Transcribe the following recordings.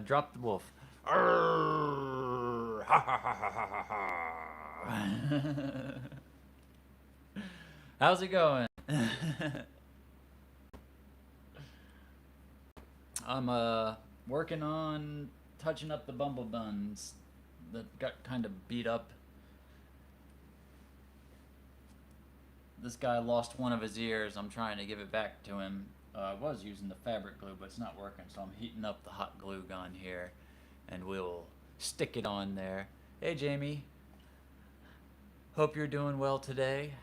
Drop the wolf. Arrgh! Ha ha ha ha ha ha. How's it going? I'm working on touching up the bumble buns that got kind of beat up. This guy lost one of his ears. I'm trying to give it back to him. I was using the fabric glue, but it's not working, so I'm heating up the hot glue gun here, and we'll stick it on there. Hey, Jamie. Hope you're doing well today.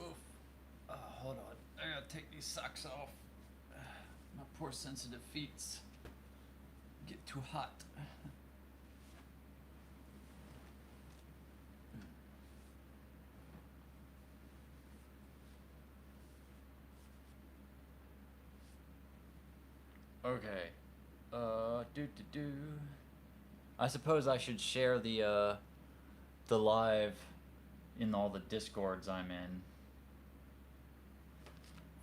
Oof. Hold on. I gotta take these socks off. My poor sensitive feet get too hot. Okay. I suppose I should share the live in all the discords I'm in.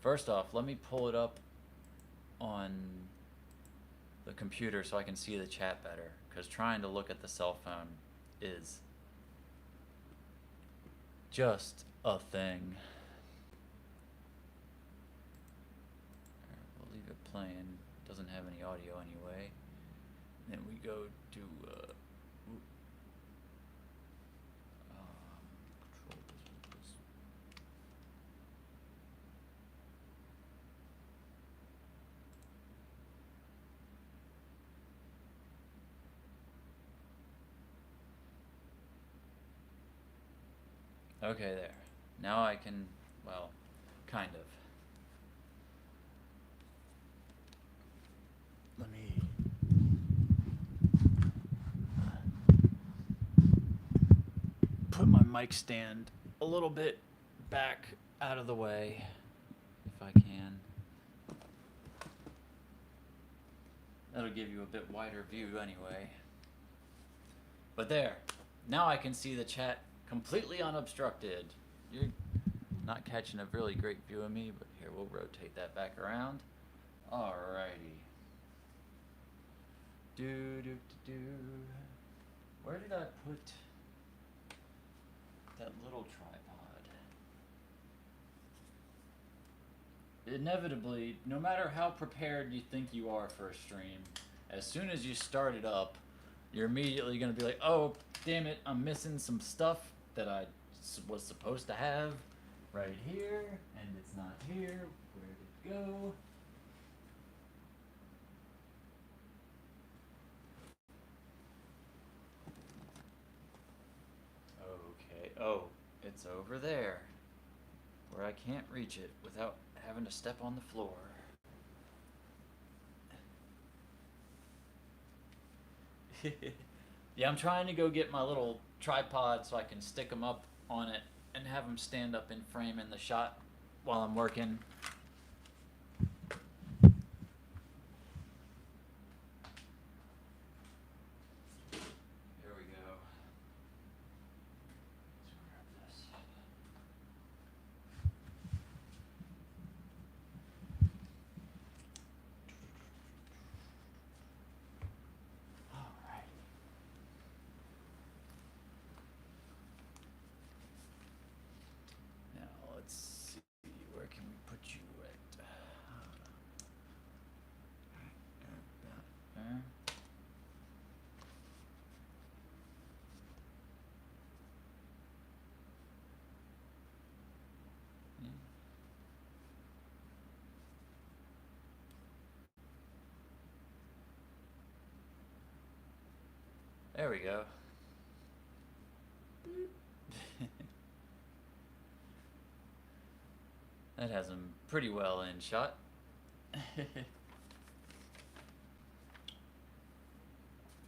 First off, let me pull it up on the computer so I can see the chat better, because trying to look at the cell phone is just a thing. We'll leave it playing. Doesn't have any audio anyway. Then we go to control this. Okay, there. Now I can, well, kind of. Let me put my mic stand a little bit back out of the way, if I can. That'll give you a bit wider view anyway. But there, now I can see the chat completely unobstructed. You're not catching a really great view of me, but here, we'll rotate that back around. Alrighty. Where did I put that little tripod? Inevitably, no matter how prepared you think you are for a stream, as soon as you start it up, you're immediately going to be like, oh, damn it, I'm missing some stuff that I was supposed to have right here, and it's not here. Where did it go? Okay, oh, it's over there, where I can't reach it without having to step on the floor. Yeah, I'm trying to go get my little tripod so I can stick them up on it and have them stand up in frame in the shot while I'm working. Here we go. Let's grab this. There we go. That has him pretty well in shot.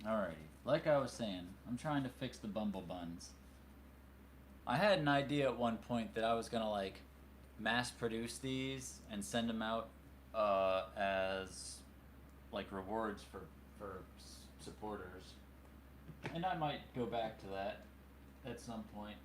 Alrighty, like I was saying, I'm trying to fix the bumble buns. I had an idea at one point that I was gonna like mass produce these and send them out as like rewards for supporters. And I might go back to that at some point.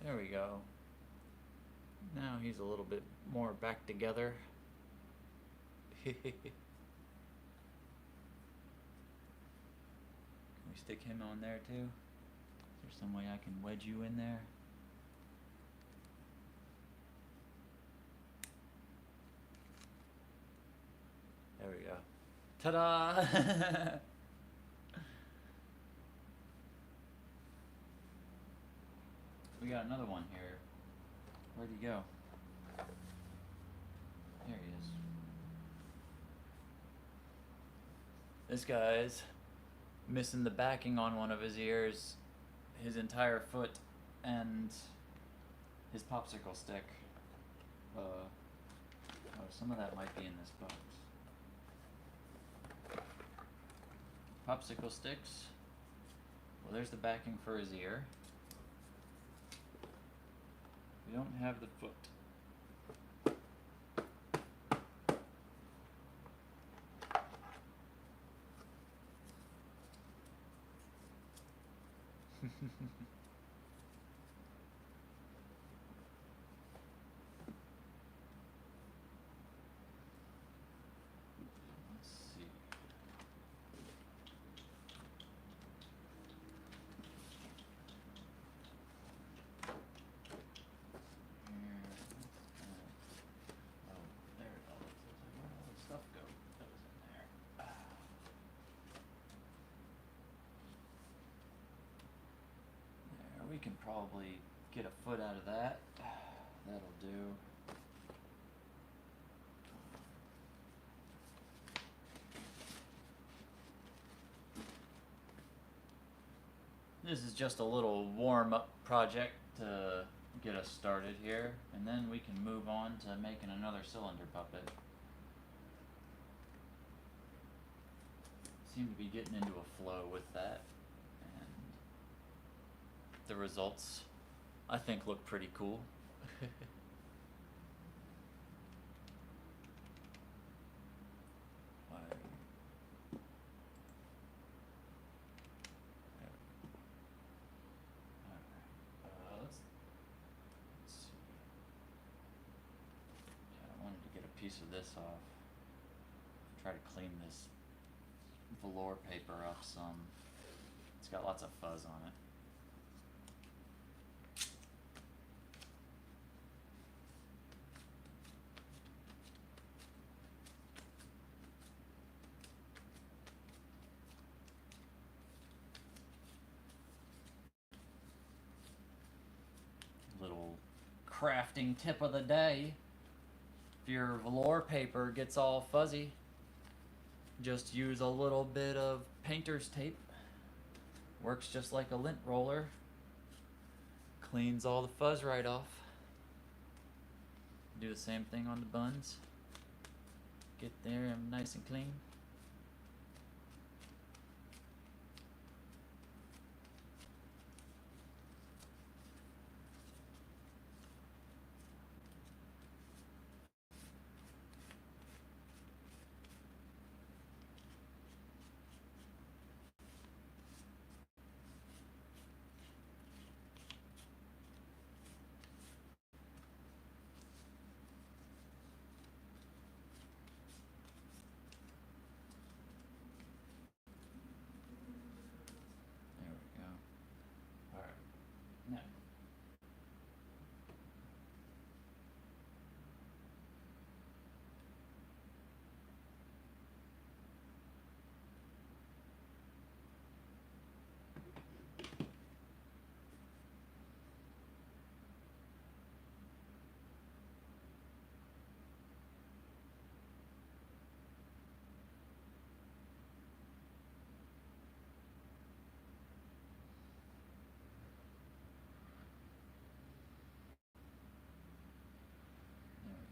There we go. Now he's a little bit more back together. Can we stick him on there too? Is there some way I can wedge you in there? There we go. Ta-da! We got another one here. Where'd he go? There he is. This guy's missing the backing on one of his ears, his entire foot, and his popsicle stick. Oh, some of that might be in this box. Popsicle sticks. Well, there's the backing for his ear. We don't have the foot. Let's see. We can probably get a foot out of that. That'll do. This is just a little warm-up project to get us started here, and then we can move on to making another cylinder puppet. Seem to be getting into a flow with that. The results, I think, look pretty cool. Let's see. I wanted to get a piece of this off. Try to clean this velour paper up some. It's got lots of fuzz on it. Little crafting tip of the day. If your velour paper gets all fuzzy, just use a little bit of painter's tape. Works just like a lint roller. Cleans all the fuzz right off. Do the same thing on the buns. Get there nice and clean.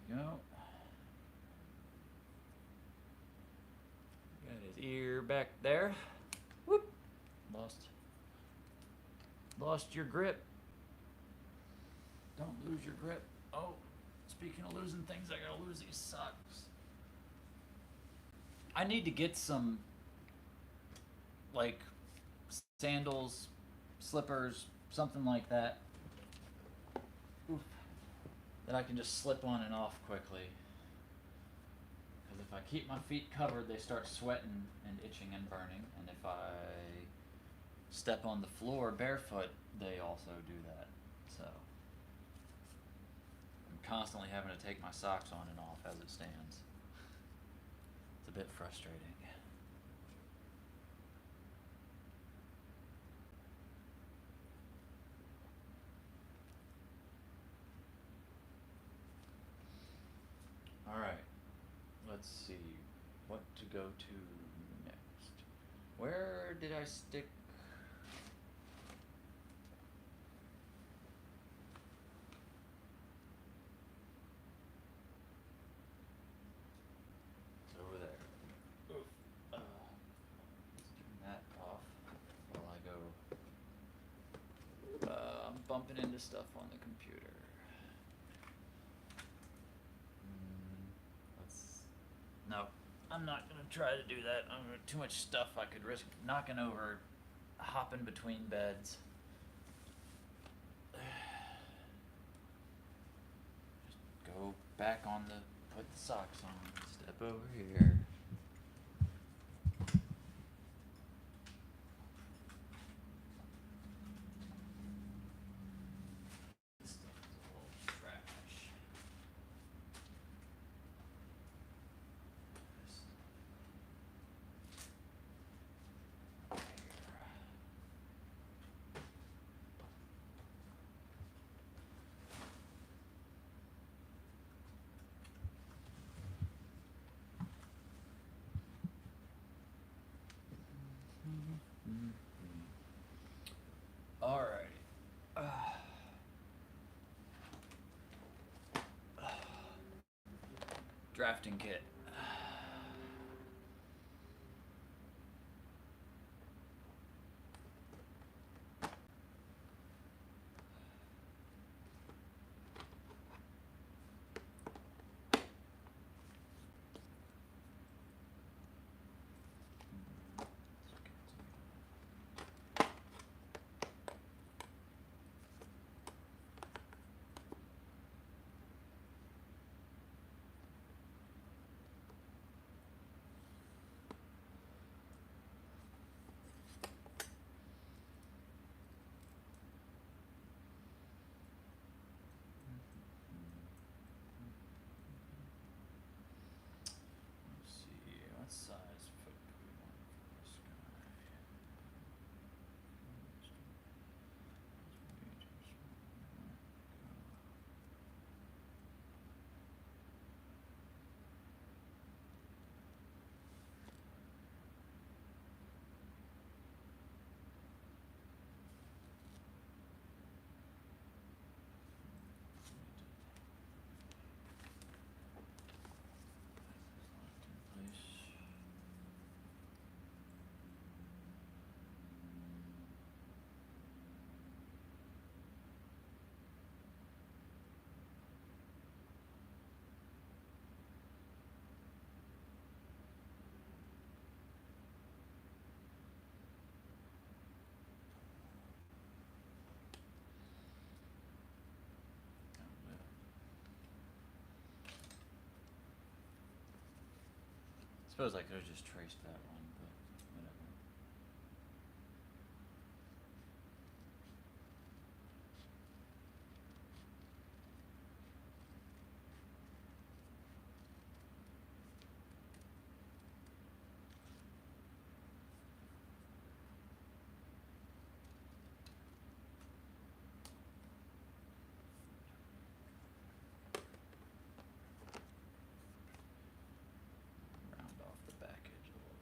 Go. Got his ear back there. Whoop! Lost your grip. Don't lose your grip. Oh, speaking of losing things, I gotta lose these socks. I need to get some, like, sandals, slippers, something like that. that I can just slip on and off quickly. Because if I keep my feet covered, they start sweating and itching and burning. And if I step on the floor barefoot, they also do that. So I'm constantly having to take my socks on and off as it stands. It's a bit frustrating. Alright, let's see what to go to next. Where did I stick? It's over there. Oof. Let's turn that off while I go. I'm bumping into stuff on the computer. No, I'm not gonna try to do that. Too much stuff I could risk knocking over, hopping between beds. Just go back on put the socks on, step over here. This stuff is a little trash. Alrighty. Drafting kit. What size foot do we want for this guy? Suppose I could have just traced that one, but whatever. Round off the back edge a little.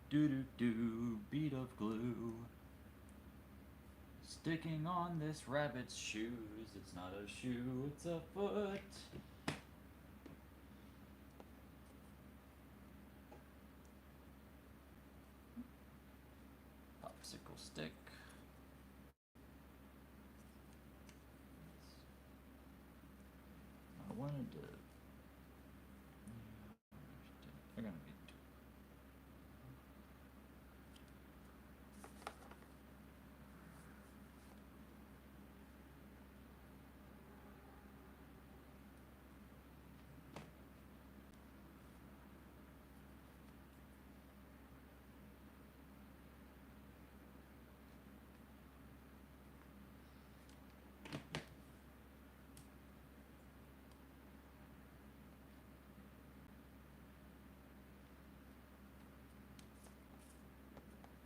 Do-do-do, bead of glue sticking on this rabbit's shoes. It's not a shoe, it's a foot. Pops popsicle stick. I wanted to. They're gonna be.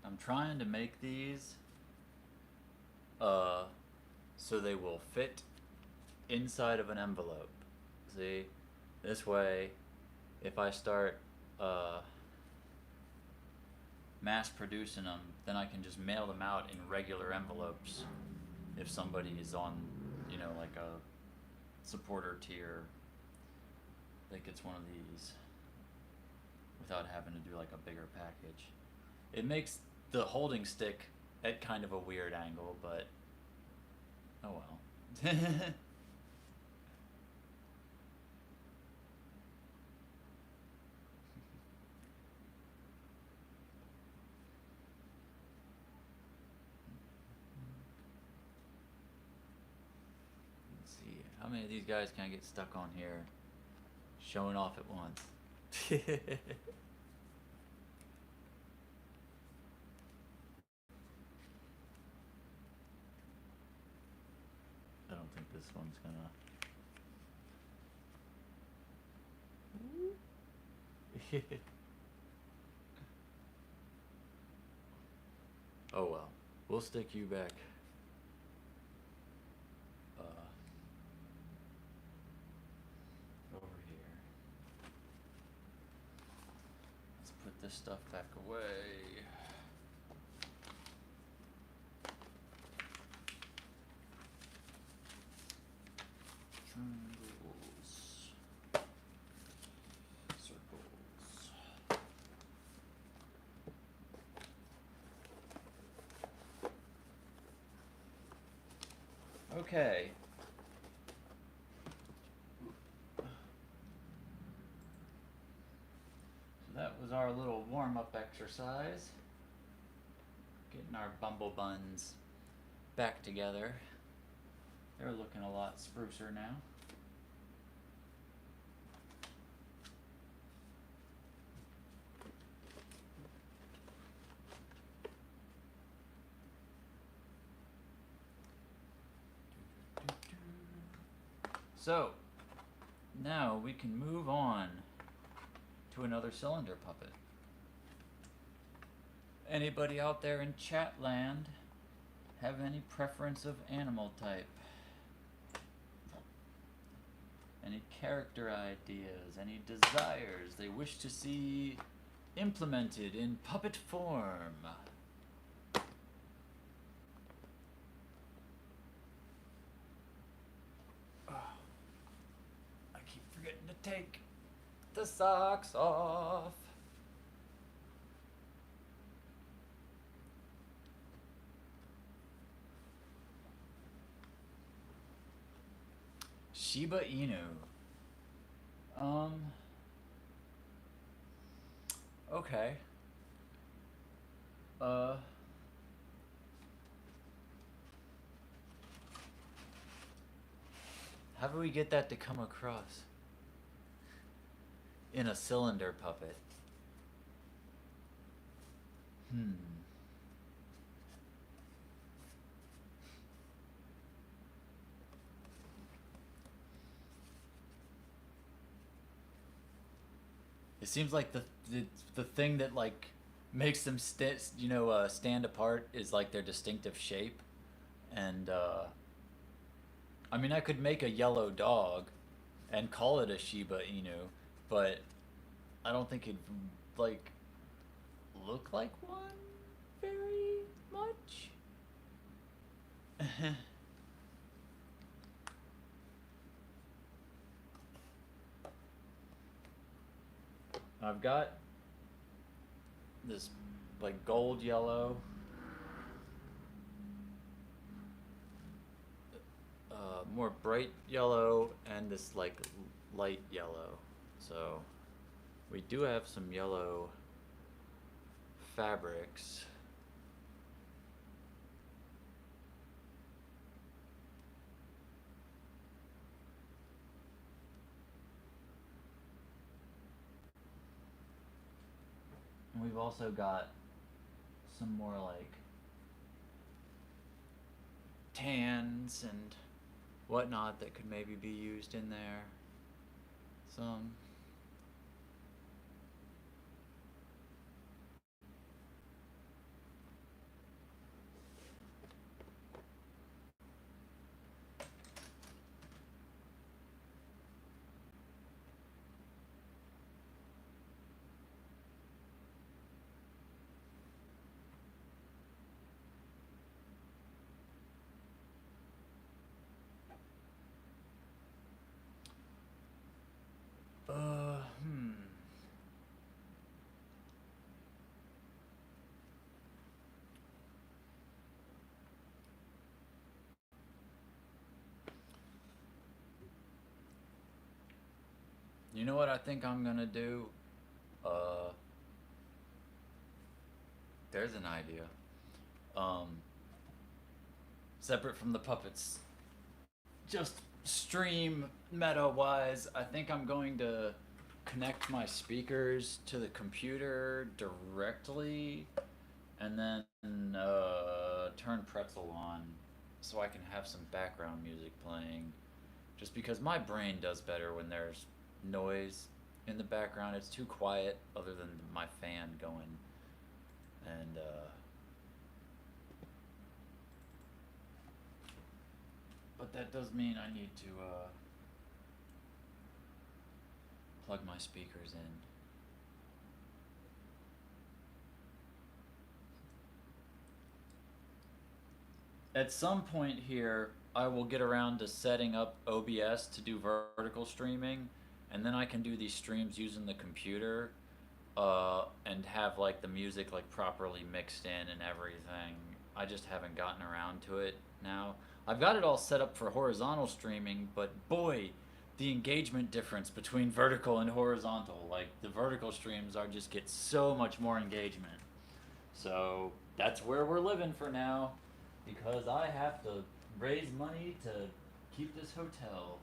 I'm trying to make these so they will fit inside of an envelope. See? This way, if I start mass producing them, then I can just mail them out in regular envelopes if somebody is on, you know, like a supporter tier that gets one of these without having to do like a bigger package. It makes the holding stick at kind of a weird angle, but oh well. Let's see, how many of these guys can I get stuck on here showing off at once? I don't think this one's gonna. Oh well, we'll stick you back. Over here. Let's put this stuff back away. Triangles, circles. Okay. So that was our little warm-up exercise. Getting our bumble buns back together. They're looking a lot sprucer now. So, now we can move on to another cylinder puppet. Anybody out there in chat land have any preference of animal type? Any character ideas, any desires they wish to see implemented in puppet form? I keep forgetting to take the socks off. Shiba Inu. Okay. How do we get that to come across? In a cylinder puppet. It seems like the thing that like makes them stand apart is like their distinctive shape, and I mean I could make a yellow dog, and call it a Shiba Inu, but I don't think it'd like look like one very much. I've got this like gold yellow more bright yellow and this like light yellow. So we do have some yellow fabrics. And we've also got some more like tans and whatnot that could maybe be used in there. Some. Hmm. You know what I think I'm gonna do? Uh, there's an idea. Um, Separate from the puppets, just stream meta wise, I think I'm going to connect my speakers to the computer directly and then turn Pretzel on so I can have some background music playing. Just because my brain does better when there's noise in the background. It's too quiet other than my fan going. And but that does mean I need to plug my speakers in. At some point here, I will get around to setting up OBS to do vertical streaming, and then I can do these streams using the computer, and have like the music like properly mixed in and everything. I just haven't gotten around to it now. I've got it all set up for horizontal streaming, but boy, the engagement difference between vertical and horizontal, like the vertical streams are just get so much more engagement. So that's where we're living for now, because I have to raise money to keep this hotel.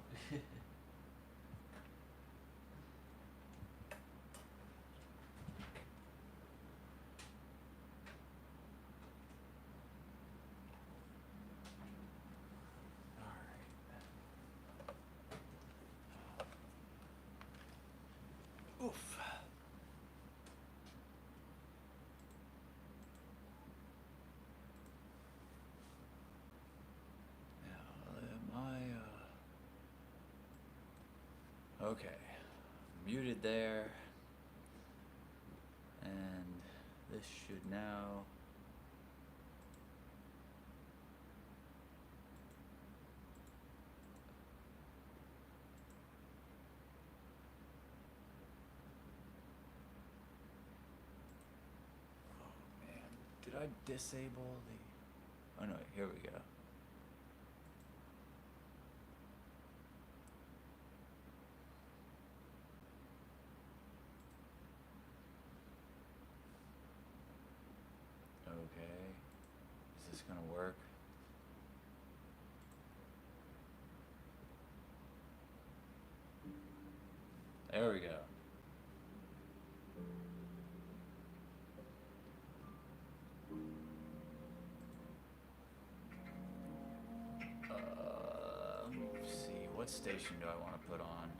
Oof. Now, am I, okay. Muted there. And this should now... Oh man, did I disable the... Oh no, here we go. Okay, is this gonna work? There we go. Let's see, what station do I want to put on?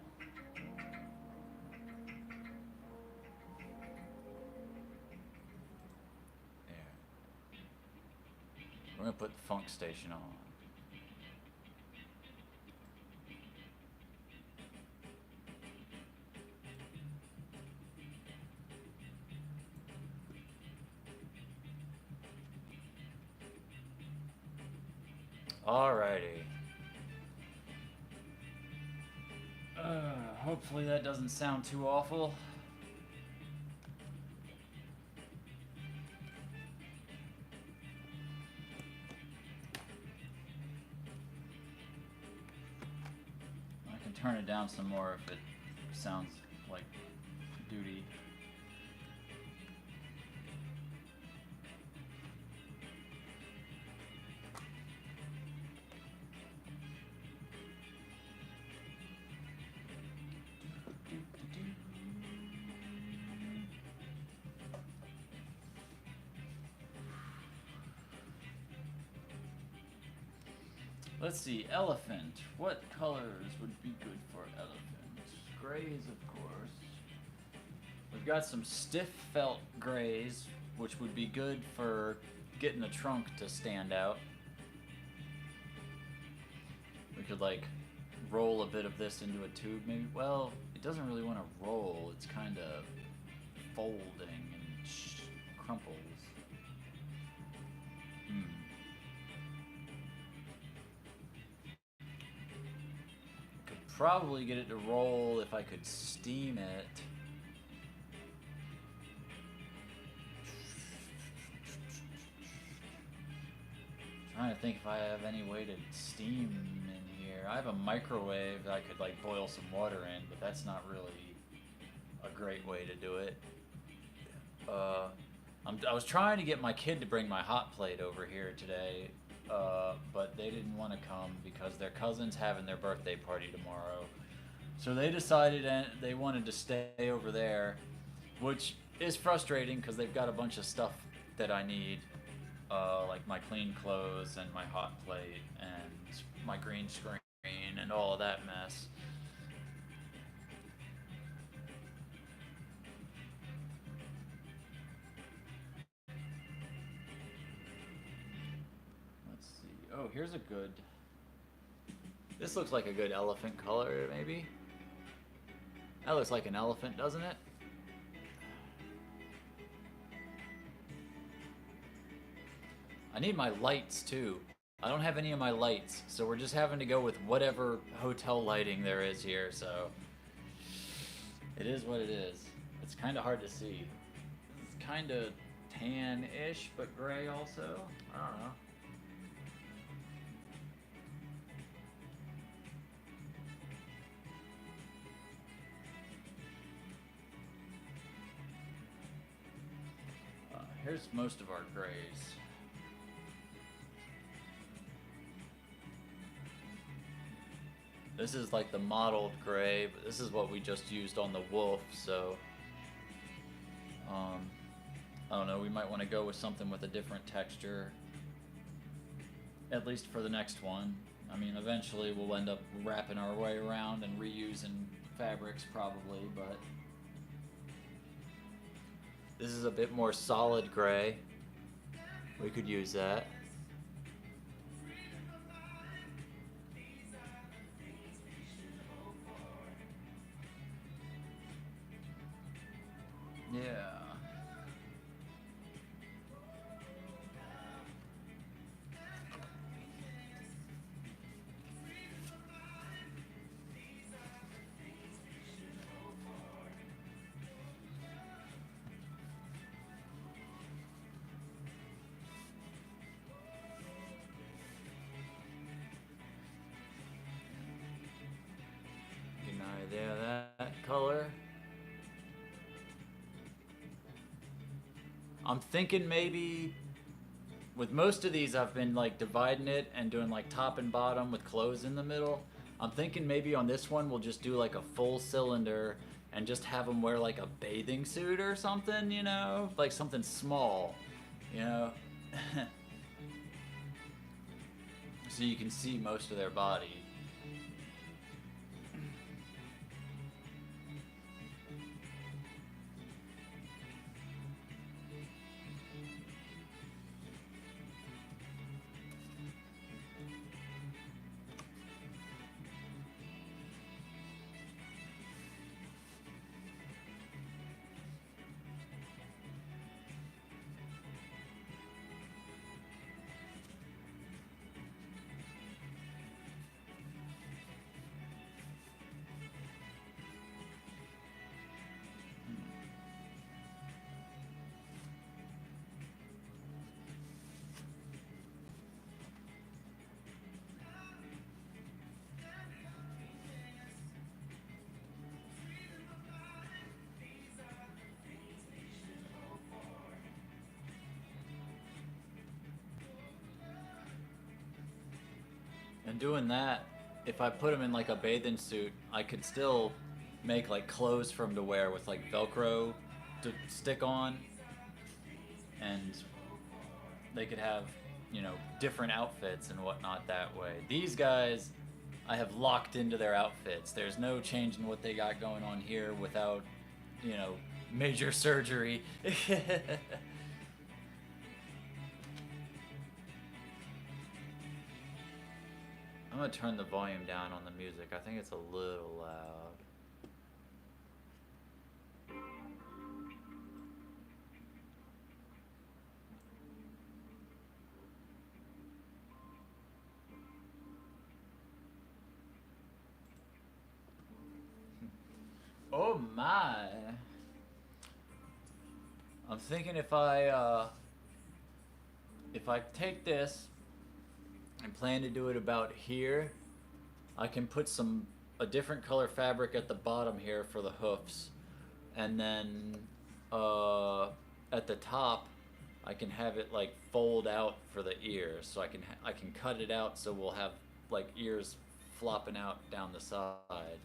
There. We're gonna put the funk station on. Alrighty. Hopefully that doesn't sound too awful. turn it down some more if it sounds like duty. Let's see, elephant. What colors would be good for elephants? Grays, of course. We've got some stiff felt grays, which would be good for getting the trunk to stand out. We could like roll a bit of this into a tube maybe. Well, it doesn't really want to roll. It's kind of folding and crumples. Probably get it to roll if I could steam it. Trying to think if I have any way to steam in here. I have a microwave that I could like boil some water in, but that's not really a great way to do it. I was trying to get my kid to bring my hot plate over here today. But they didn't want to come because their cousin's having their birthday party tomorrow. So they decided they wanted to stay over there, which is frustrating because they've got a bunch of stuff that I need, like my clean clothes and my hot plate and my green screen and all of that mess. Oh, here's a good... This looks like a good elephant color, maybe? That looks like an elephant, doesn't it? I need my lights, too. I don't have any of my lights, so we're just having to go with whatever hotel lighting there is here, so... It is what it is. It's kind of hard to see. It's kind of tan-ish, but gray also. I don't know. Here's most of our grays. This is like the mottled gray, but this is what we just used on the wolf, so... I don't know, we might want to go with something with a different texture. At least for the next one. I mean, eventually we'll end up wrapping our way around and reusing fabrics probably, but... This is a bit more solid gray. We could use that. Yeah. Yeah, that color. I'm thinking maybe with most of these I've been like dividing it and doing like top and bottom with clothes in the middle. I'm thinking maybe on this one we'll just do like a full cylinder and just have them wear like a bathing suit or something, you know, like something small, you know. So you can see most of their body. And doing that, if I put him in like a bathing suit, I could still make like clothes for him to wear with like Velcro to stick on, and they could have, you know, different outfits and whatnot that way. These guys, I have locked into their outfits. There's no change in what they got going on here without, you know, major surgery. I'm gonna turn the volume down on the music. I think it's a little loud. Oh my! I'm thinking if I take this and plan to do it about here, I can put a different color fabric at the bottom here for the hoofs, and then at the top I can have it like fold out for the ears, so I can cut it out so we'll have like ears flopping out down the side.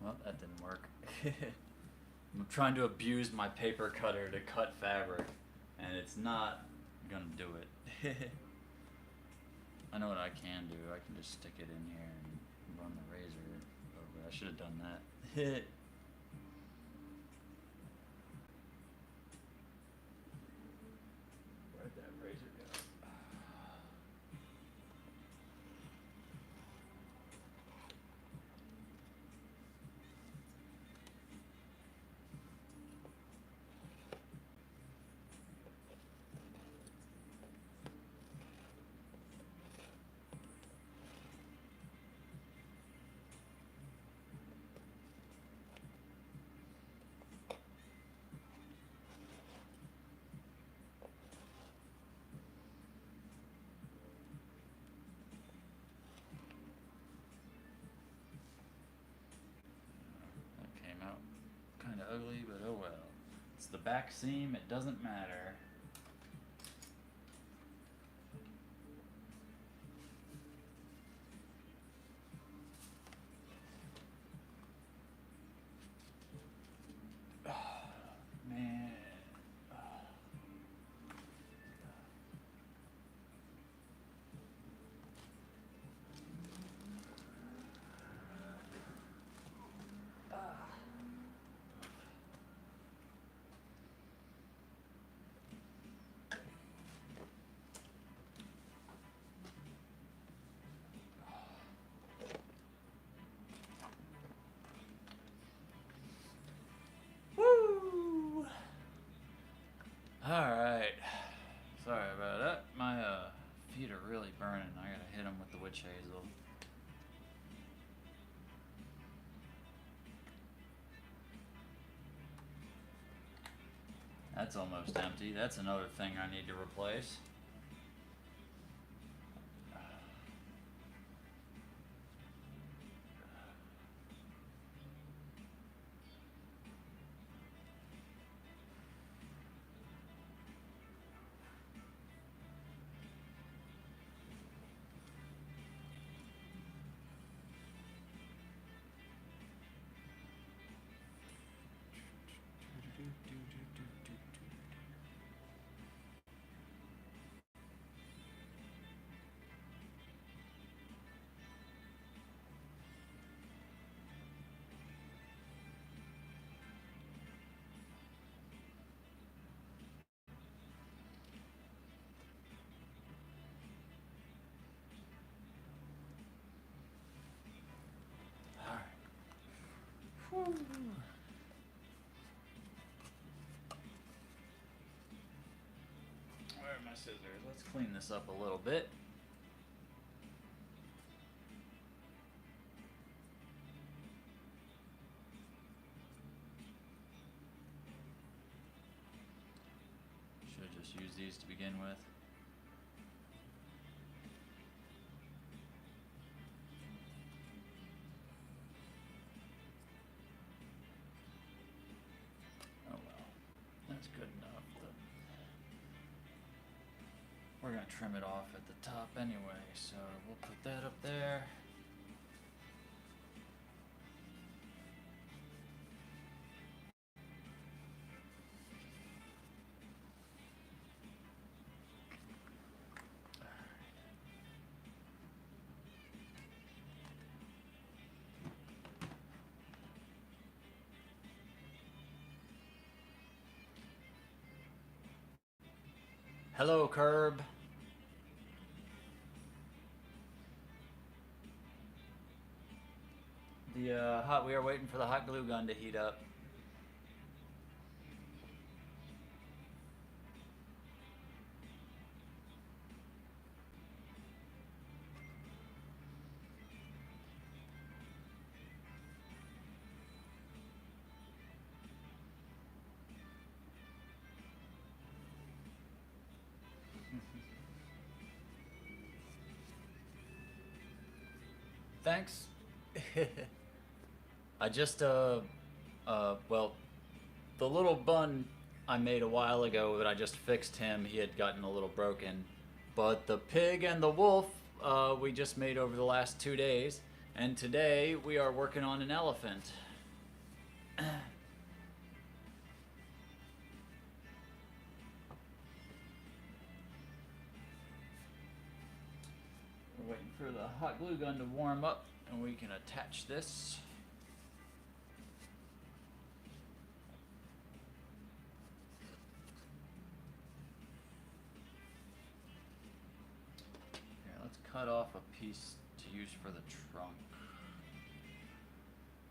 Well, that didn't work. I'm trying to abuse my paper cutter to cut fabric, and it's not gonna do it. I know what I can do. I can just stick it in here and run the razor over. I should have done that. Where'd that razor go? That came out kind of ugly, but oh well. It's the back seam, it doesn't matter. Man. witch hazel. That's almost empty. That's another thing I need to replace. Where are my scissors? Let's clean this up a little bit. Should have just used these to begin with. Good enough. We're gonna trim it off at the top anyway, so we'll put that up there. Hello, Curb. We are waiting for the hot glue gun to heat up. Thanks. I just, well, the little bun I made a while ago that I just fixed him, he had gotten a little broken. But the pig and the wolf, we just made over the last 2 days. And today we are working on an elephant. We're waiting for the hot glue gun to warm up and we can attach this. Here, let's cut off a piece to use for the trunk.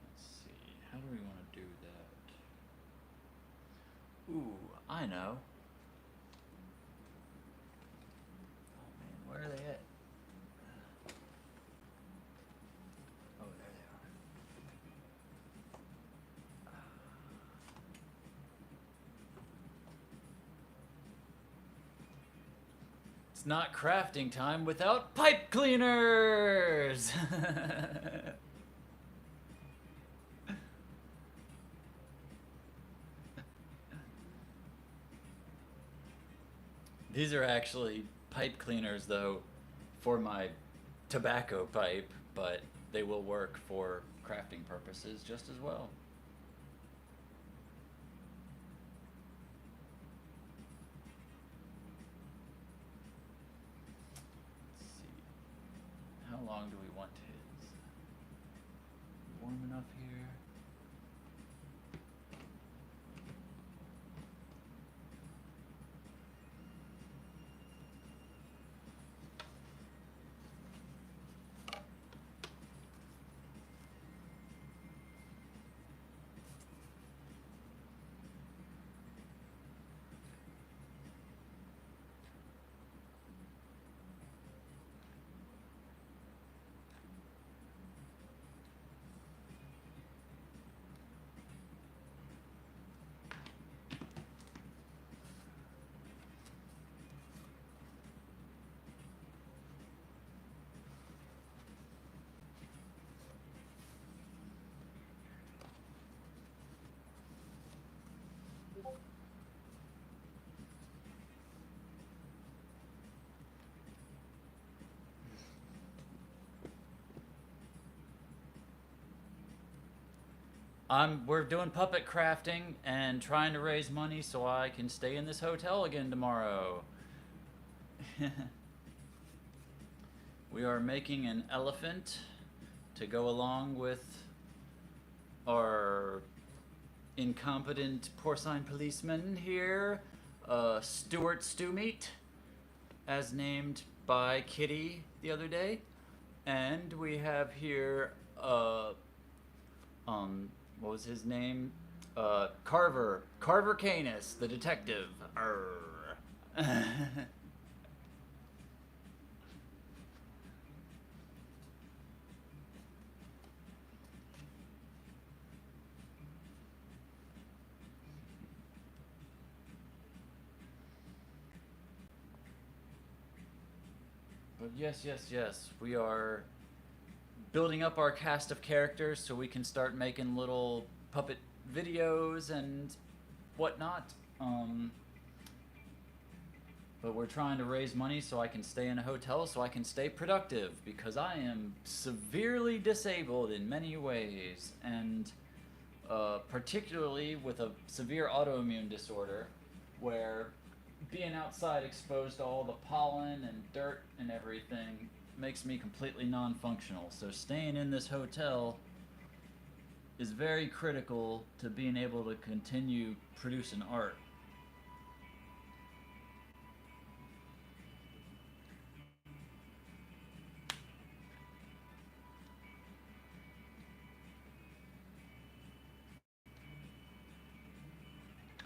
Let's see, how do we want to do that? Ooh, I know. Oh man, where are they at? Oh, there they are. It's not crafting time without pipe cleaners! These are actually pipe cleaners, though, for my tobacco pipe, but they will work for crafting purposes just as well. Let's see. How long do we want his? Warm enough here? We're doing puppet crafting and trying to raise money so I can stay in this hotel again tomorrow. We are making an elephant to go along with our incompetent porcine policeman here, Stuart Stewmeat, as named by Kitty the other day. And we have here, what was his name? Carver Canis, the detective. Arr. But yes, we are building up our cast of characters so we can start making little puppet videos and whatnot. But we're trying to raise money so I can stay in a hotel so I can stay productive because I am severely disabled in many ways, and particularly with a severe autoimmune disorder where being outside exposed to all the pollen and dirt and everything makes me completely non-functional. So staying in this hotel is very critical to being able to continue producing art.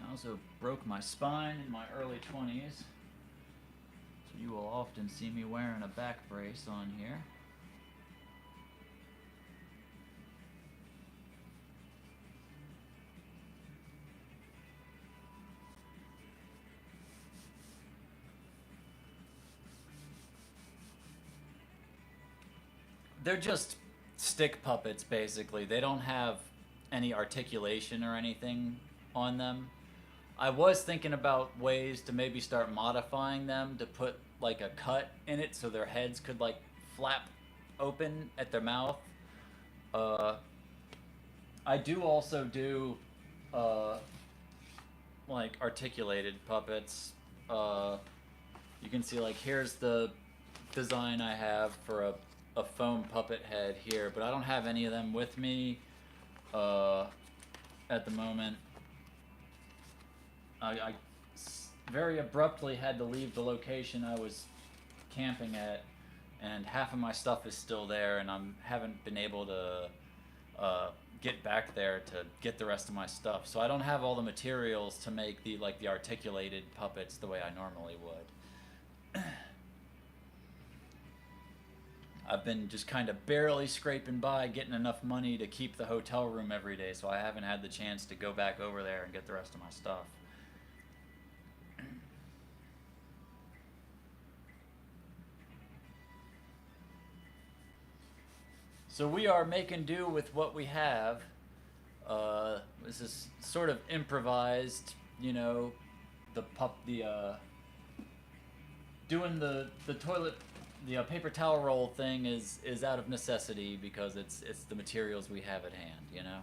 I also broke my spine in my early 20s. So you will often see me wearing a back brace on here. They're just stick puppets, basically. They don't have any articulation or anything on them. I was thinking about ways to maybe start modifying them to put like a cut in it so their heads could like flap open at their mouth. Uh, I do also do uh, like articulated puppets. You can see like here's the design I have for a foam puppet head here, but I don't have any of them with me at the moment. I very abruptly had to leave the location I was camping at, and half of my stuff is still there, and I haven't been able to get back there to get the rest of my stuff. So I don't have all the materials to make the articulated puppets the way I normally would. I've been just kind of barely scraping by, getting enough money to keep the hotel room every day, so I haven't had the chance to go back over there and get the rest of my stuff. So we are making do with what we have. This is sort of improvised, you know, doing the toilet, the paper towel roll thing is out of necessity because it's the materials we have at hand, you know.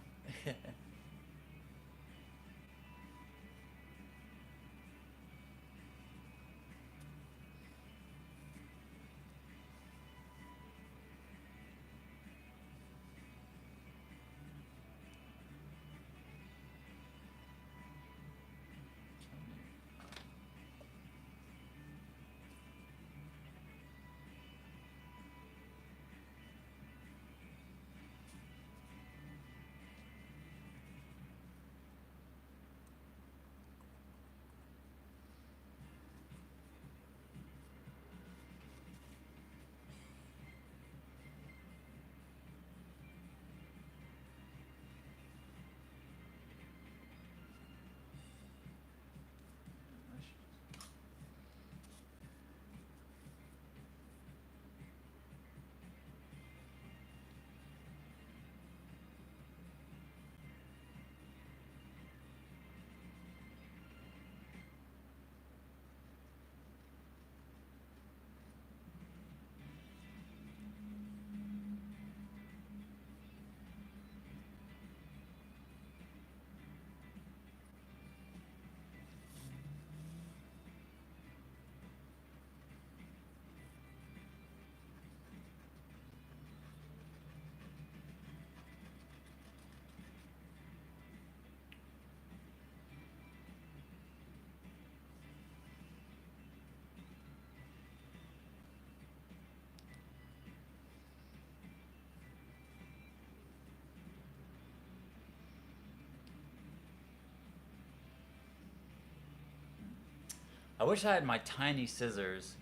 I wish I had my tiny scissors.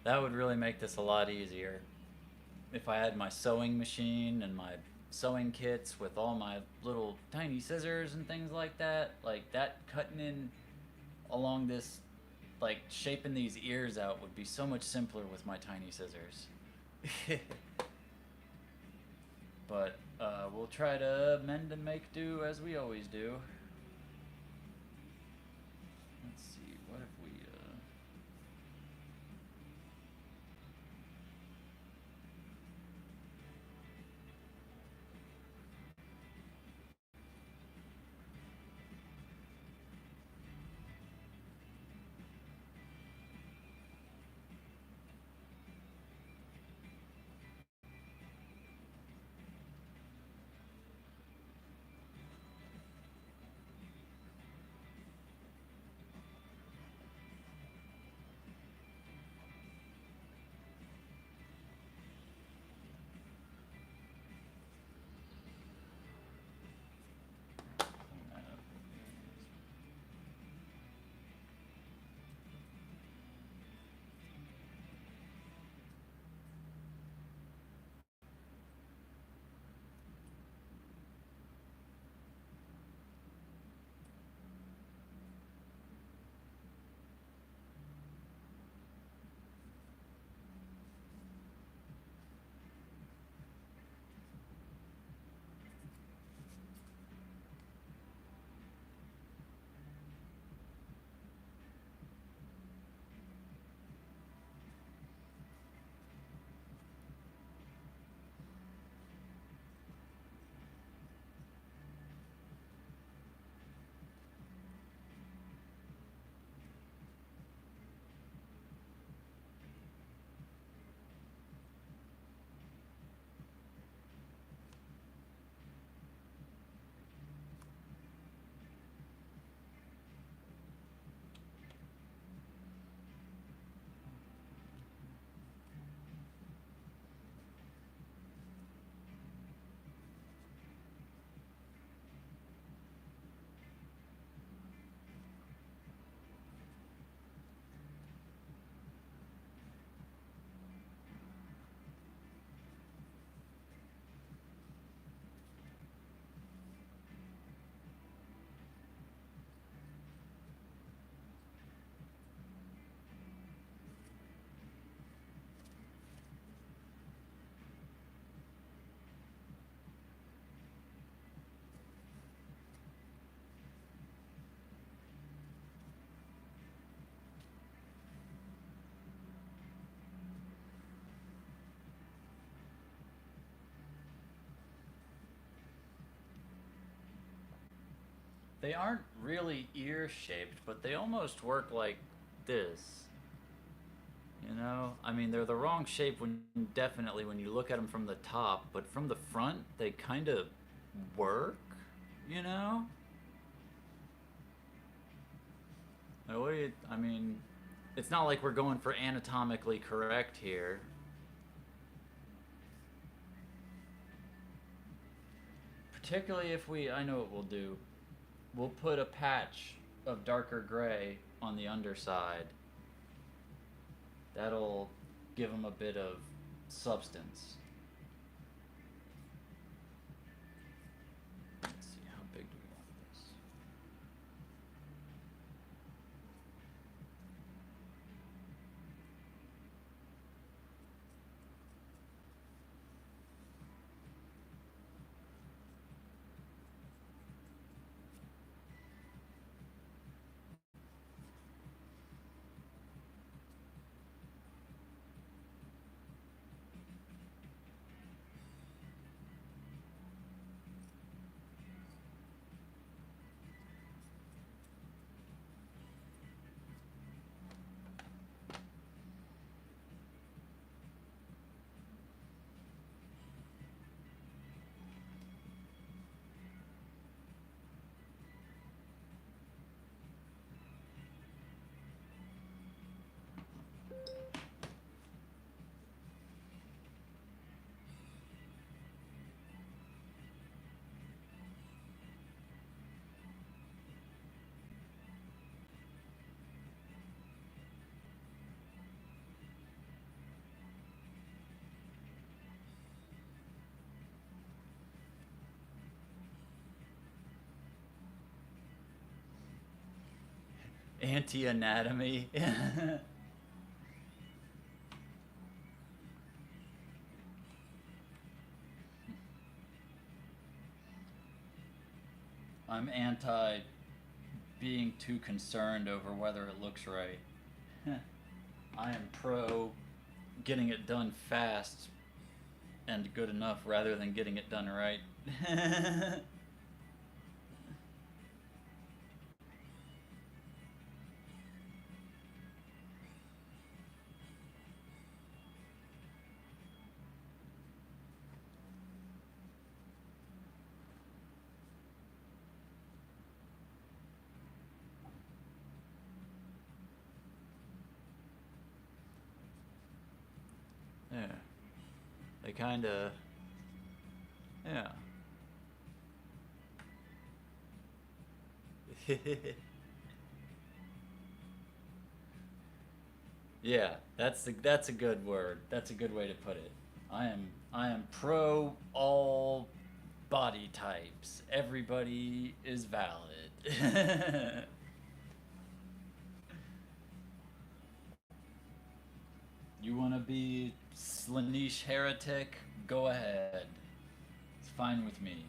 That would really make this a lot easier. If I had my sewing machine and my sewing kits with all my little tiny scissors and things like that cutting in along this, like shaping these ears out would be so much simpler with my tiny scissors. But we'll try to mend and make do as we always do. Let's see, what if we clean that up? They aren't really ear shaped, but they almost work like this. You know, I mean, they're the wrong shape when definitely when you look at them from the top, but from the front, they kind of work. You know, like, what do you? I mean, it's not like we're going for anatomically correct here. Particularly if we, I know what we'll do. We'll put a patch of darker gray on the underside. That'll give them a bit of substance. Let's see, how big do we want this? Anti-anatomy. I'm anti being too concerned over whether it looks right. I am pro getting it done fast and good enough rather than getting it done right. Yeah. They kinda. Yeah. Yeah, that's a good word. That's a good way to put it. I am pro all body types. Everybody is valid. You want to be Slaanesh heretic? Go ahead. It's fine with me.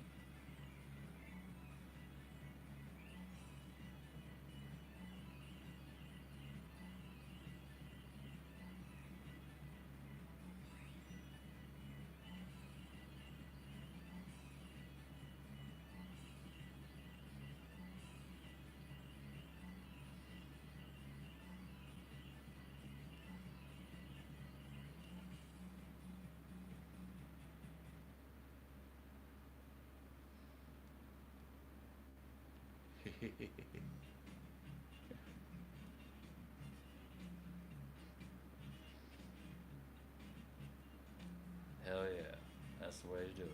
Hell yeah. That's the way to do it.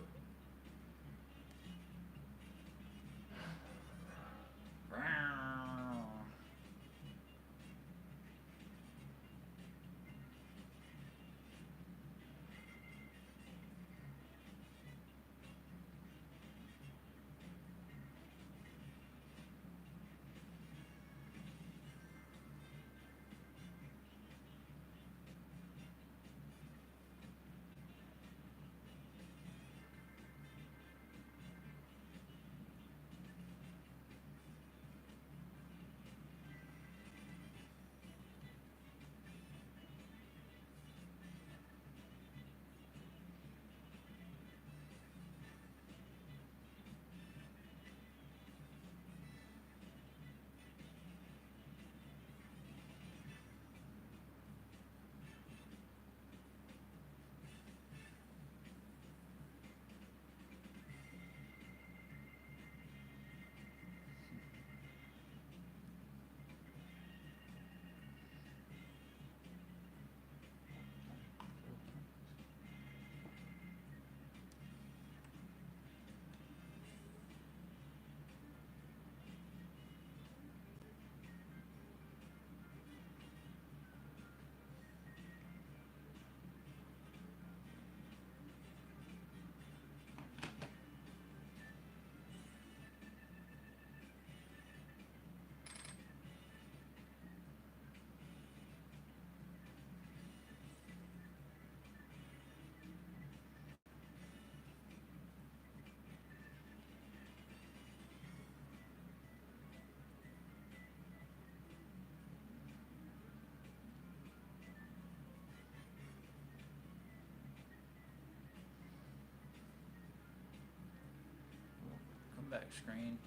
Come back, screen.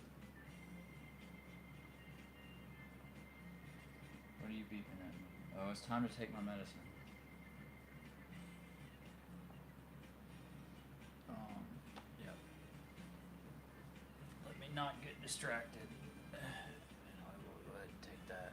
What are you beeping at me? Oh, it's time to take my medicine. Yep. Let me not get distracted. I will go ahead and take that.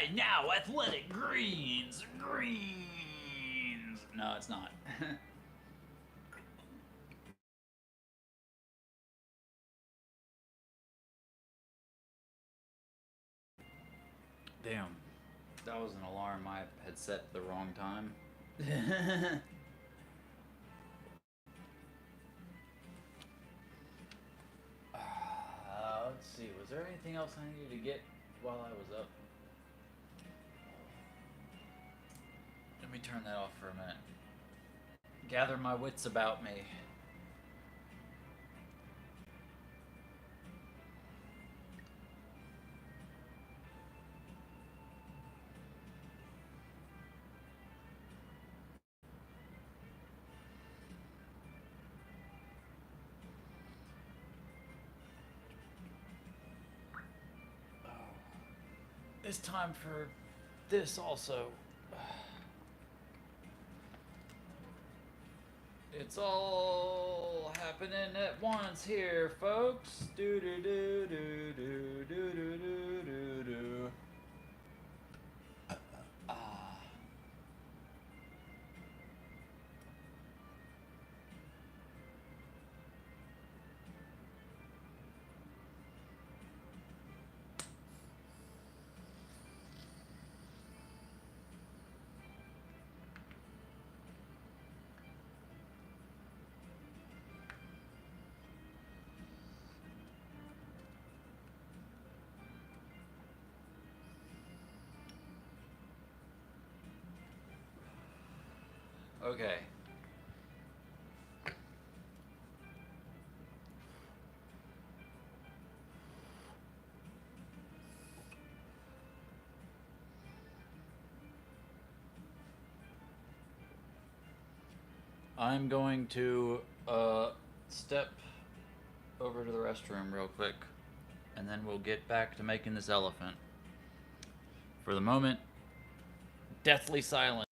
Alright, now athletic greens. Greens. No, it's not. Damn. That was an alarm I had set at the wrong time. Let's see. Was there anything else I needed to get while I was up? Let me turn that off for a minute. Gather my wits about me. It's time for this also. It's all happening at once here, folks. Do do do do do do do do do do. Okay. I'm going to step over to the restroom real quick, and then we'll get back to making this elephant. For the moment, deathly silent.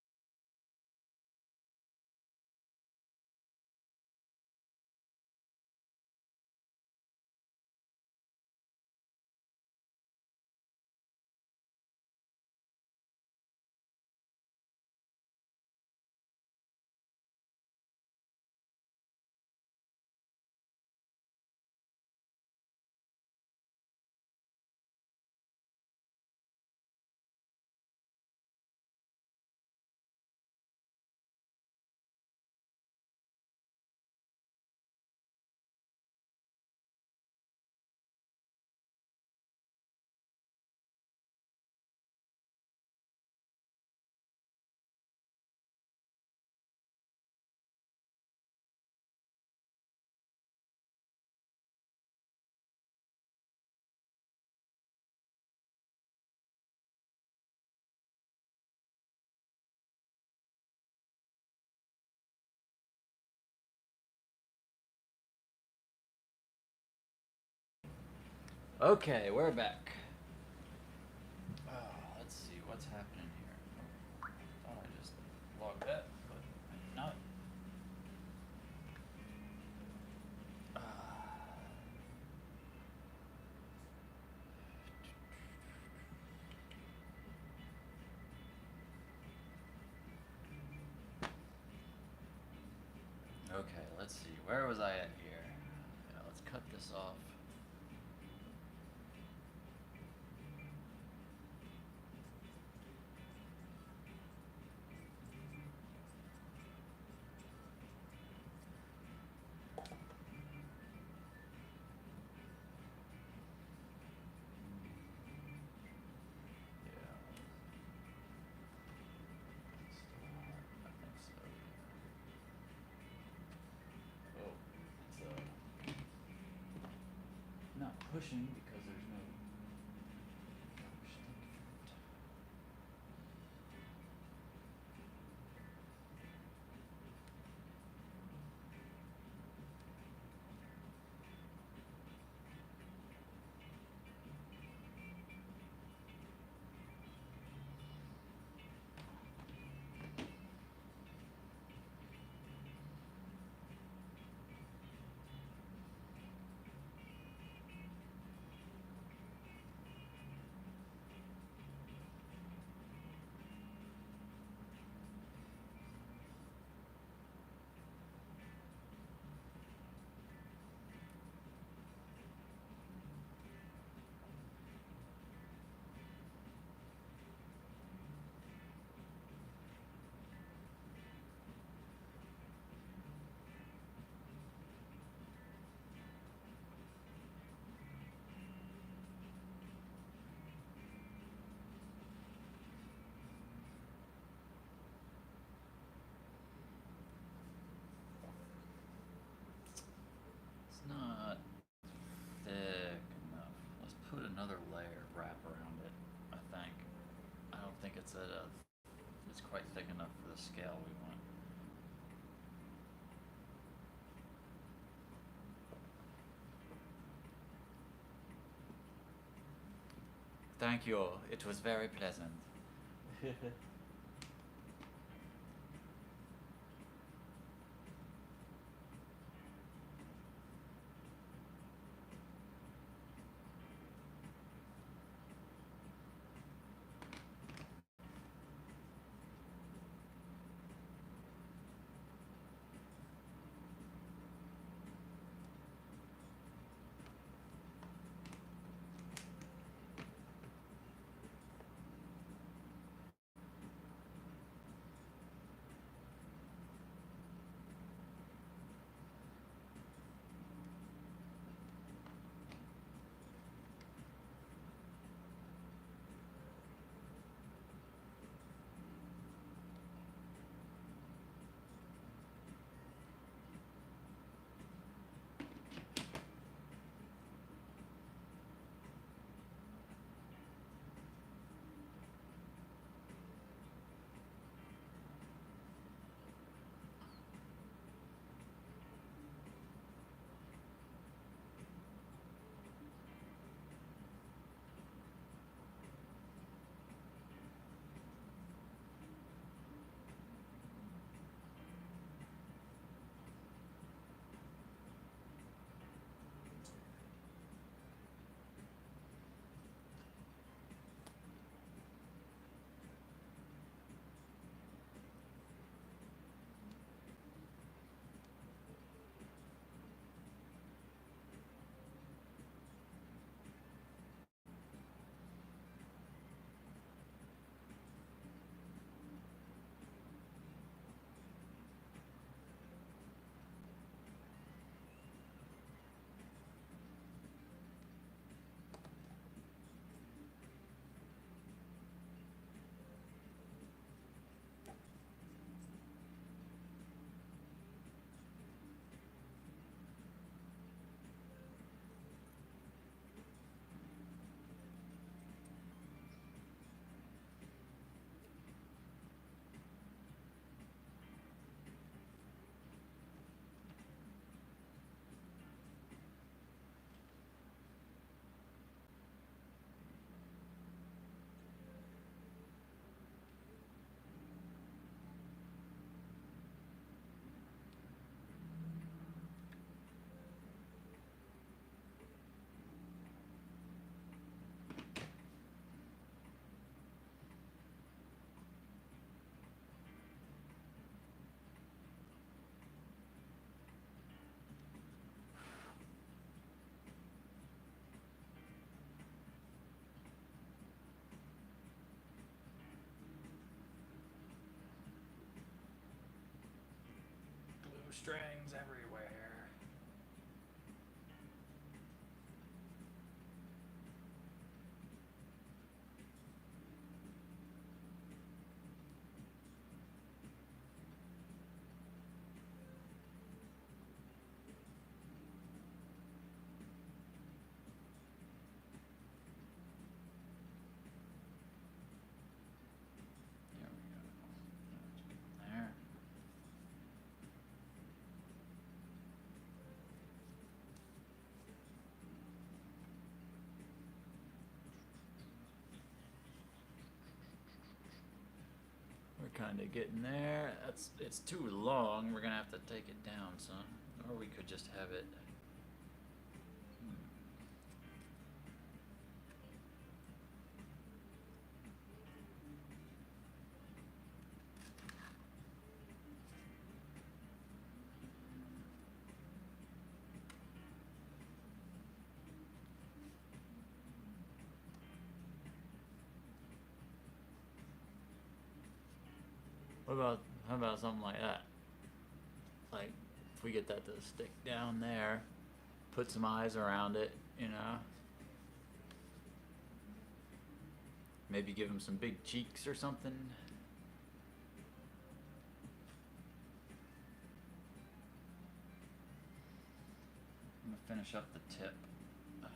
Okay, we're back. Let's see what's happening here. Thought I just logged that, but I did not. Okay, let's see. Where was I at here? Yeah, let's cut this off. Pushing because there's no it's quite thick enough for the scale we want. Thank you. It was very pleasant. Glue strings everywhere. There we go. There. We're kind of getting there. It's too long. We're gonna have to take it down some, or we could just have it. How about something like that? Like, if we get that to stick down there, put some eyes around it, you know? Maybe give him some big cheeks or something. I'm gonna finish up the tip here.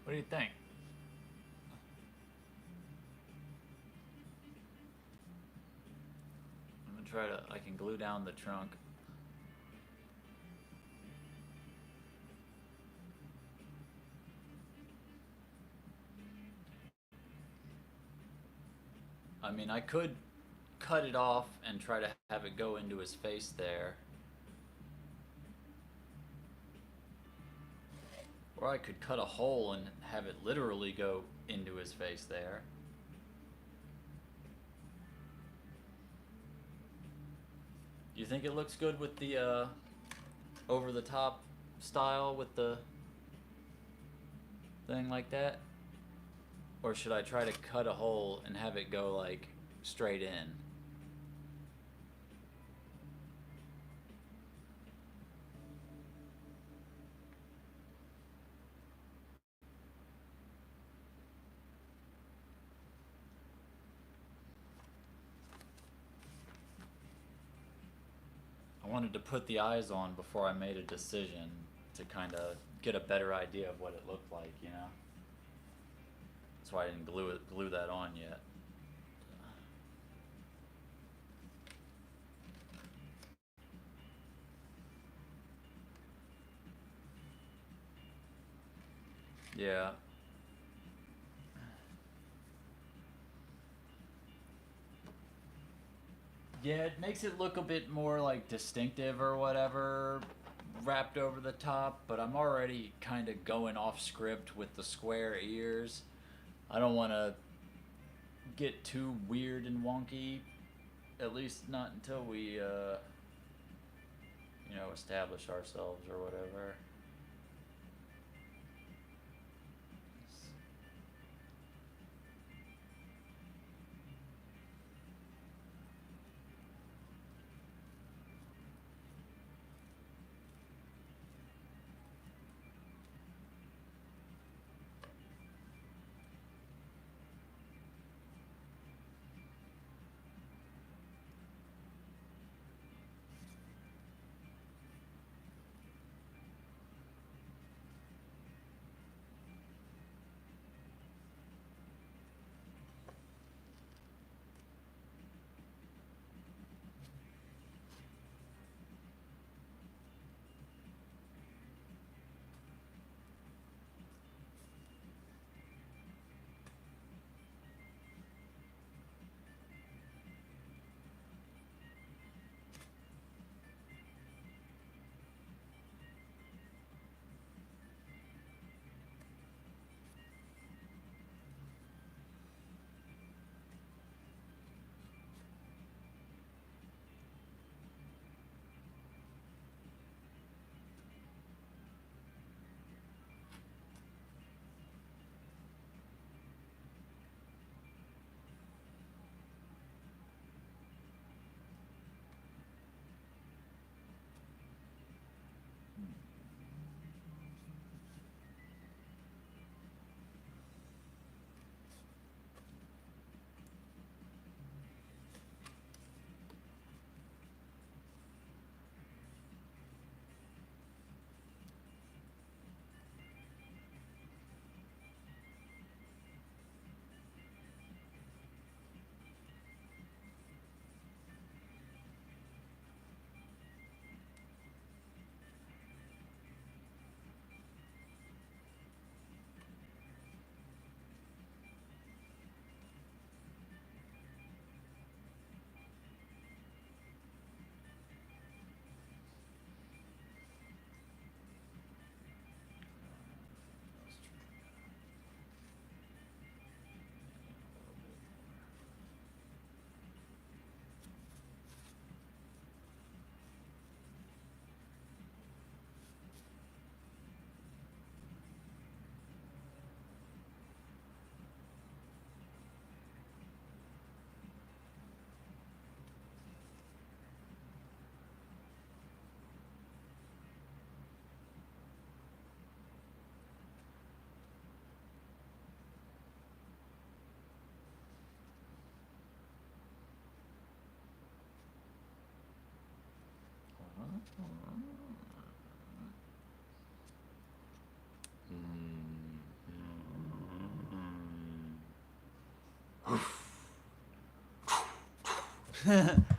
What do you think? I'm gonna try to, I can glue down the trunk. I mean, I could cut it off and try to have it go into his face there. Or I could cut a hole and have it literally go into his face there. You think it looks good with the over the top style with the thing like that? Or should I try to cut a hole and have it go like straight in? I wanted to put the eyes on before I made a decision to kind of get a better idea of what it looked like, you know? That's why I didn't glue that on yet. Yeah. Yeah, it makes it look a bit more like distinctive or whatever, wrapped over the top, but I'm already kind of going off script with the square ears. I don't want to get too weird and wonky, at least not until we, establish ourselves or whatever.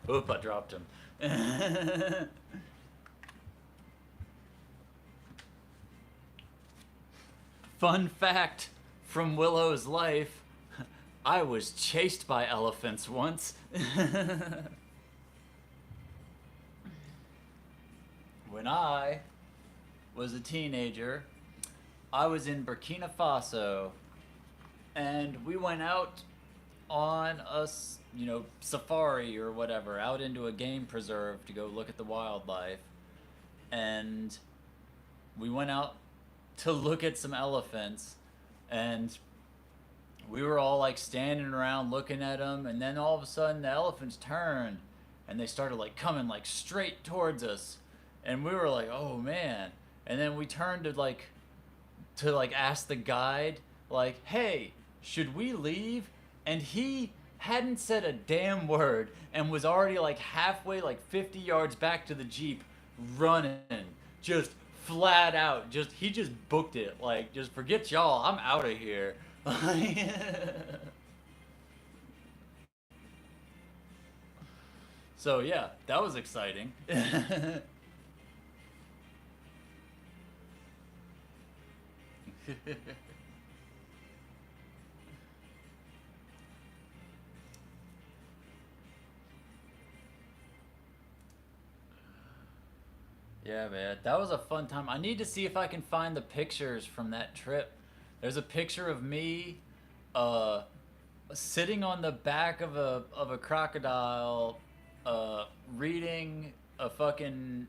Oop, I dropped him. Fun fact from Willow's life, I was chased by elephants once. When I was a teenager, I was in Burkina Faso, and we went out on a safari or whatever, out into a game preserve to go look at the wildlife. And we went out to look at some elephants, and we were all like standing around looking at them, and then all of a sudden the elephants turned and they started like coming like straight towards us, and we were like, oh man. And then we turned to ask the guide, like, hey, should we leave? And he hadn't said a damn word and was already like halfway, like 50 yards back to the Jeep, running, just flat out. He just booked it. Like, just forget y'all, I'm out of here. So yeah, that was exciting. Yeah, man, that was a fun time. I need to see if I can find the pictures from that trip. There's a picture of me, uh, sitting on the back of a crocodile, reading a fucking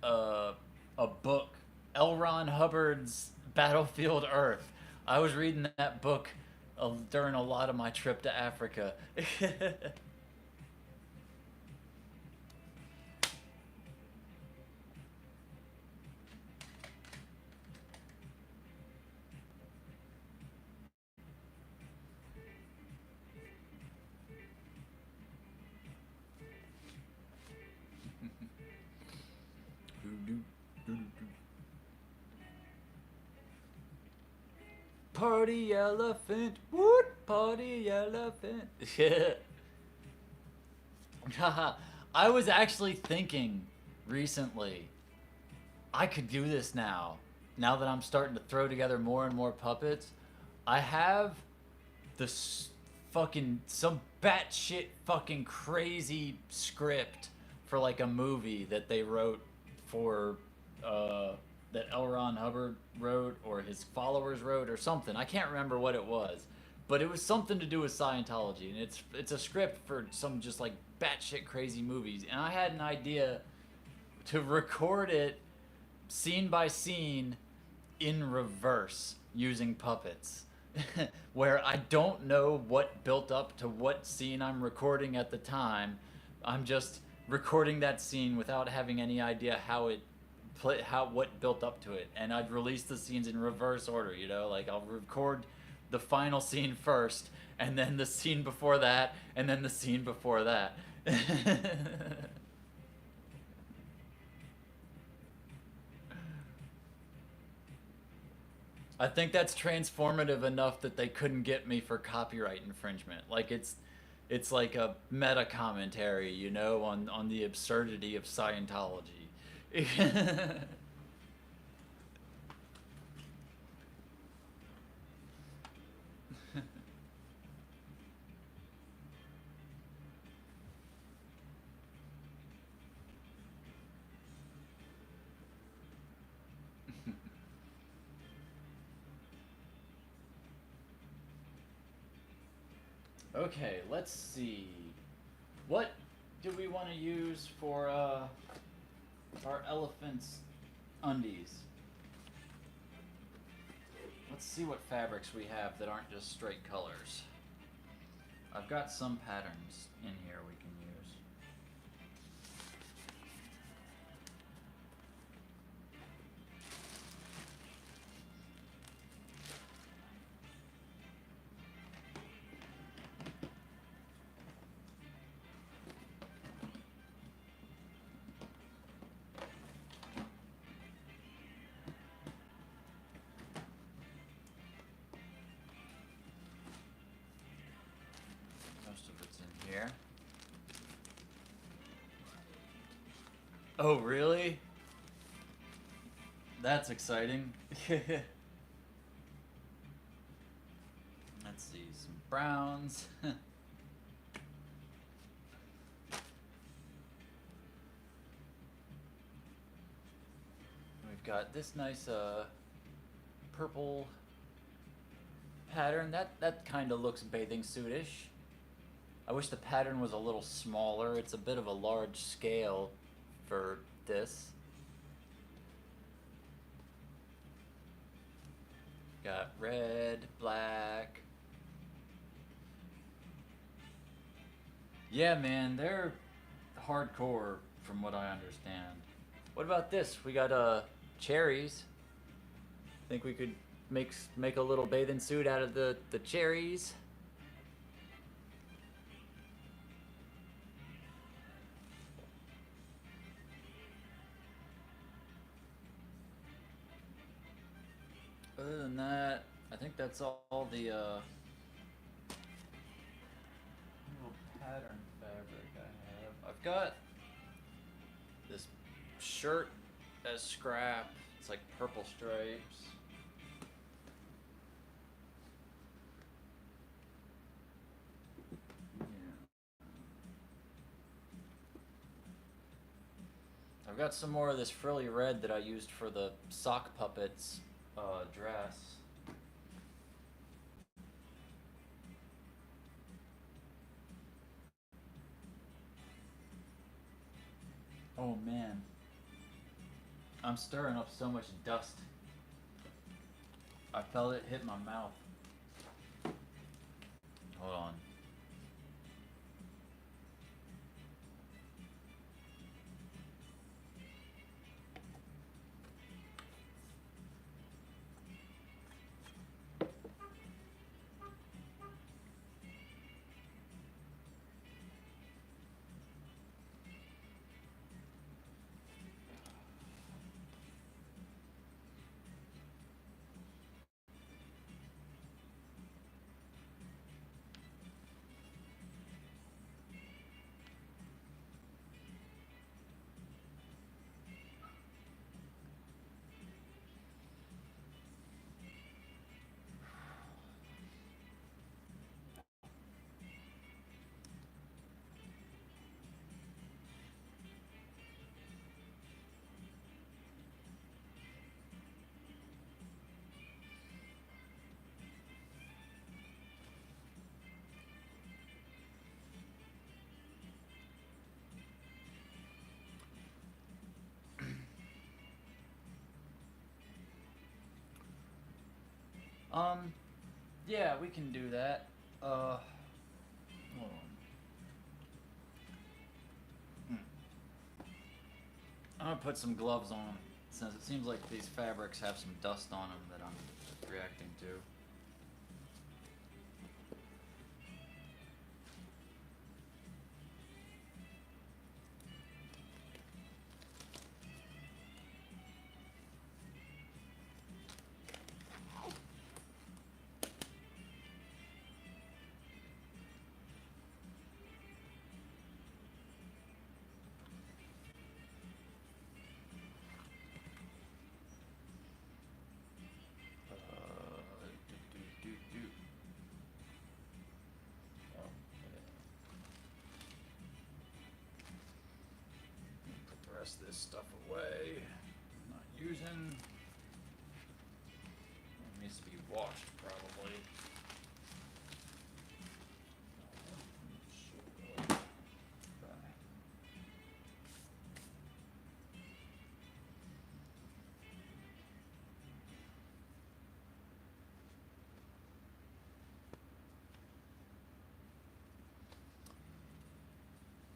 uh, a book, L. Ron Hubbard's Battlefield Earth. I was reading that book during a lot of my trip to Africa. Party elephant, woot, party elephant. I was actually thinking recently, I could do this now. Now that I'm starting to throw together more and more puppets, I have this fucking some batshit fucking crazy script for like a movie that they wrote for that L. Ron Hubbard wrote or his followers wrote or something. I can't remember what it was, but it was something to do with Scientology, and it's a script for some just like batshit crazy movies. And I had an idea to record it scene by scene in reverse using puppets. Where I don't know what built up to what scene I'm recording at the time. I'm just recording that scene without having any idea what built up to it, and I'd release the scenes in reverse order. Like I'll record the final scene first, and then the scene before that, and then the scene before that. I think that's transformative enough that they couldn't get me for copyright infringement. Like it's like a meta commentary, on the absurdity of Scientology. Okay, let's see. What do we want to use for our elephant's undies? Let's see what fabrics we have that aren't just straight colors. I've got some patterns in here we can use. Most of it's in here. Oh, really? That's exciting. Let's see, some browns. We've got this nice purple pattern. That kind of looks bathing suitish. I wish the pattern was a little smaller. It's a bit of a large scale for this. Got red, black. Yeah, man, they're hardcore from what I understand. What about this? We got cherries. Think we could make a little bathing suit out of the cherries? Other than that, I think that's all the little pattern fabric I have. I've got this shirt as scrap. It's like purple stripes. Yeah. I've got some more of this frilly red that I used for the sock puppets dress. Oh man, I'm stirring up so much dust. I felt it hit my mouth. Hold on. Um, yeah, we can do that. Hold on. I'm gonna put some gloves on since it seems like these fabrics have some dust on them that I'm reacting to. Do, do, do, do. Oh, yeah. Put the rest of this stuff away. I'm not using. It needs to be washed, probably.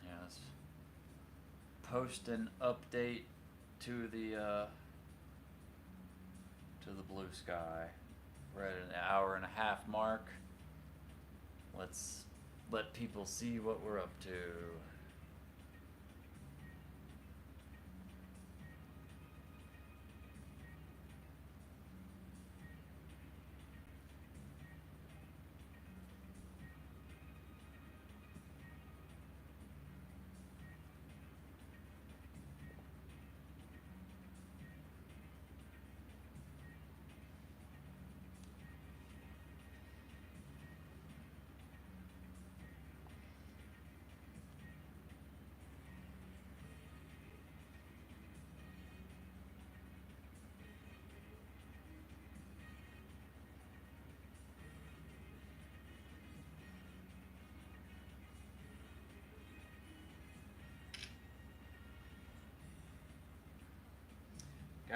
Yeah, let's post an update to the blue sky. We're at an hour and a half mark. Let's let people see what we're up to.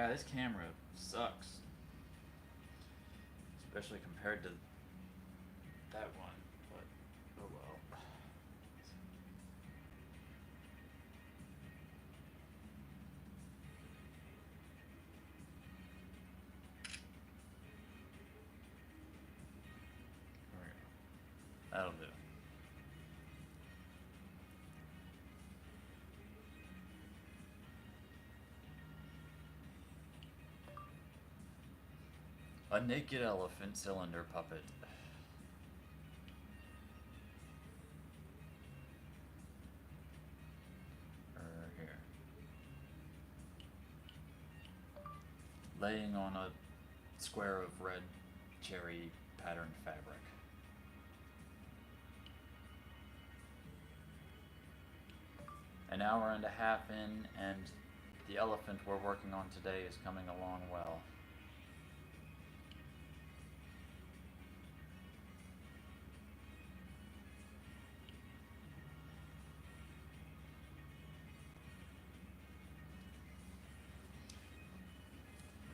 God, this camera sucks. Especially compared to that one, but oh well. There we go. That'll do. A naked elephant cylinder puppet. Here. Laying on a square of red cherry patterned fabric. An hour and a half in, and the elephant we're working on today is coming along well.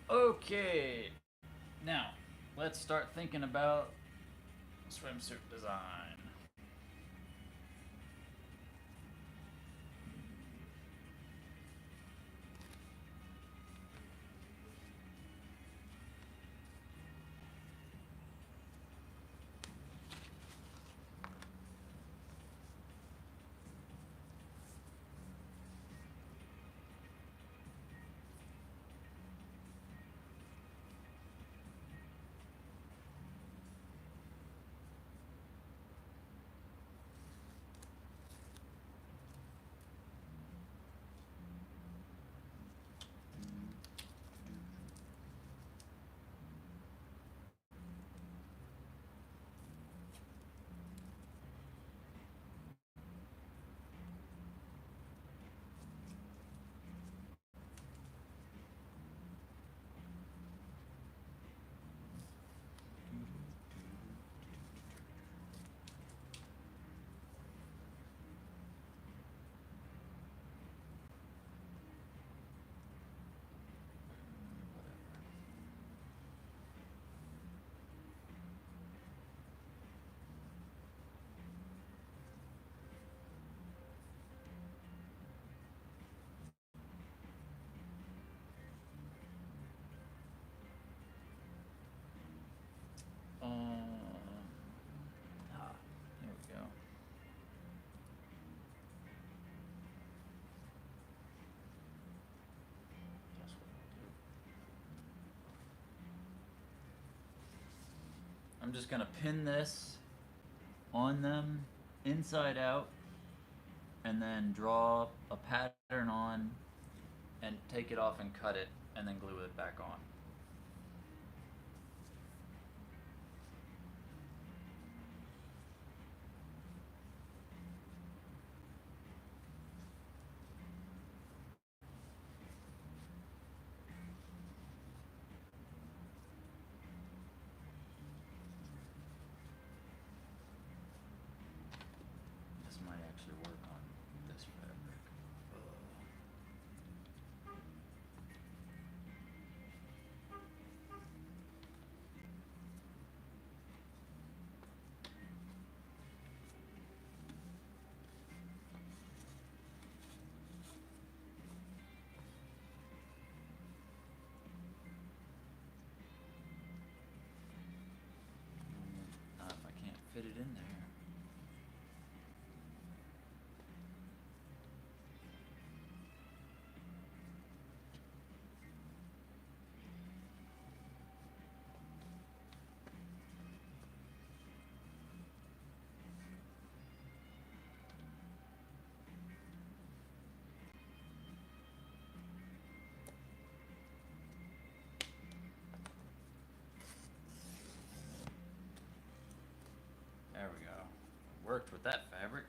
Okay, now let's start thinking about swimsuit design. Here we go. That's what I'll do. I'm just gonna pin this on them inside out and then draw a pattern on and take it off and cut it and then glue it back on. This might actually work on this fabric. Not if I can't fit it in there. There we go. Worked with that fabric.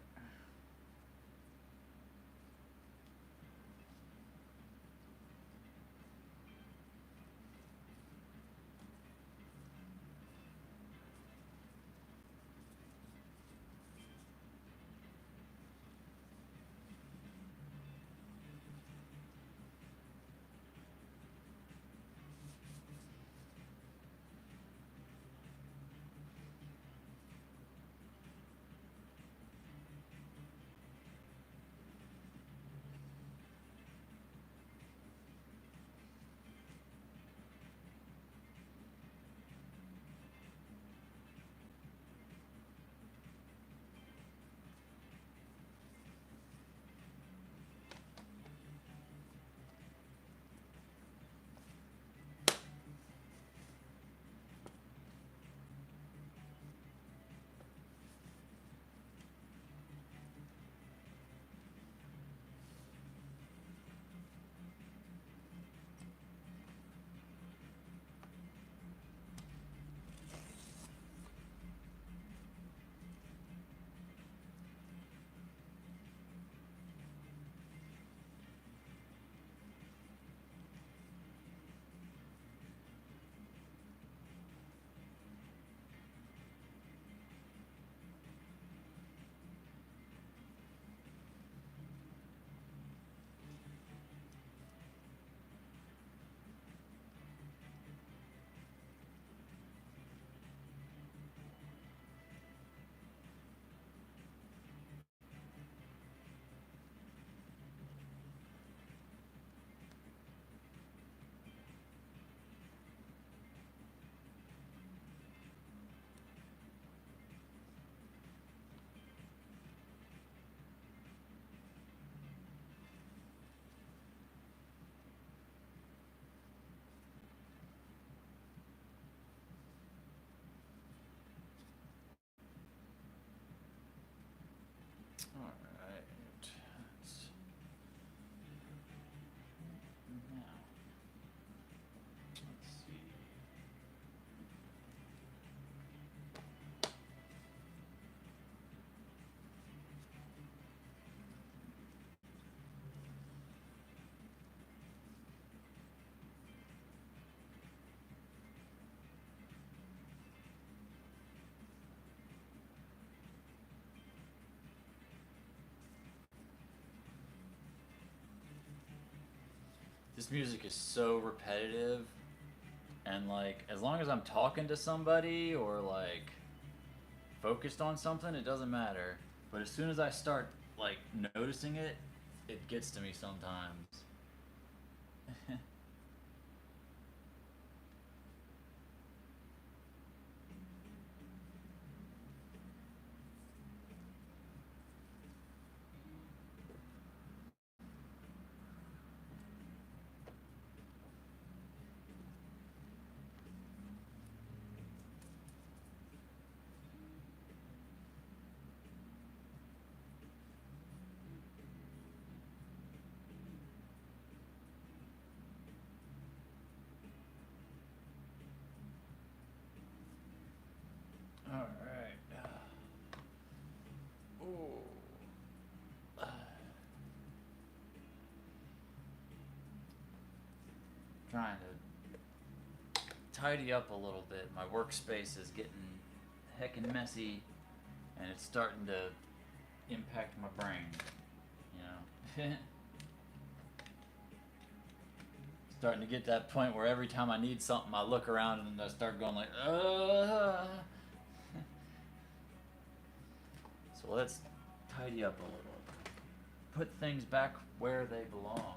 this music is so repetitive, and like as long as I'm talking to somebody or like focused on something, it doesn't matter. But as soon as I start like noticing it, it gets to me sometimes. All right. Ooh. Trying to tidy up a little bit. My workspace is getting heckin' messy, and it's starting to impact my brain. You know, starting to get to that point where every time I need something, I look around and I start going like, So let's tidy up a little. Put things back where they belong.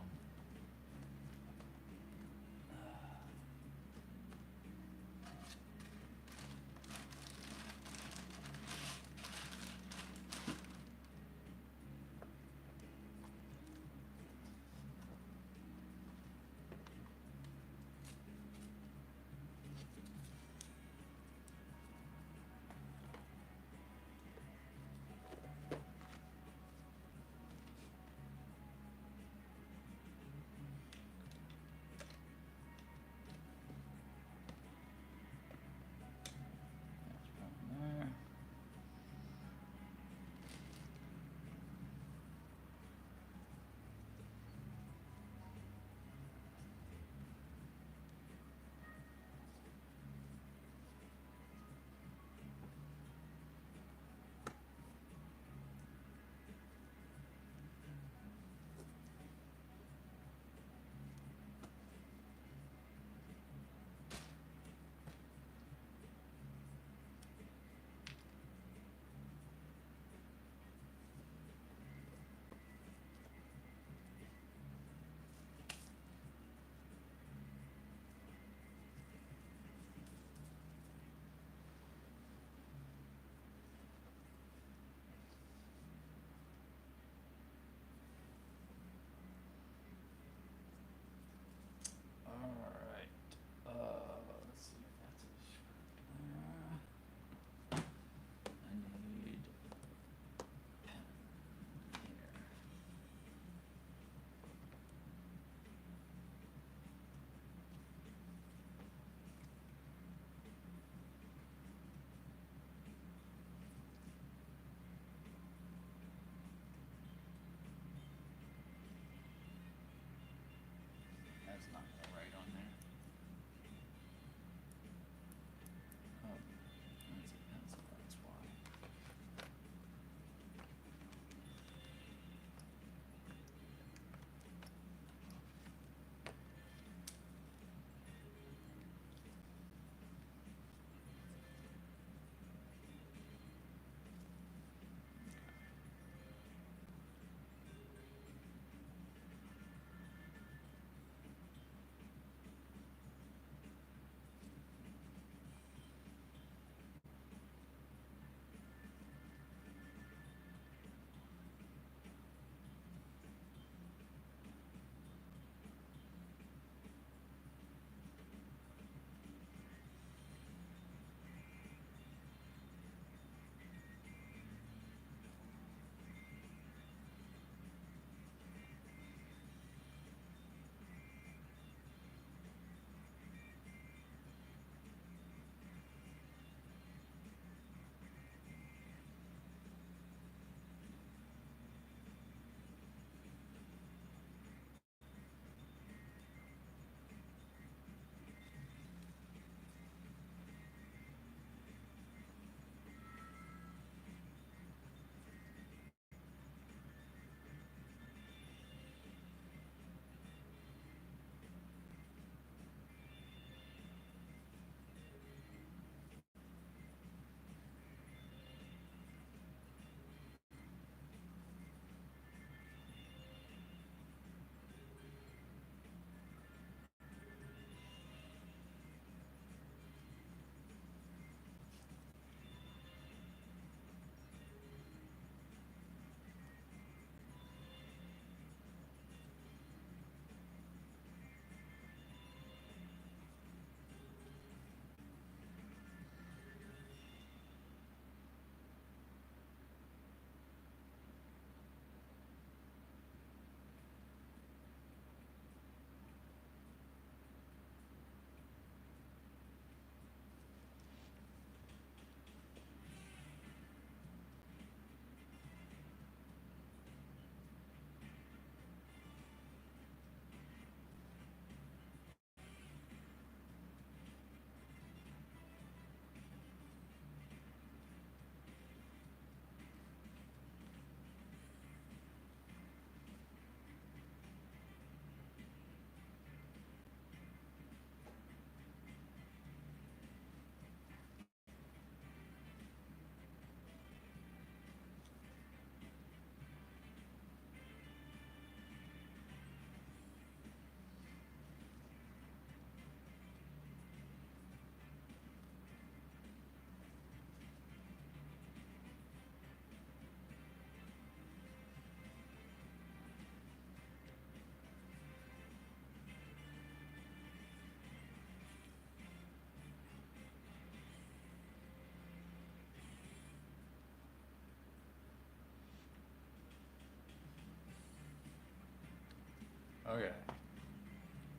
Okay.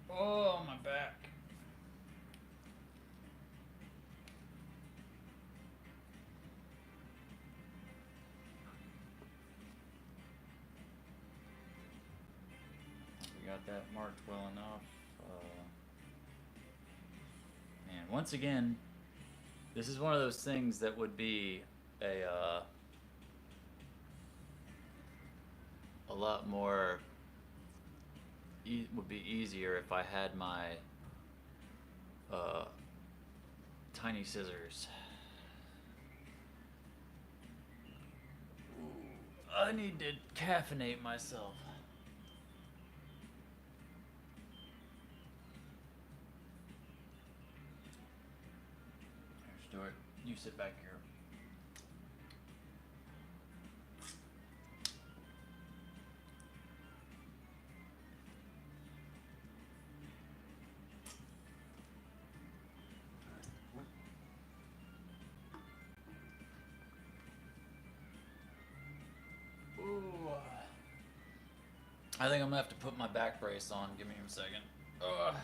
Oh, my back. We got that marked well enough. Man, once again, this is one of those things that would be a lot more would be easier if I had my tiny scissors. Ooh, I need to caffeinate myself. Here, Stuart, you sit back here. Ooh. I think I'm gonna have to put my back brace on. Give me a second. Ugh.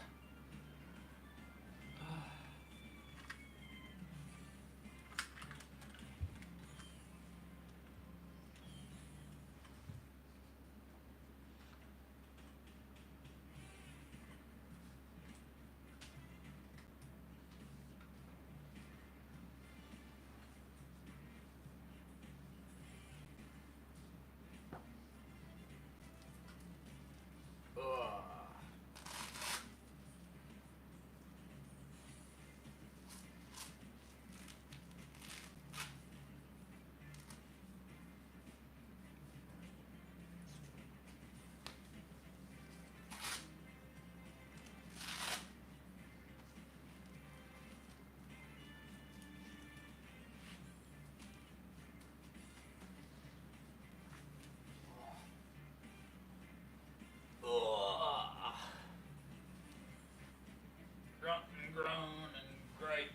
Grunt and groan and gripe.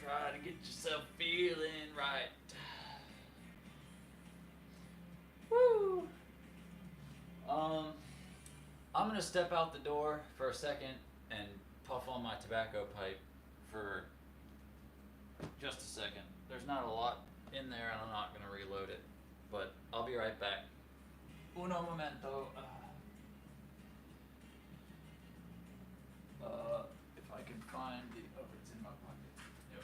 Try to get yourself feeling right. Woo! I'm gonna step out the door for a second and puff on my tobacco pipe for just a second. There's not a lot in there and I'm not gonna reload it, but I'll be right back. Uno momento. If I can find the, oh, it's in my pocket. Yep.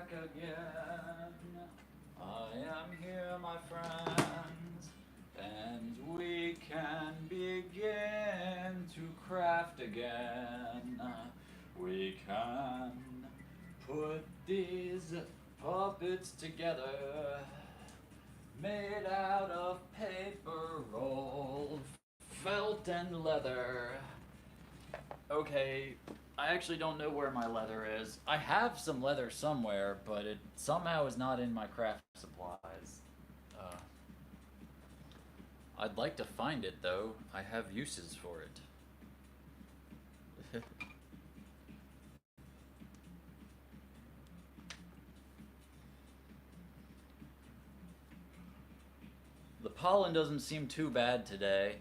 back again. I am here, my friends, and we can begin to craft again. We can put these puppets together, made out of paper roll, felt and leather. Okay, I actually don't know where my leather is. I have some leather somewhere, but it somehow is not in my craft supplies. I'd like to find it, though. I have uses for it. The pollen doesn't seem too bad today.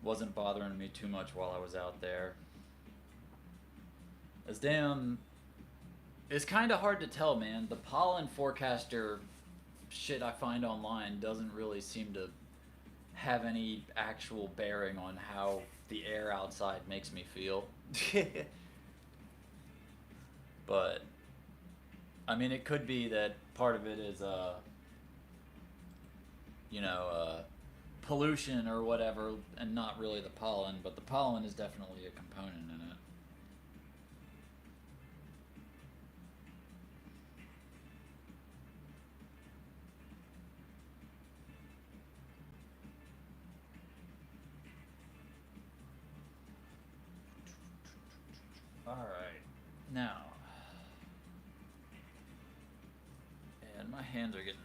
Wasn't bothering me too much while I was out there. It's kind of hard to tell, man. The pollen forecaster shit I find online doesn't really seem to have any actual bearing on how the air outside makes me feel. But I mean, it could be that part of it is pollution or whatever, and not really the pollen, but the pollen is definitely a component in it. Alright, now, and my hands are getting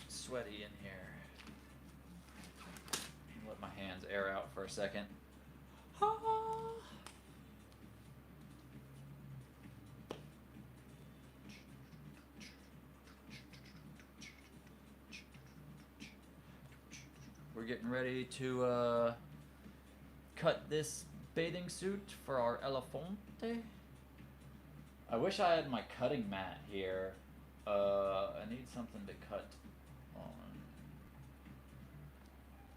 sweaty in here. Let my hands air out for a second. We're getting ready to cut this bathing suit for our elefante. I wish I had my cutting mat here. I need something to cut on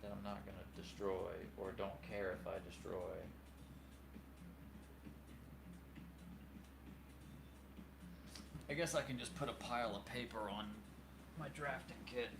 that I'm not gonna destroy, or don't care if I destroy. I guess I can just put a pile of paper on my drafting kit.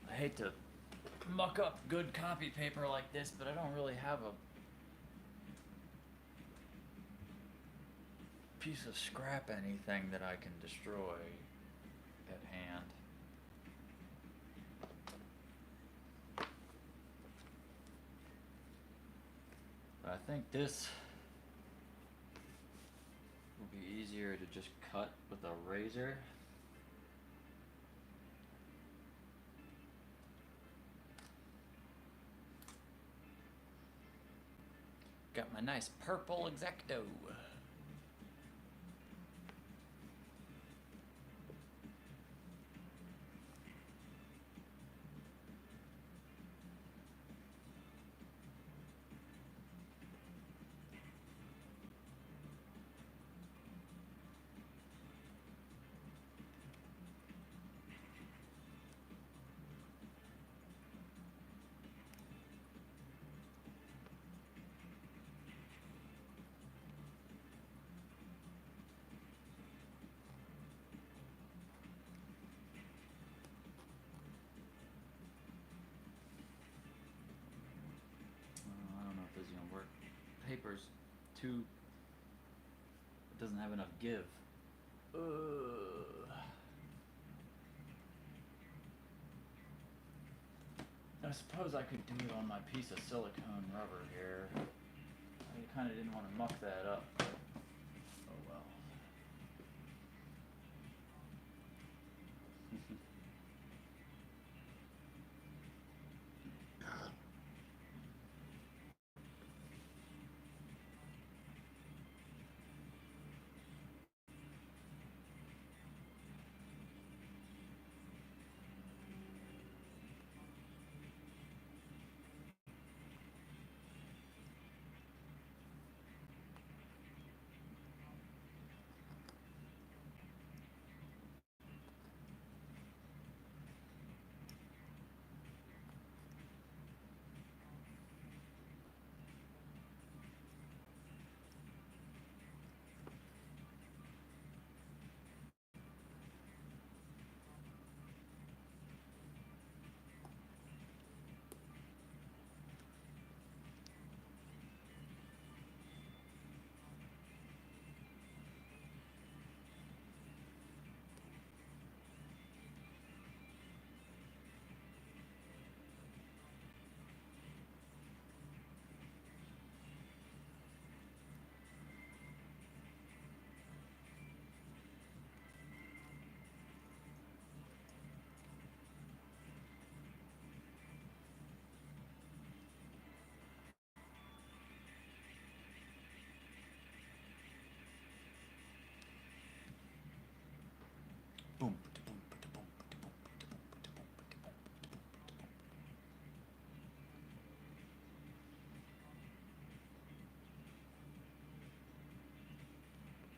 I hate to muck up good copy paper like this, but I don't really have a piece of scrap anything that I can destroy at hand. But I think this will be easier to just cut with a razor. Got my nice purple X-Acto. Paper's too, it doesn't have enough give. I suppose I could do it on my piece of silicone rubber here. I kind of didn't want to muck that up, but oh boom.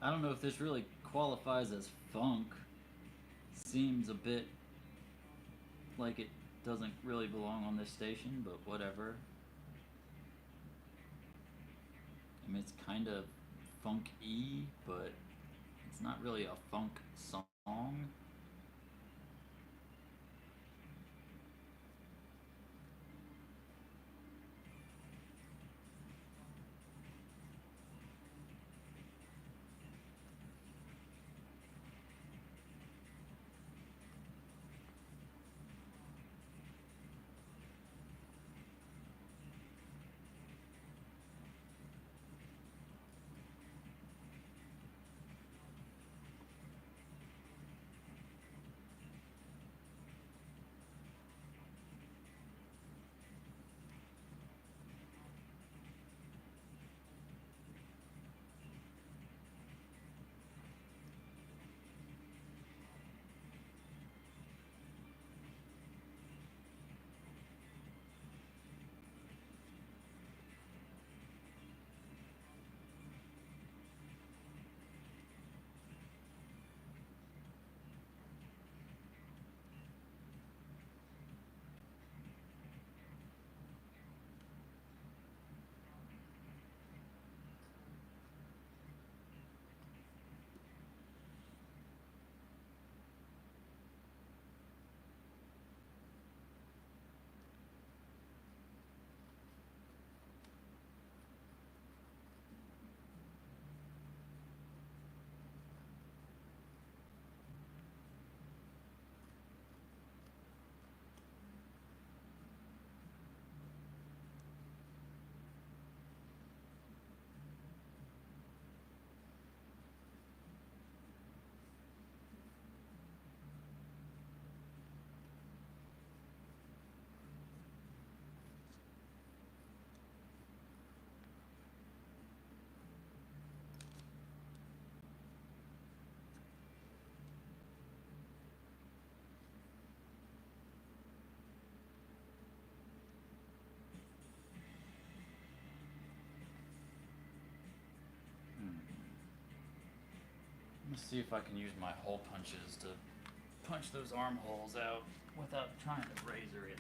I don't know if this really qualifies as funk. Seems a bit like it doesn't really belong on this station, but whatever. I mean, it's kind of funk-y, but it's not really a funk song. Let's see if I can use my hole punches to punch those armholes out without trying to razor it.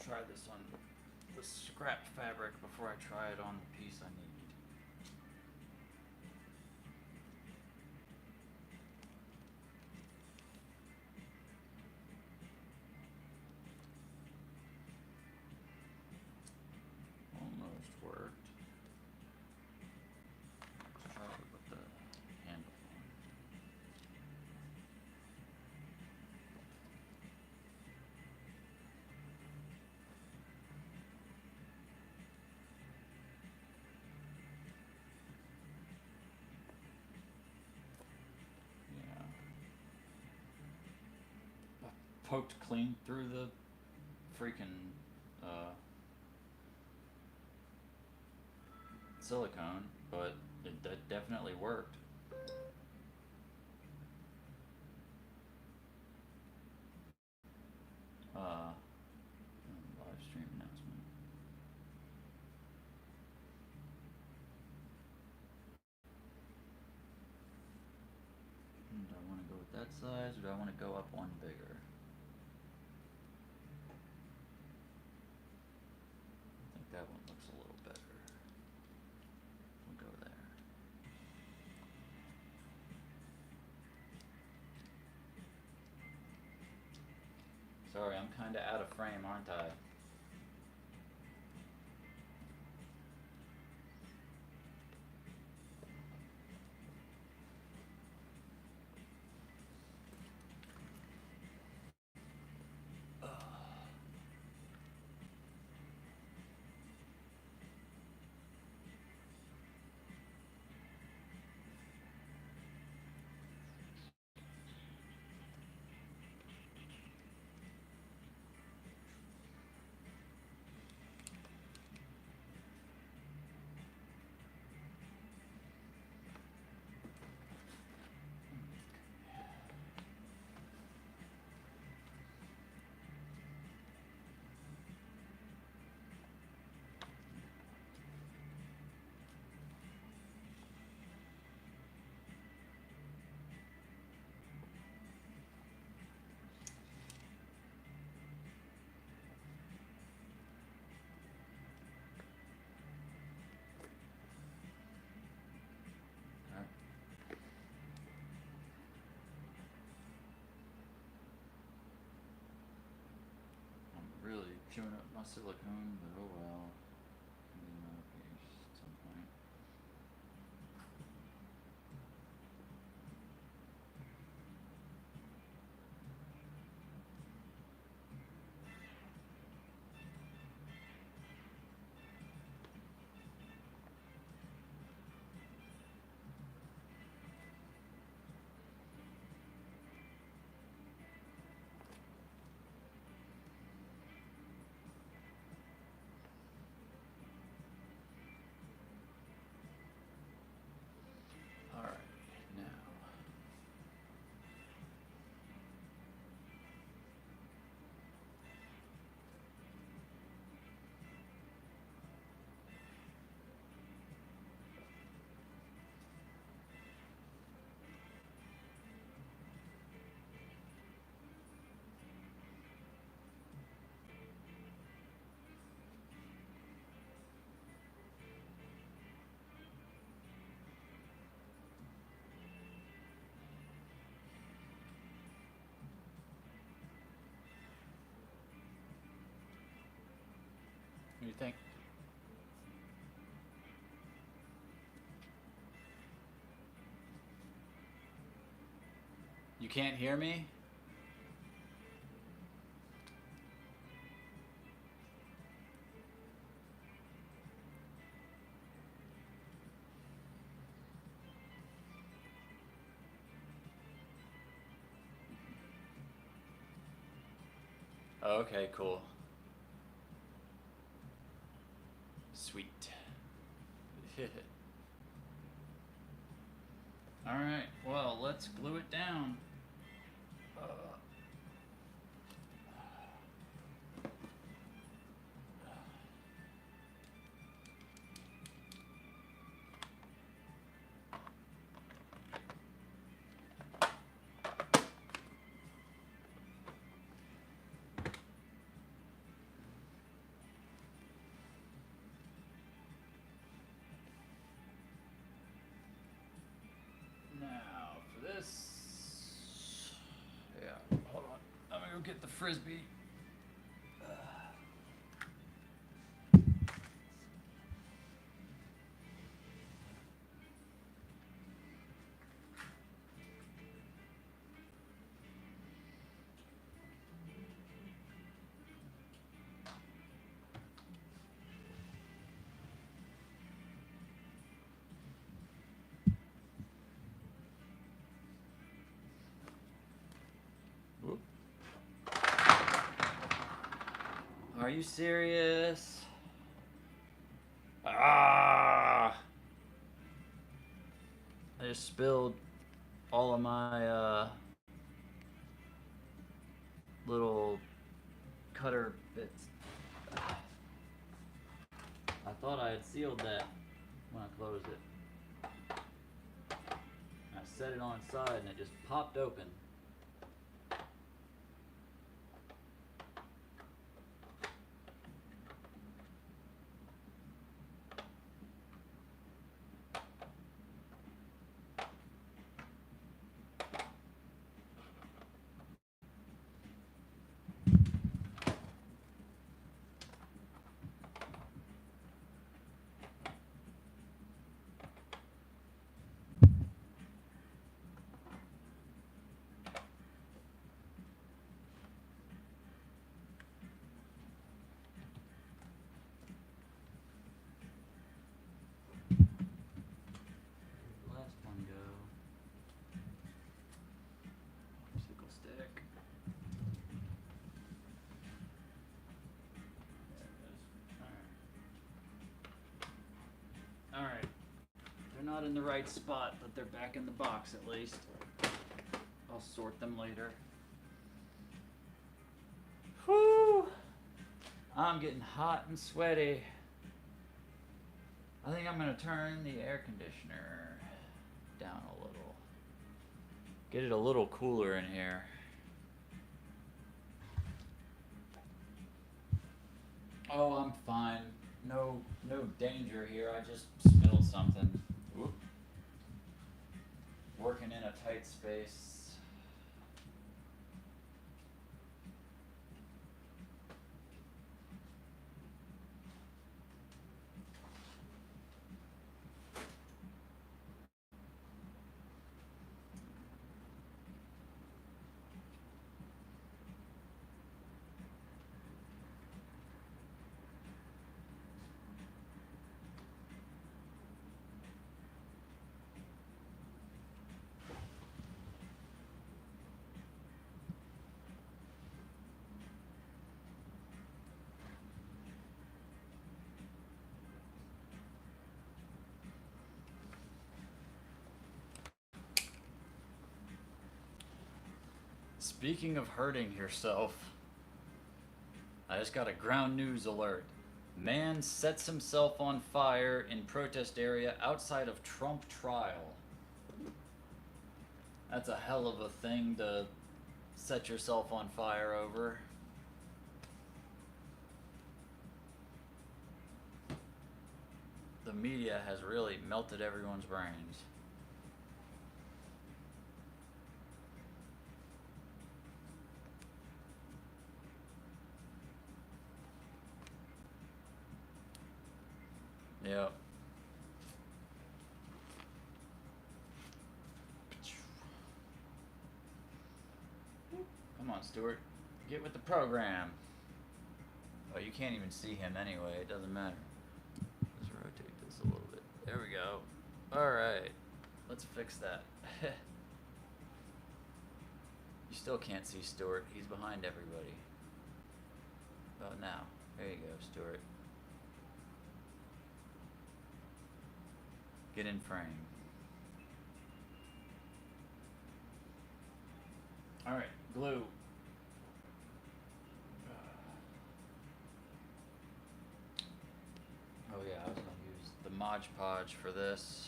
Try this on the scrap fabric before I try it on the piece I need. Almost worked. Let's try it with the handle on. Poked clean through the freaking silicone, but it definitely worked. Live stream announcement. Do I want to go with that size, or do I want to go up one bigger? I think that one looks a little better. We'll go there. Sorry, I'm kinda out of frame, aren't I? chewing up my silicone, but oh well. Maybe not up here at some point. Alright, now. What do you think? You can't hear me? Oh, okay, cool. Sweet. Alright, well, let's glue it down. Now, for this... Yeah, hold on. I'm gonna go get the Frisbee. Whoop. Are you serious? Ah! I just spilled all of my little cutter bits. I thought I had sealed that when I closed it. I set it on its side and it just popped open. Alright. They're not in the right spot, but they're back in the box at least. I'll sort them later. Whew! I'm getting hot and sweaty. I think I'm gonna turn the air conditioner down a little. Get it a little cooler in here. Oh, I'm fine. No danger here. I just spilled something. Whoop. Working in a tight space. Speaking of hurting yourself, I just got a ground news alert. Man sets himself on fire in protest area outside of Trump trial. That's a hell of a thing to set yourself on fire over. The media has really melted everyone's brains. Yep. Come on, Stuart. Get with the program. Oh, you can't even see him anyway. It doesn't matter. Let's rotate this a little bit. There we go. Alright. Let's fix that. You still can't see Stuart. He's behind everybody. About now. There you go, Stuart. Get in frame. Alright, glue. Oh yeah, I was gonna use the Mod Podge for this.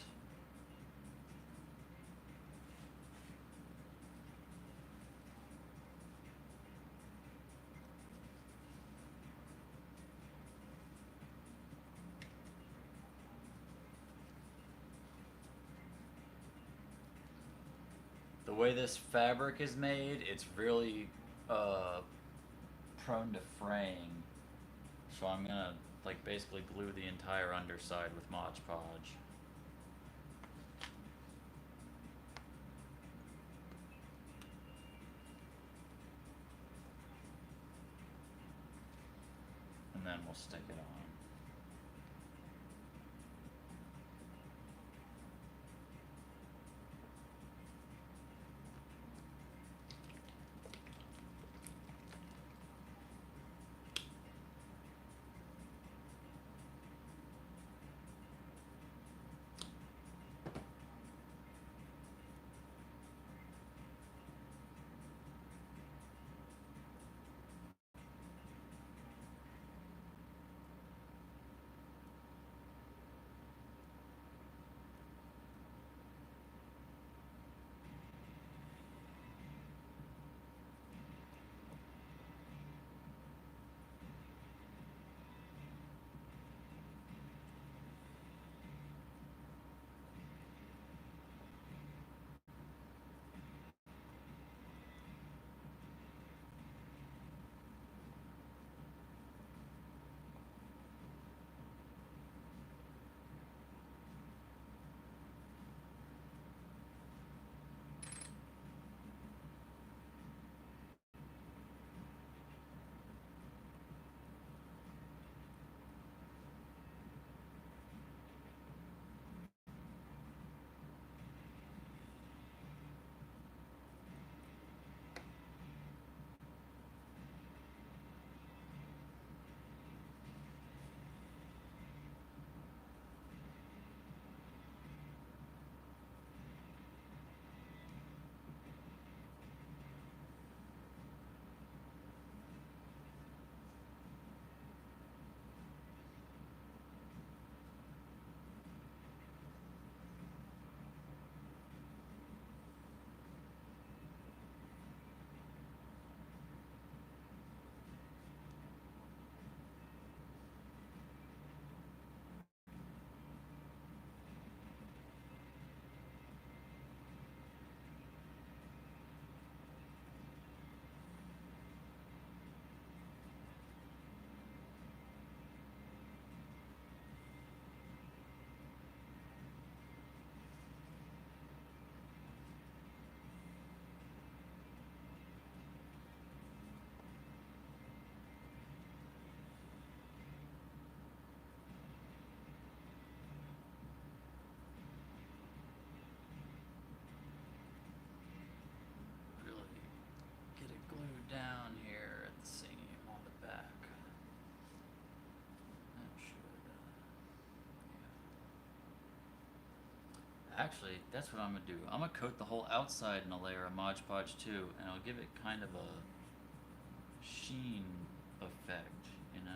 The way this fabric is made, it's really prone to fraying. So I'm gonna like basically glue the entire underside with Mod Podge. And then we'll stick it on. Actually, that's what I'm gonna do. I'm gonna coat the whole outside in a layer of Mod Podge too, and I'll give it kind of a sheen effect, you know?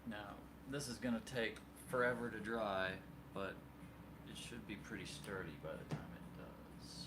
Now, this is gonna take forever to dry, but it should be pretty sturdy by the time it does.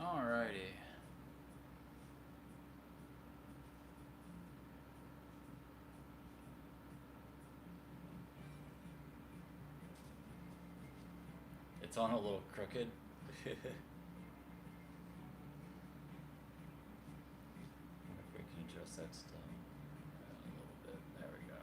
Alrighty. It's on a little crooked. I wonder if we can adjust that still. A little bit. There we go.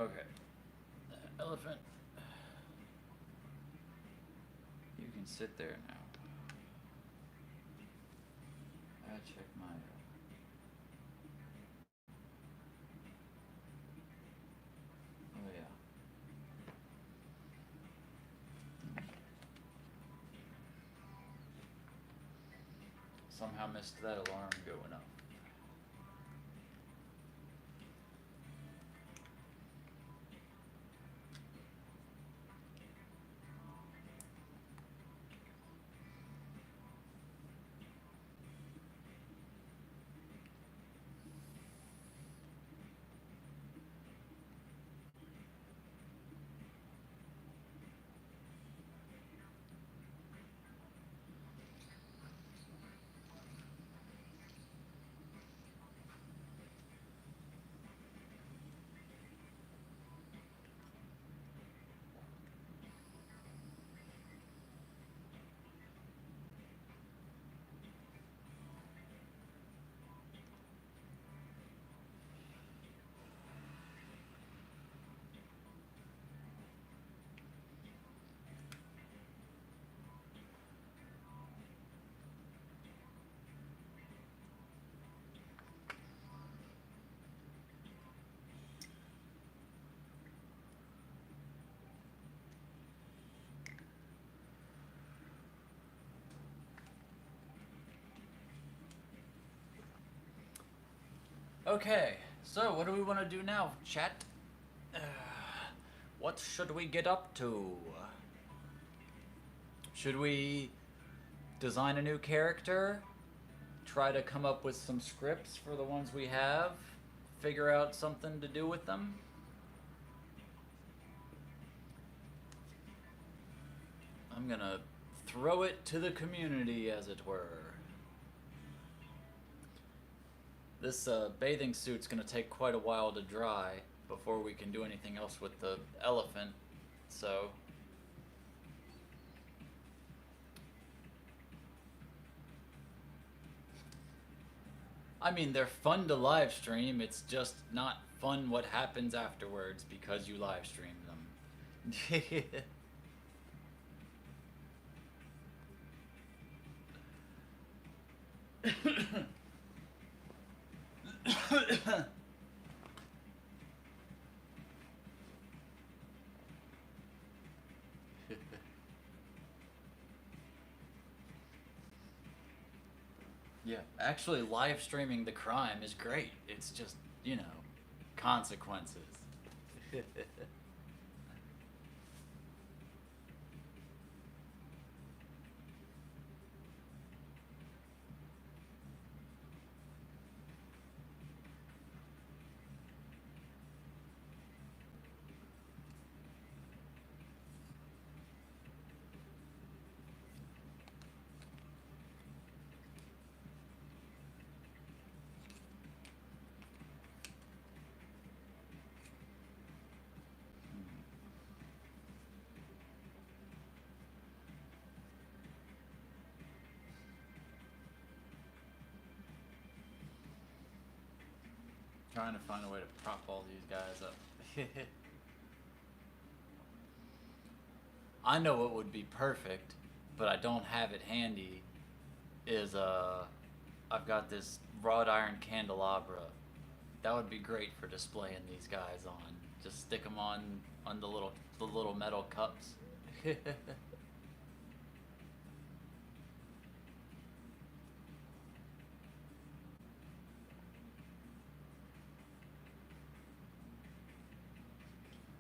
Okay. Elephant. You can sit there now. I gotta check my. Oh yeah. Somehow missed that alarm going up. Okay, so what do we want to do now, chat? What should we get up to? Should we design a new character? Try to come up with some scripts for the ones we have? Figure out something to do with them? I'm gonna throw it to the community, as it were. This bathing suit's gonna take quite a while to dry before we can do anything else with the elephant, so... I mean, they're fun to live stream, it's just not fun what happens afterwards because you live stream them. Yeah, actually live streaming the crime is great. It's just, you know, consequences. Trying to find a way to prop all these guys up. I know what would be perfect, but I don't have it handy, is I've got this wrought iron candelabra. That would be great for displaying these guys on. Just stick them on the little metal cups.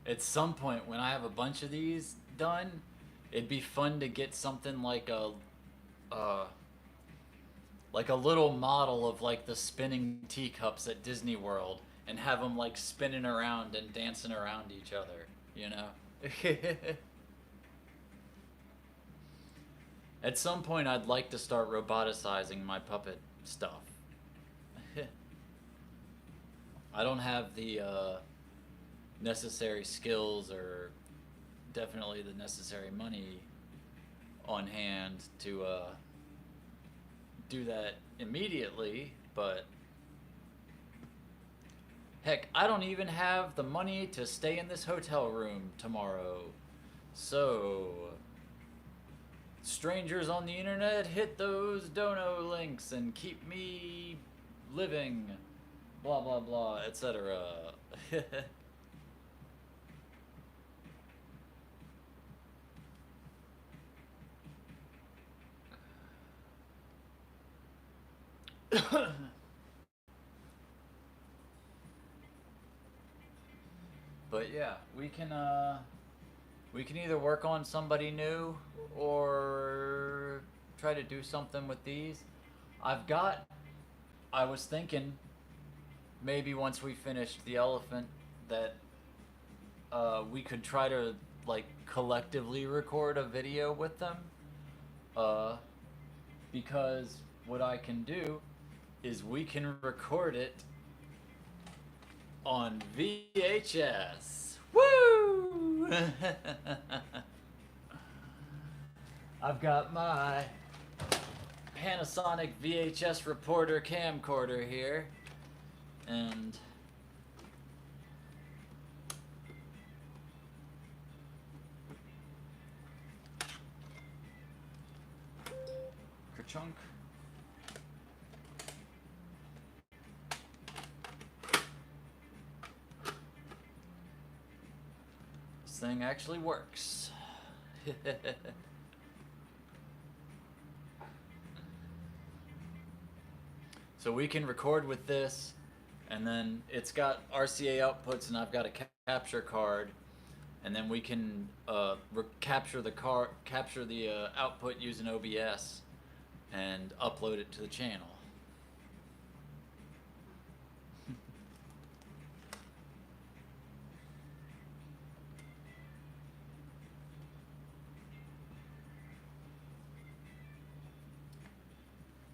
At some point when I have a bunch of these done, it'd be fun to get something uh, like a little model of like the spinning teacups at Disney World and have them like spinning around and dancing around each other, you know? At some point I'd like to start roboticizing my puppet stuff. I don't have the necessary skills or definitely the necessary money on hand to do that immediately, but Heck, I don't even have the money to stay in this hotel room tomorrow. So, strangers on the internet, hit those dono links and keep me living. Blah blah blah, etc. But yeah, we can either work on somebody new or try to do something with these. I've got I was thinking maybe once we finished the elephant that we could try to like collectively record a video with them. Uh, because what I can do is we can record it on VHS. Woo! I've got my Panasonic VHS reporter camcorder here, and Kerchunk. This thing actually works. So we can record with this, and then it's got RCA outputs, and I've got a capture card, and then we can capture the output using OBS, and upload it to the channel.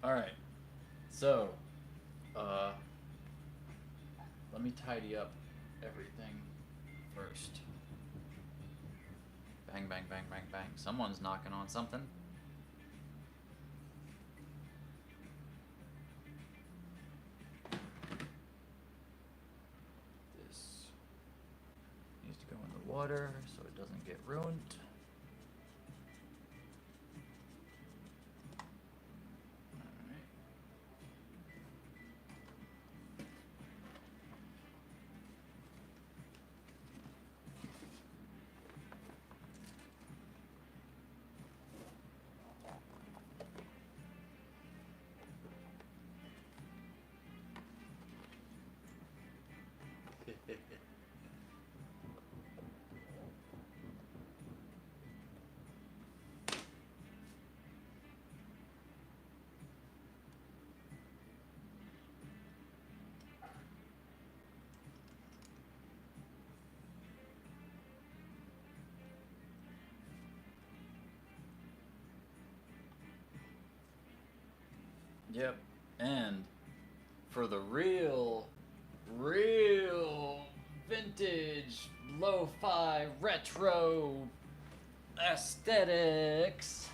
All right, so let me tidy up everything first. Bang, bang, bang, bang, bang. Someone's knocking on something. This needs to go in the water so it doesn't get ruined. Yep, and for the real vintage lo-fi retro aesthetics,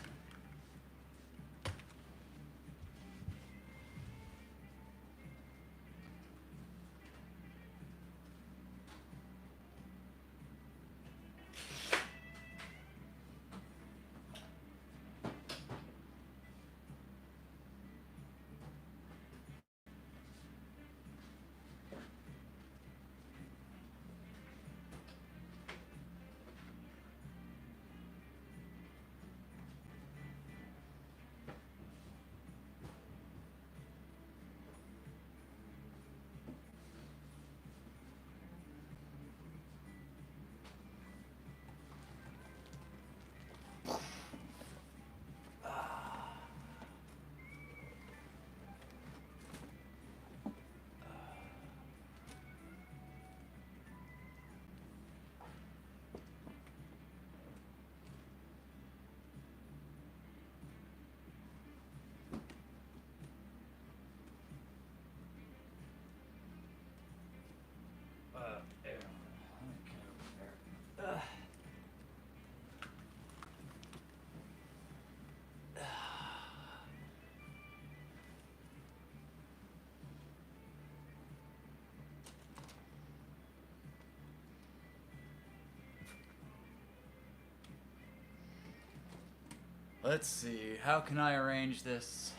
Let's see, how can I arrange this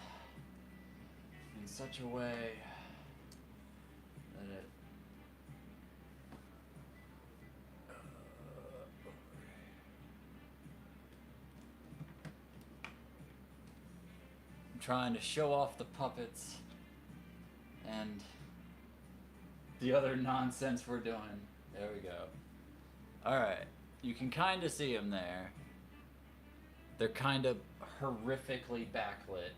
in such a way that it... I'm trying to show off the puppets and the other nonsense we're doing. There we go. Alright, you can kind of see them there. They're kind of horrifically backlit.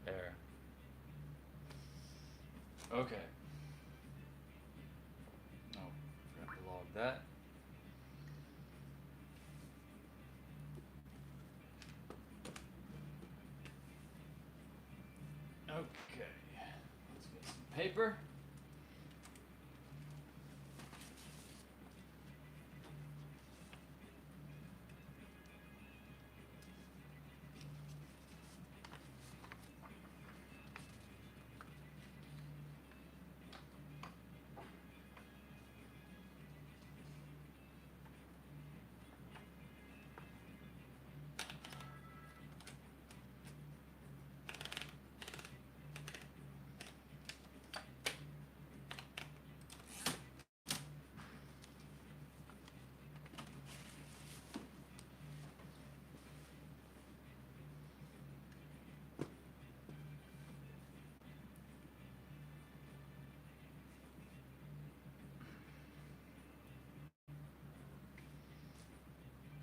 There. Okay. Oh, forgot to log that. Okay, let's get some paper.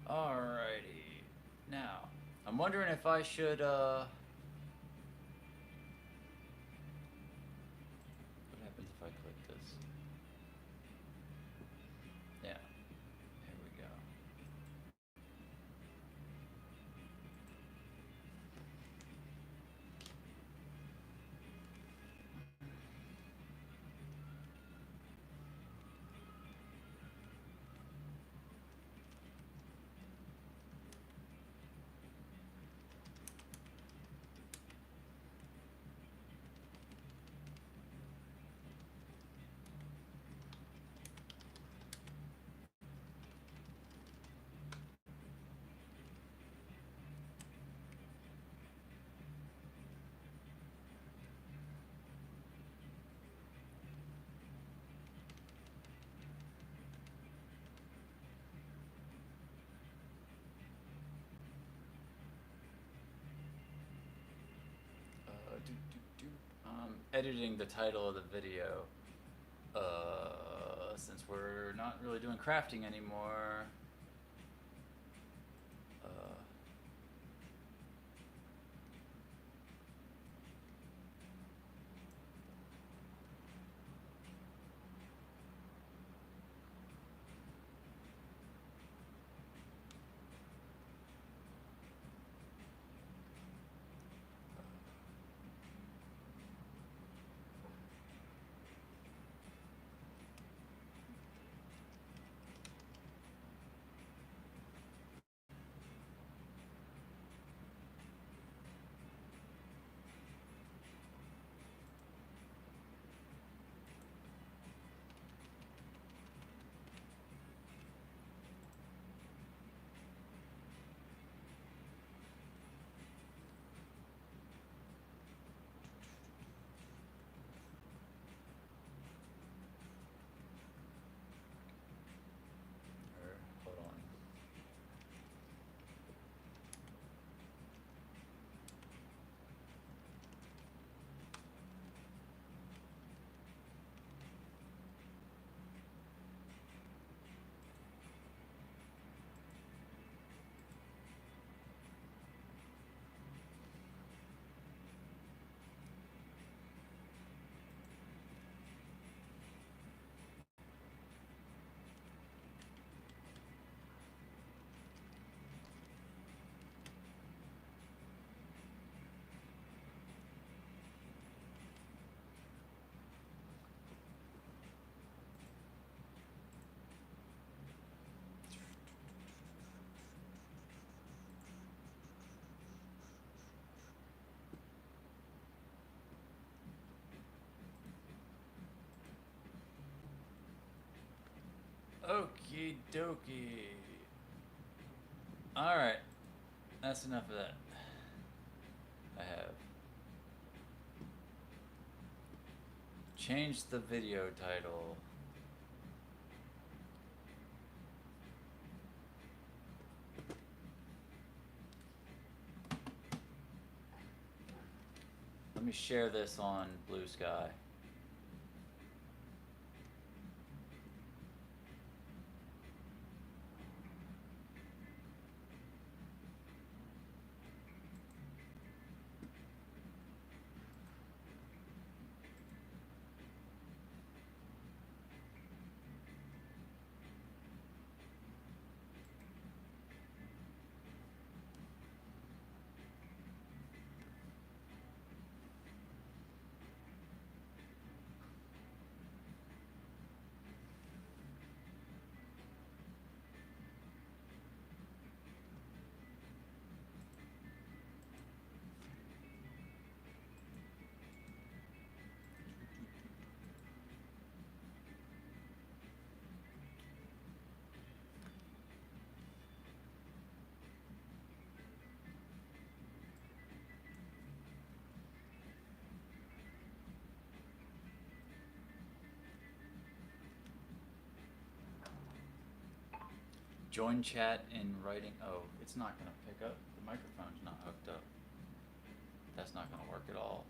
Alrighty. Now, I'm wondering if I should, what happens if I click this? Yeah. Here we go. Editing the title of the video, since we're not really doing crafting anymore. Okie dokie. Alright, that's enough of that. I have changed the video title. Let me share this on Blue Sky. Join chat in writing. Oh, it's not gonna pick up. The microphone's not hooked up. That's not gonna work at all.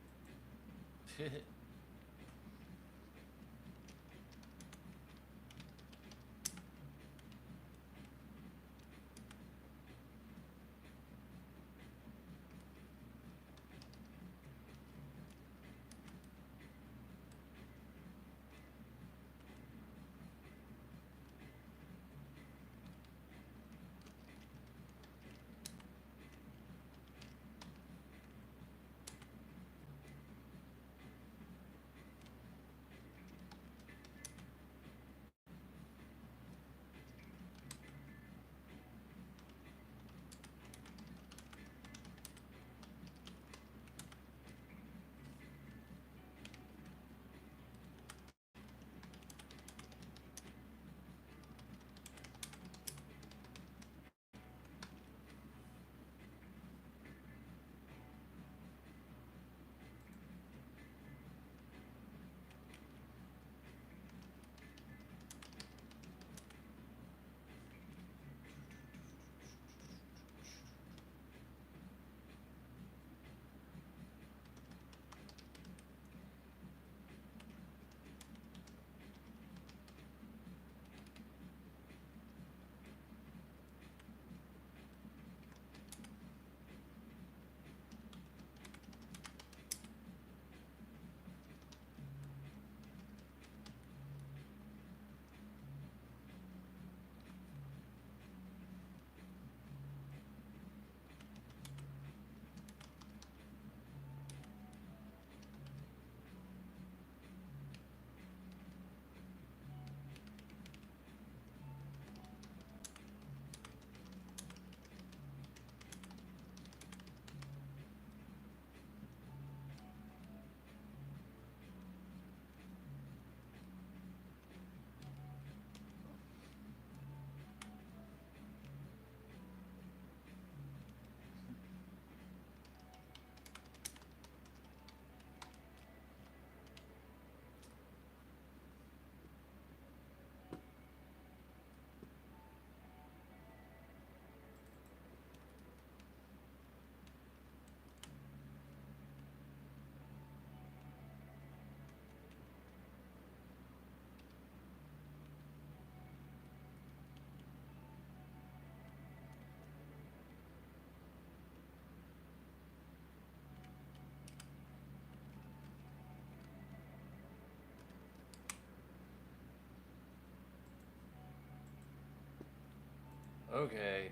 Okay.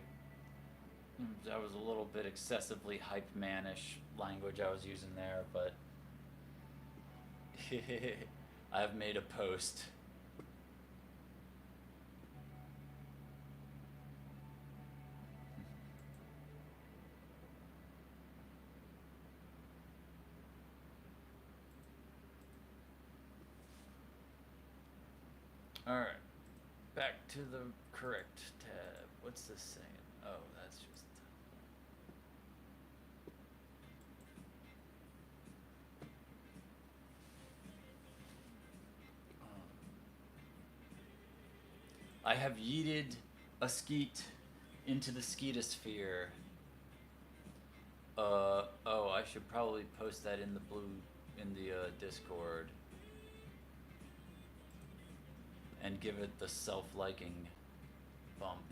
That was a little bit excessively hype manish language I was using there, but I've made a post. Alright. Back to the correct tab. What's this saying? Oh, that's just... I have yeeted a skeet into the skeetosphere. Oh, I should probably post that in the Discord. And give it the self-liking bump.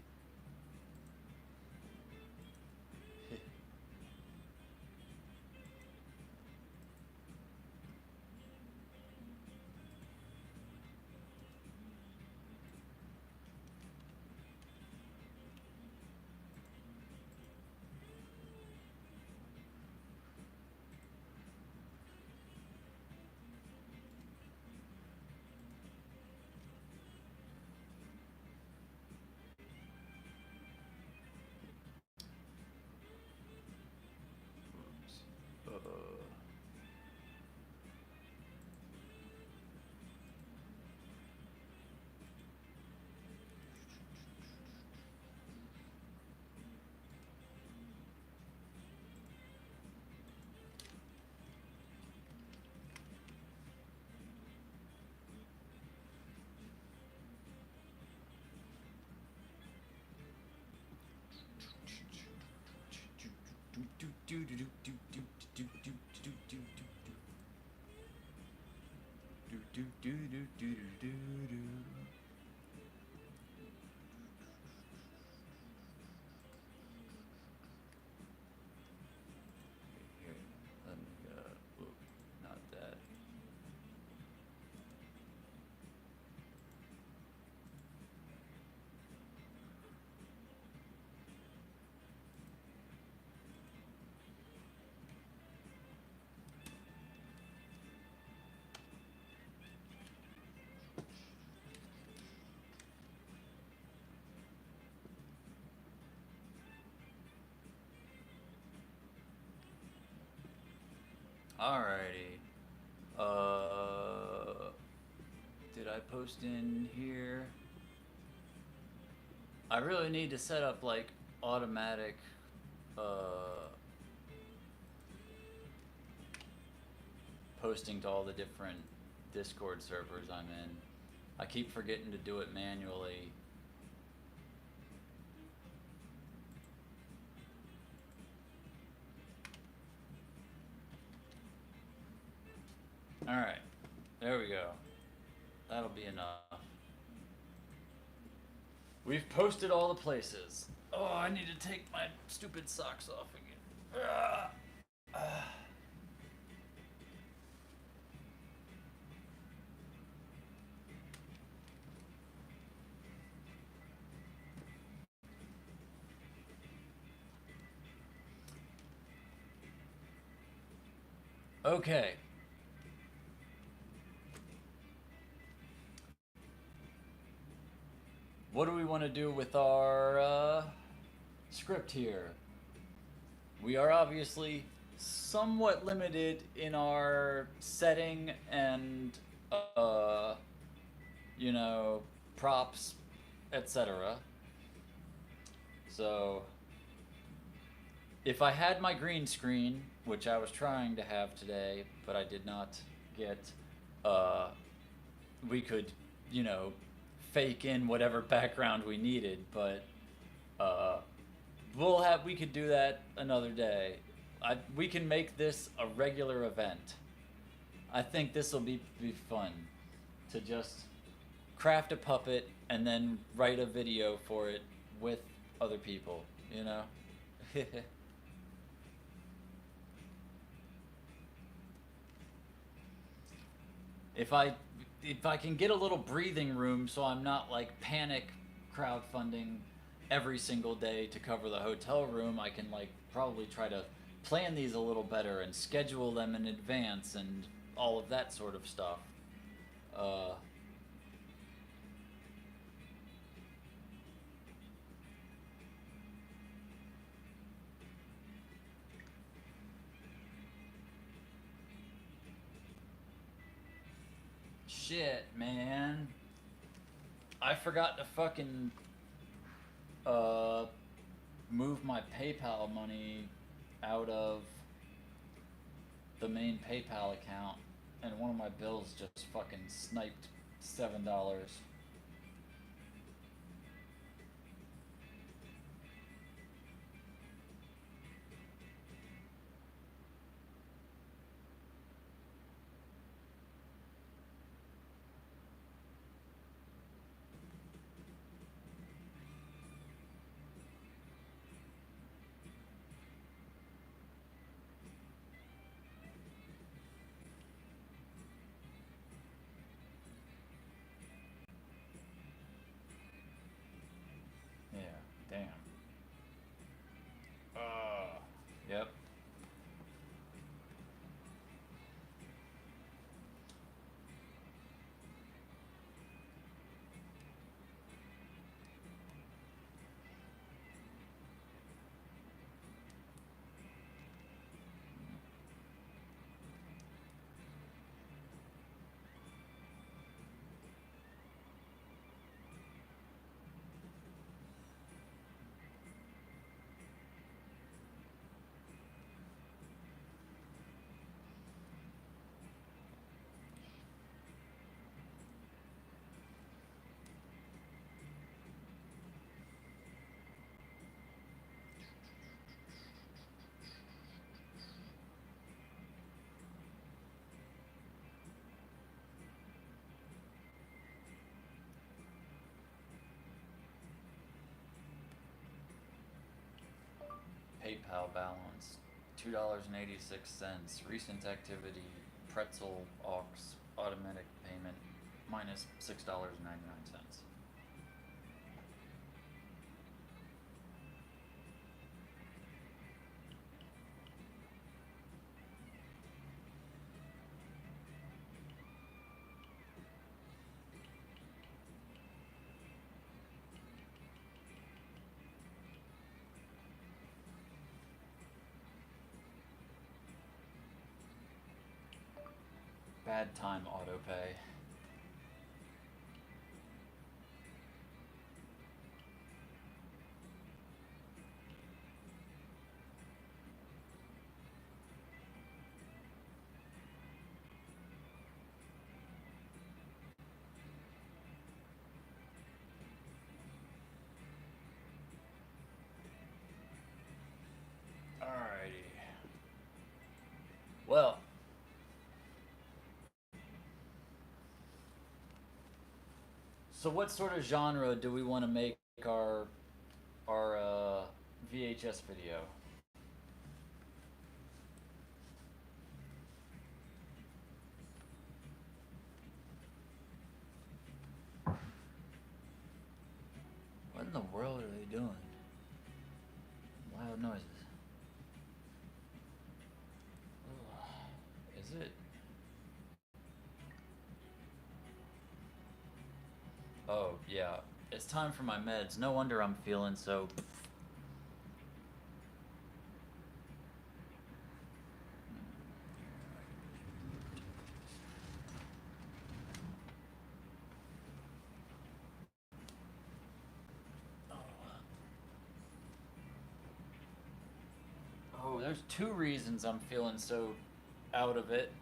Here, let me not that. Alrighty. Did I post in here? I really need to set up like automatic posting to all the different Discord servers I'm in. I keep forgetting to do it manually. Alright, there we go. That'll be enough. We've posted all the places. Oh, I need to take my stupid socks off again. Okay. What do we want to do with our script here? We are obviously somewhat limited in our setting and, you know, props, etc. So, if I had my green screen, which I was trying to have today, but I did not get, we could, you know, fake in whatever background we needed, but we could do that another day. We can make this a regular event. I think this will be fun to just craft a puppet and then write a video for it with other people, you know? If I can get a little breathing room so I'm not like panic crowdfunding every single day to cover the hotel room, I can like probably try to plan these a little better and schedule them in advance and all of that sort of stuff. Shit, man. I forgot to fucking move my PayPal money out of the main PayPal account, and one of my bills just fucking sniped $7. Yeah, damn. Yep. PayPal balance $2.86. Recent activity pretzel aux automatic payment minus $6.99. Bad time autopay. Alrighty. Well, so what sort of genre do we want to make our VHS video? What in the world are they doing? Loud noises. Ugh. Is it? Oh, yeah. It's time for my meds. No wonder I'm feeling so. Oh, there's two reasons I'm feeling so out of it.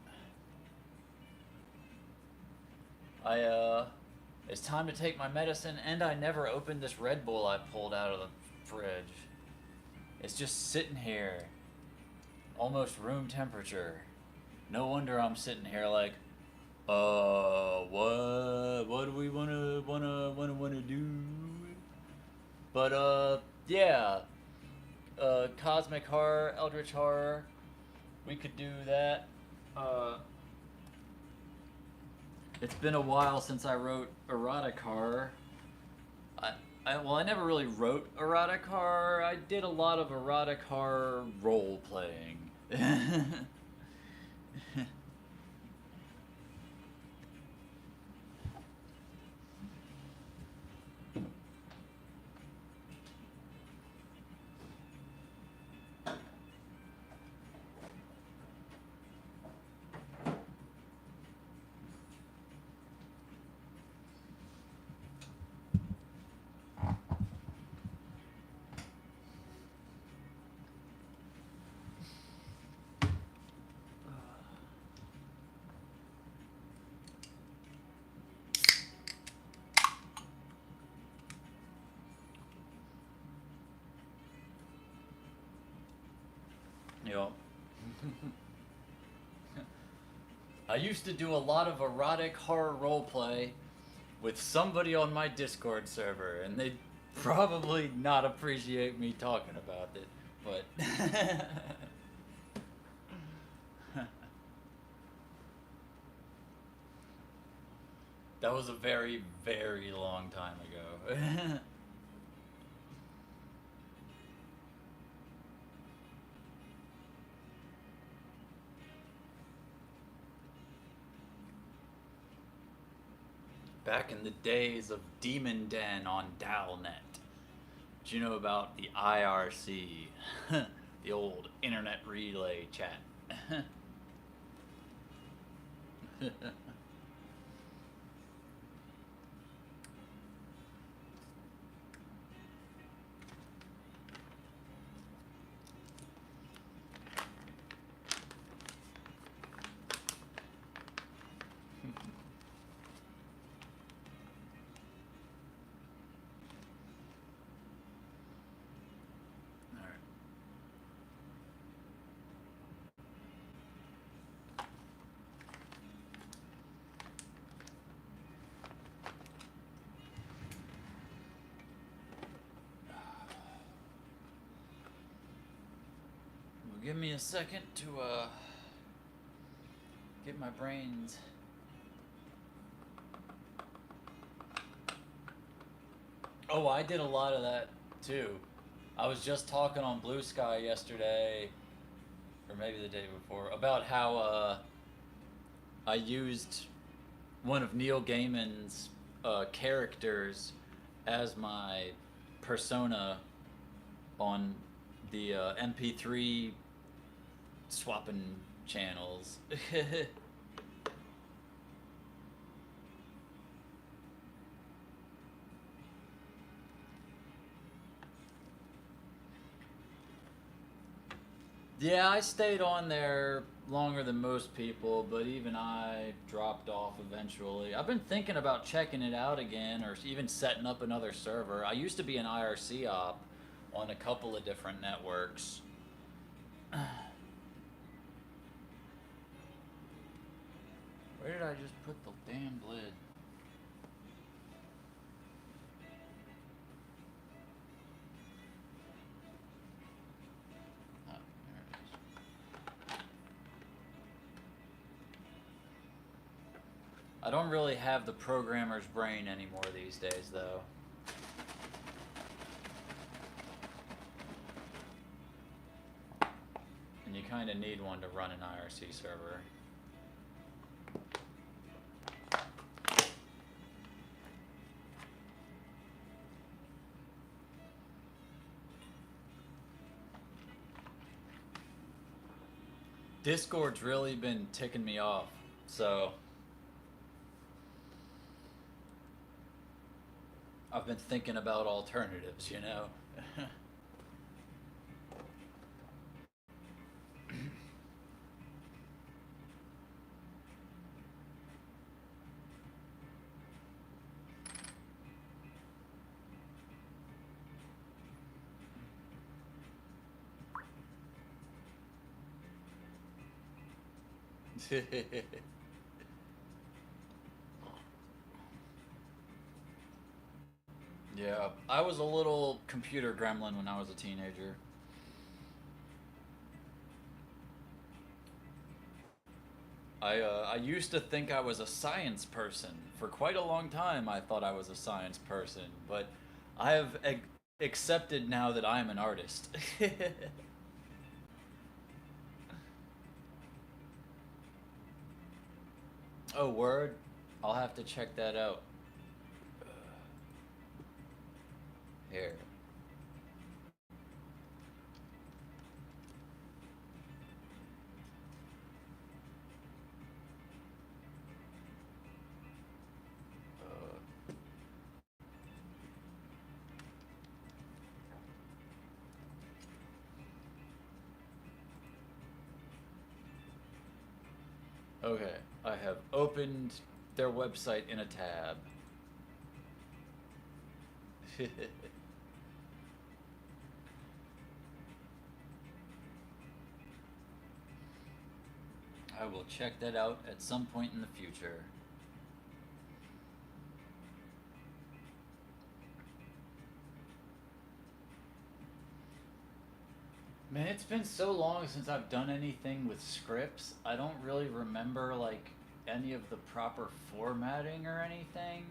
It's time to take my medicine, and I never opened this Red Bull I pulled out of the fridge. It's just sitting here, almost room temperature. No wonder I'm sitting here like, what do we wanna do? But yeah, cosmic horror, eldritch horror, we could do that. It's been a while since I wrote erotic horror. I never really wrote erotic horror. I did a lot of erotic horror role playing. I used to do a lot of erotic horror roleplay with somebody on my Discord server, and they'd probably not appreciate me talking about it, but that was a very, very long time ago. Back in the days of Demon Den on Dalnet. Do you know about the IRC? The old internet relay chat. Give me a second to get my brains. Oh, I did a lot of that too. I was just talking on Blue Sky yesterday, or maybe the day before, about how I used one of Neil Gaiman's characters as my persona on the MP3 swapping channels. Yeah, I stayed on there longer than most people, but even I dropped off eventually. I've been thinking about checking it out again or even setting up another server. I used to be an IRC op on a couple of different networks. Where did I just put the damn lid? Oh, there it is. I don't really have the programmer's brain anymore these days, though. And you kind of need one to run an IRC server. Discord's really been ticking me off, so I've been thinking about alternatives, you know? Yeah, I was a little computer gremlin when I was a teenager. I used to think I was a science person. For quite a long time, I thought I was a science person, but I have accepted now that I am an artist. Oh, word? I'll have to check that out. Here. Okay, I have opened their website in a tab. I will check that out at some point in the future. Man, it's been so long since I've done anything with scripts. I don't really remember like any of the proper formatting or anything.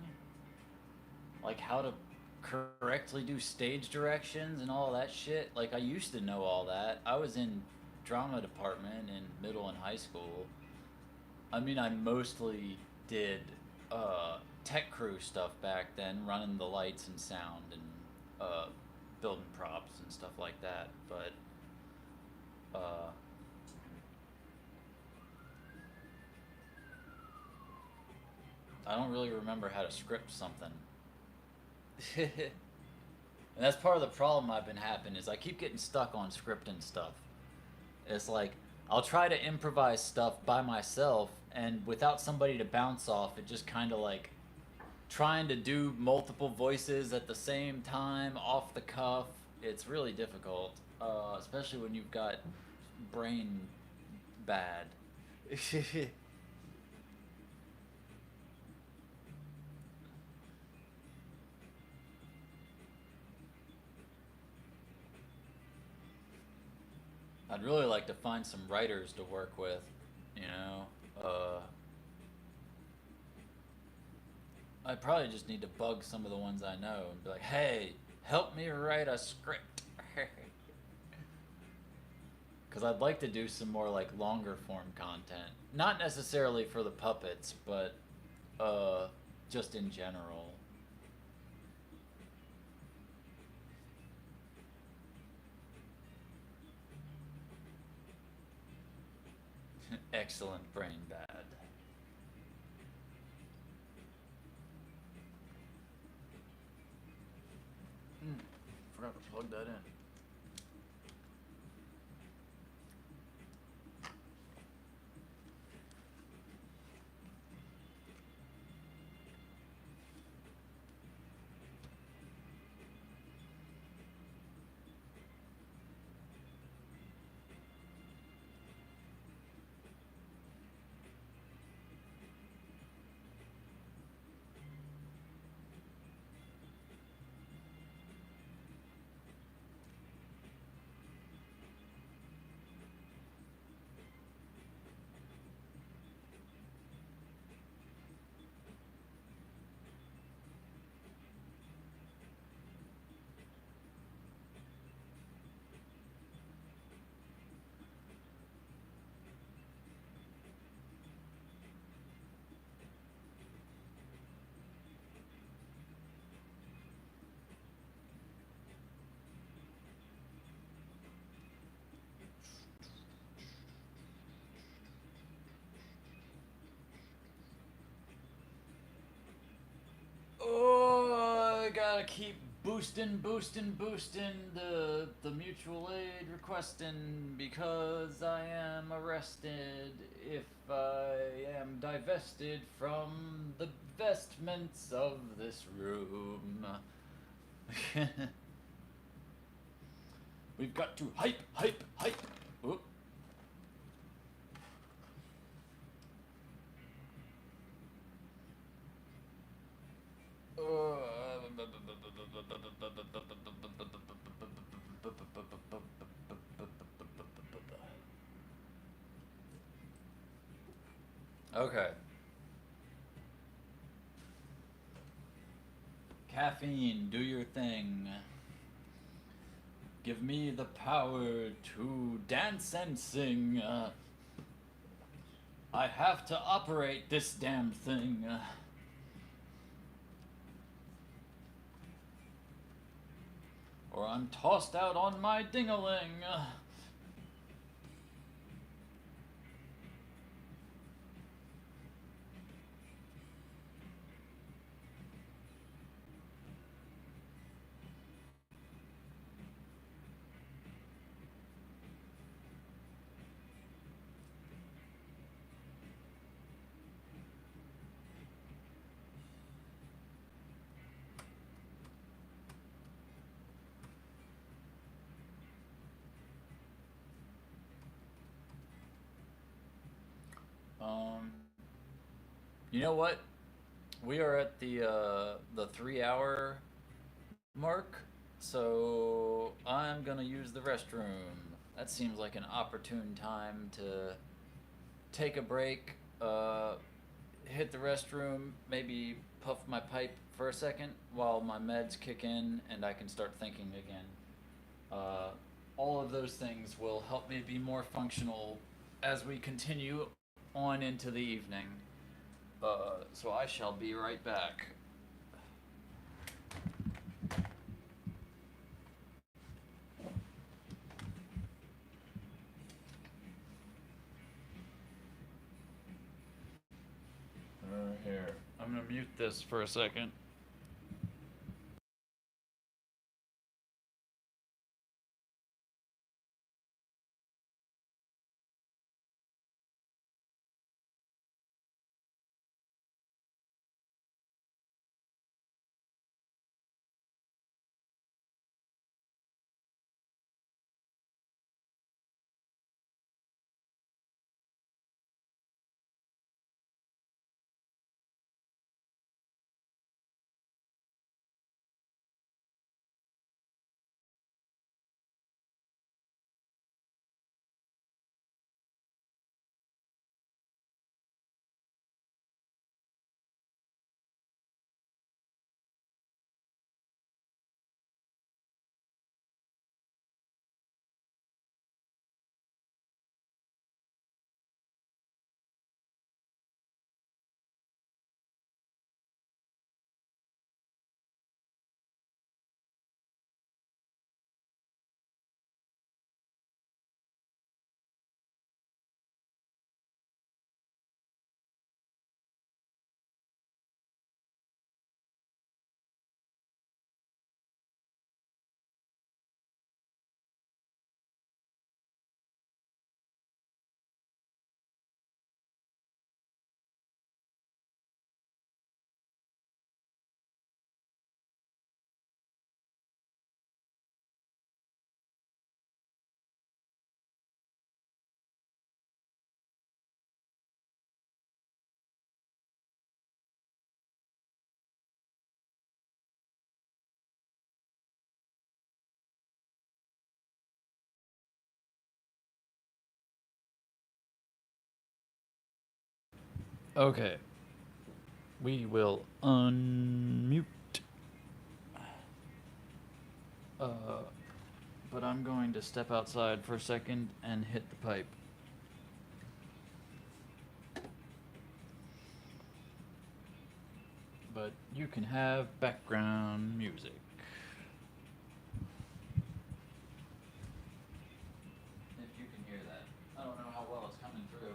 Like how to correctly do stage directions and all that shit. Like I used to know all that. I was in drama department in middle and high school. I mean, I mostly did tech crew stuff back then, running the lights and sound and building props and stuff like that. But uh, I don't really remember how to script something. And that's part of the problem I've been having is I keep getting stuck on scripting stuff. It's like I'll try to improvise stuff by myself and without somebody to bounce off, it just kind of like trying to do multiple voices at the same time off the cuff. It's really difficult, especially when you've got brain bad. I'd really like to find some writers to work with, you know. I probably just need to bug some of the ones I know and be like, "Hey, help me write a script." Because I'd like to do some more like longer form content, not necessarily for the puppets, but uh, just in general. Excellent brain bad. Forgot to plug that in. Oh, I gotta keep boosting the mutual aid requesting because I am arrested if I am divested from the vestments of this room. We've got to hype. Oop. Okay. Caffeine, do your thing. Give me the power to dance and sing. I have to operate this damn thing. Or I'm tossed out on my ding-a-ling. You know what? We are at the 3 hour mark, so I'm gonna use the restroom. That seems like an opportune time to take a break, hit the restroom, maybe puff my pipe for a second while my meds kick in and I can start thinking again. Uh, all of those things will help me be more functional as we continue on into the evening. So I shall be right back. Here, I'm gonna mute this for a second. Okay, we will unmute. Uh, but I'm going to step outside for a second and hit the pipe. But you can have background music. If you can hear that. I don't know how well it's coming through.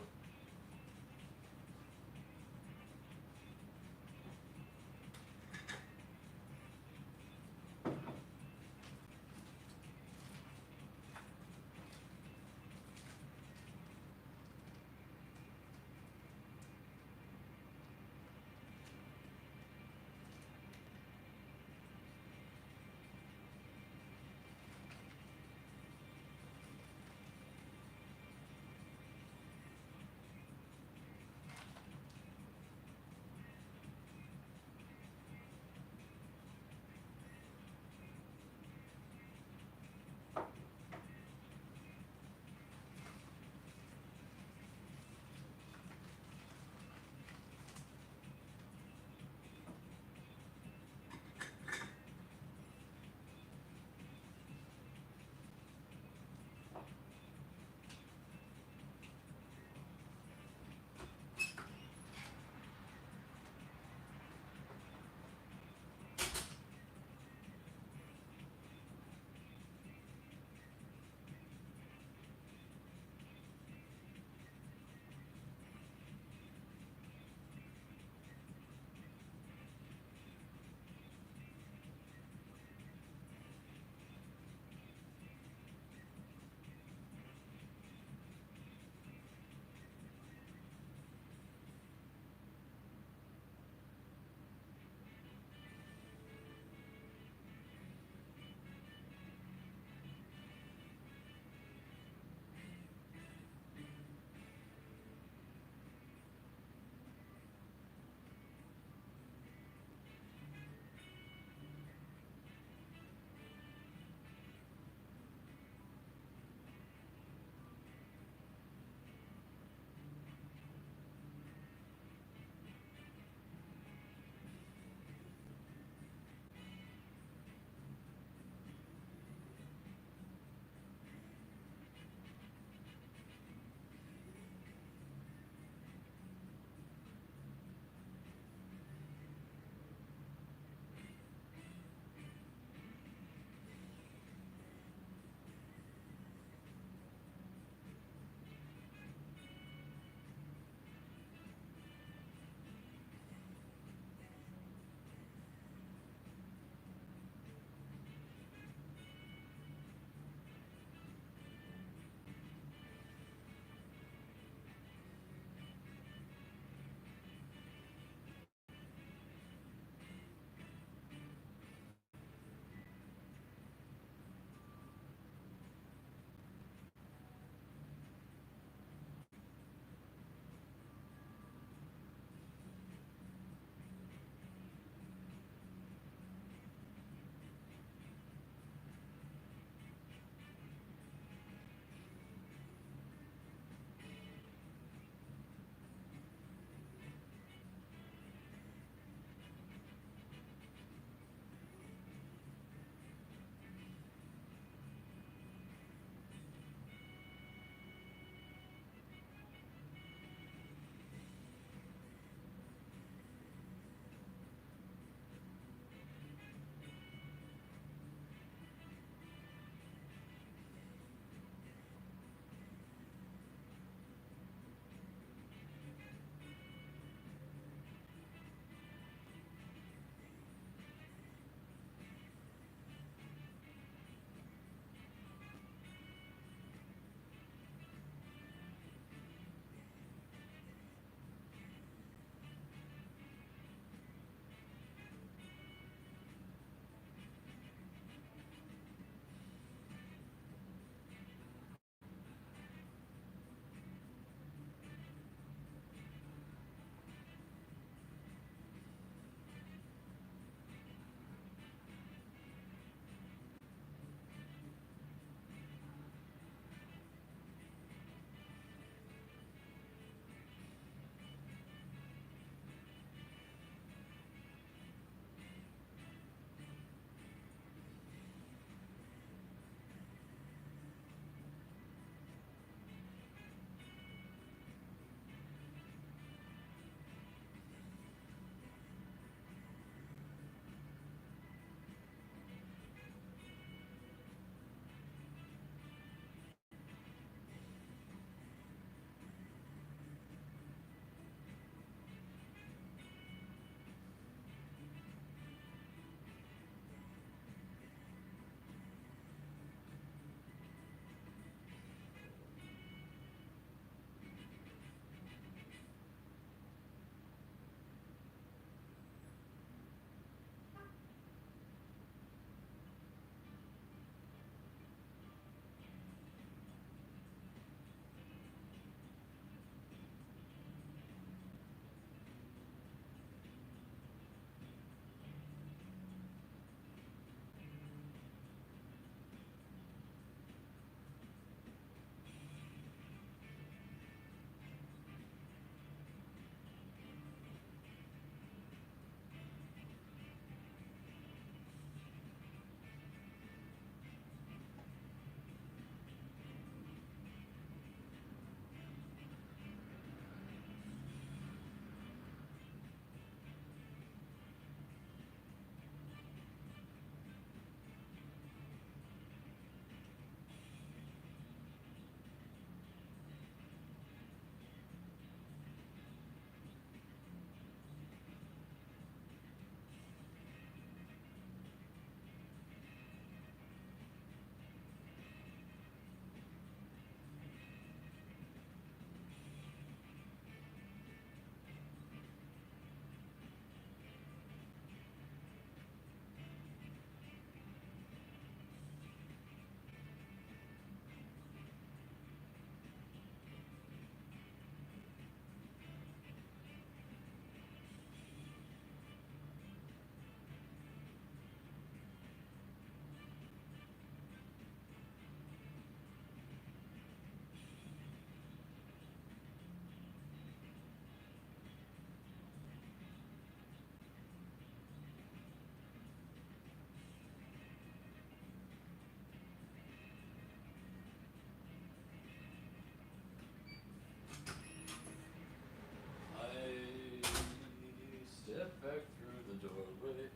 back through the doorway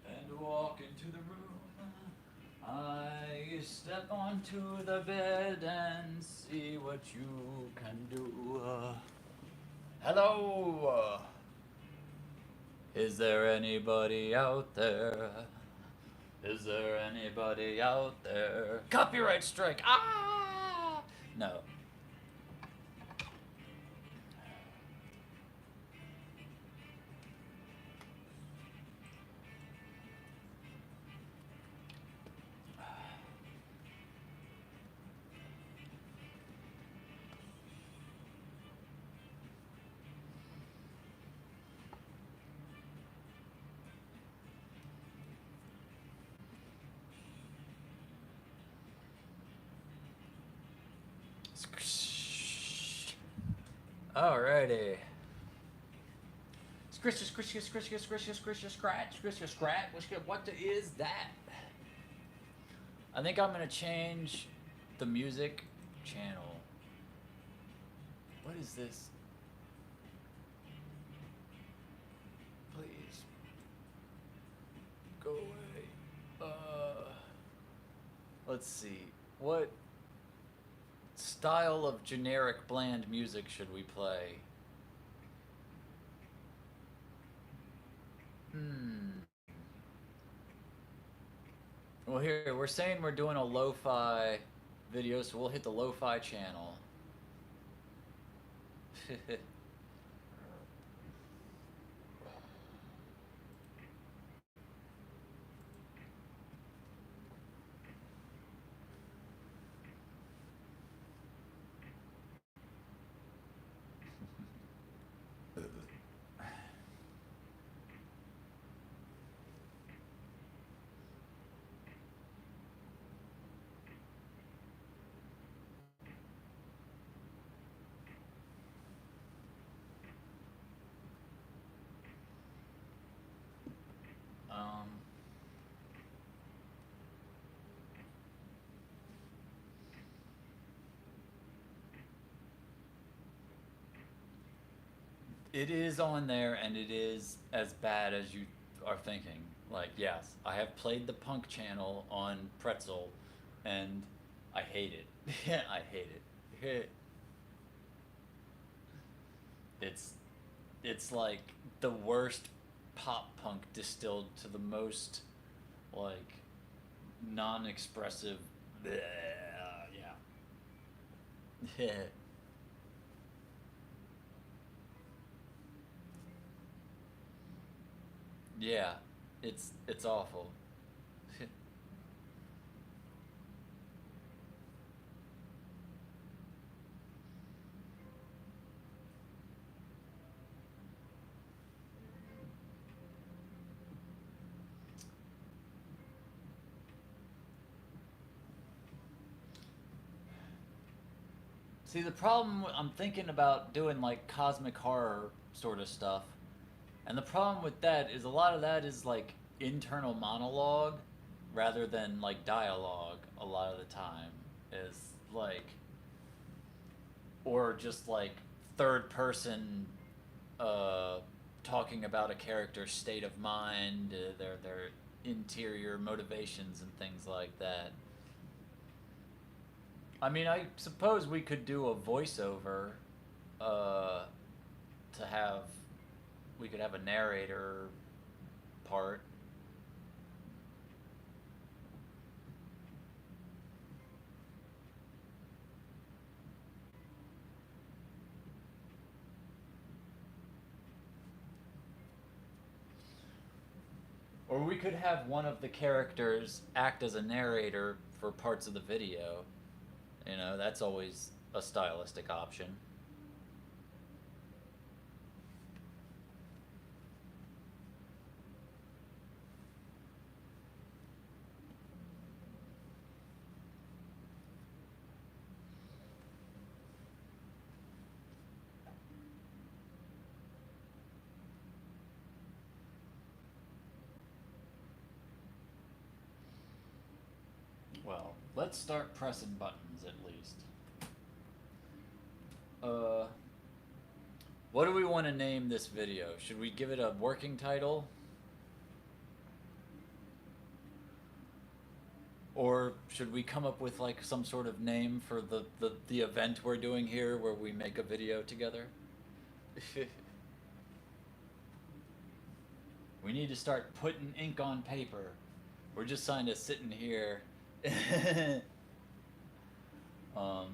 and walk into the room. I step onto the bed and see what you can do. Hello! Is there anybody out there? Is there anybody out there? Copyright strike! Ah! No. Alrighty. Scratch. What is that? I think I'm gonna change the music channel. What is this? Please. Go away. Let's see. What style of generic bland music should we play? Well, here, we're saying we're doing a lo-fi video, so we'll hit the lo-fi channel. It is on there, and it is as bad as you are thinking. Like, yes, I have played the punk channel on Pretzel, and I hate it. I hate it. It's like the worst pop punk distilled to the most, like, non-expressive. Yeah. Yeah, it's awful. See, the problem, I'm thinking about doing like cosmic horror sort of stuff. And the problem with that is a lot of that is like internal monologue rather than like dialogue a lot of the time. Is like, or just like third person uh, talking about a character's state of mind, their interior motivations and things like that. I mean, I suppose we could do a voiceover uh, to have. We could have a narrator part. Or we could have one of the characters act as a narrator for parts of the video. You know, that's always a stylistic option. Well, let's start pressing buttons at least. What do we want to name this video? Should we give it a working title? Or should we come up with like some sort of name for the event we're doing here where we make a video together? We need to start putting ink on paper. We're just kind of sitting here. um,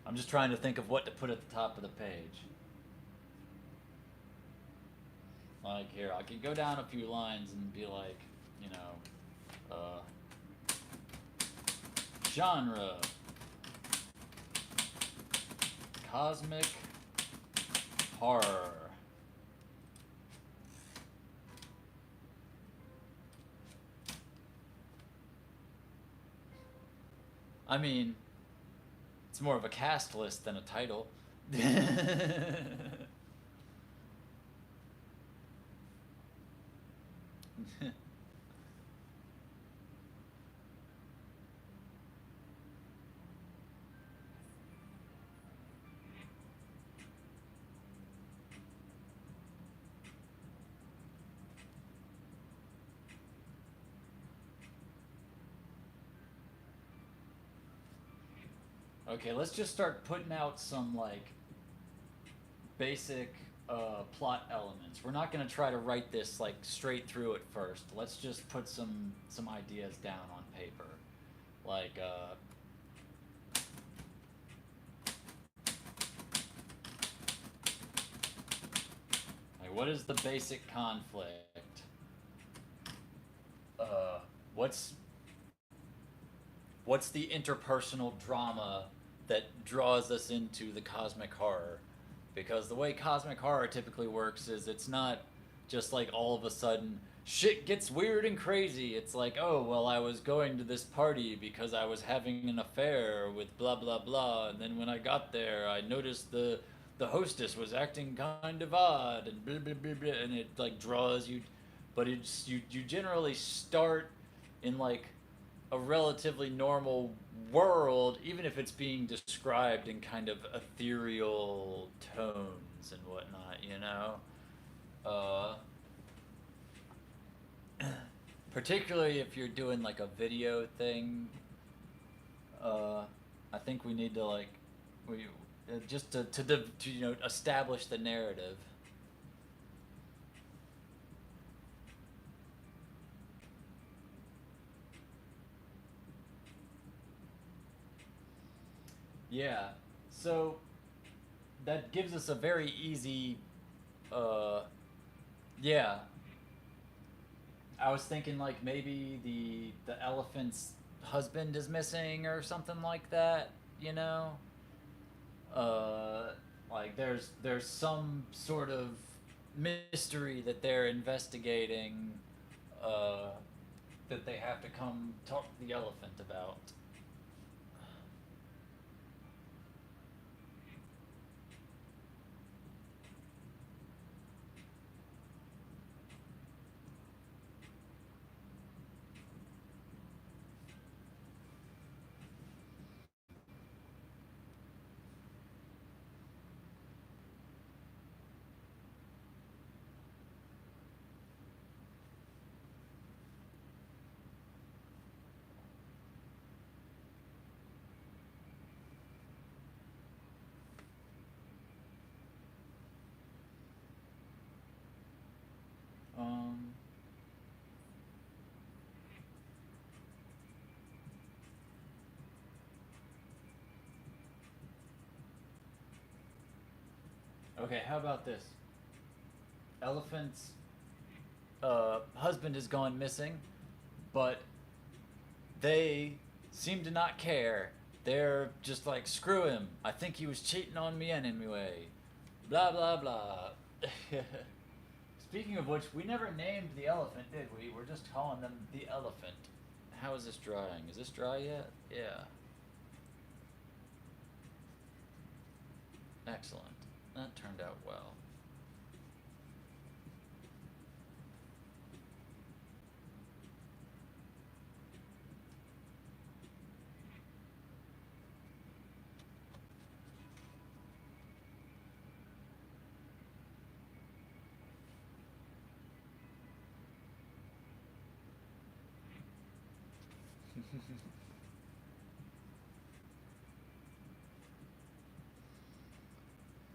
I'm just trying to think of what to put at the top of the page. Like here, I could go down a few lines and be like, you know, genre, cosmic horror. I mean, it's more of a cast list than a title. Okay, let's just start putting out some like basic plot elements. We're not gonna try to write this like straight through at first. Let's just put some ideas down on paper, like what is the basic conflict? What's the interpersonal drama that draws us into the cosmic horror? Because the way cosmic horror typically works is it's not just like all of a sudden shit gets weird and crazy. It's like, oh, well, I was going to this party because I was having an affair with blah blah blah, and then when I got there, I noticed the hostess was acting kind of odd and blah blah blah blah, and it like draws you, but it's you generally start in like a relatively normal world, even if it's being described in kind of ethereal tones and whatnot, you know? Particularly if you're doing like a video thing, I think we need to like, we just to you know, establish the narrative. Yeah. So that gives us a very easy uh yeah. I was thinking like maybe the elephant's husband is missing or something like that, you know? Uh like there's some sort of mystery that they're investigating uh that they have to come talk to the elephant about. Um Okay, how about this? Elephant's husband has gone missing, but they seem to not care. They're just like, screw him. I think he was cheating on me anyway. Blah, blah, blah. Speaking of which, we never named the elephant, did we? We're just calling them the elephant. How is this drying? Is this dry yet? Yeah. Excellent. That turned out well.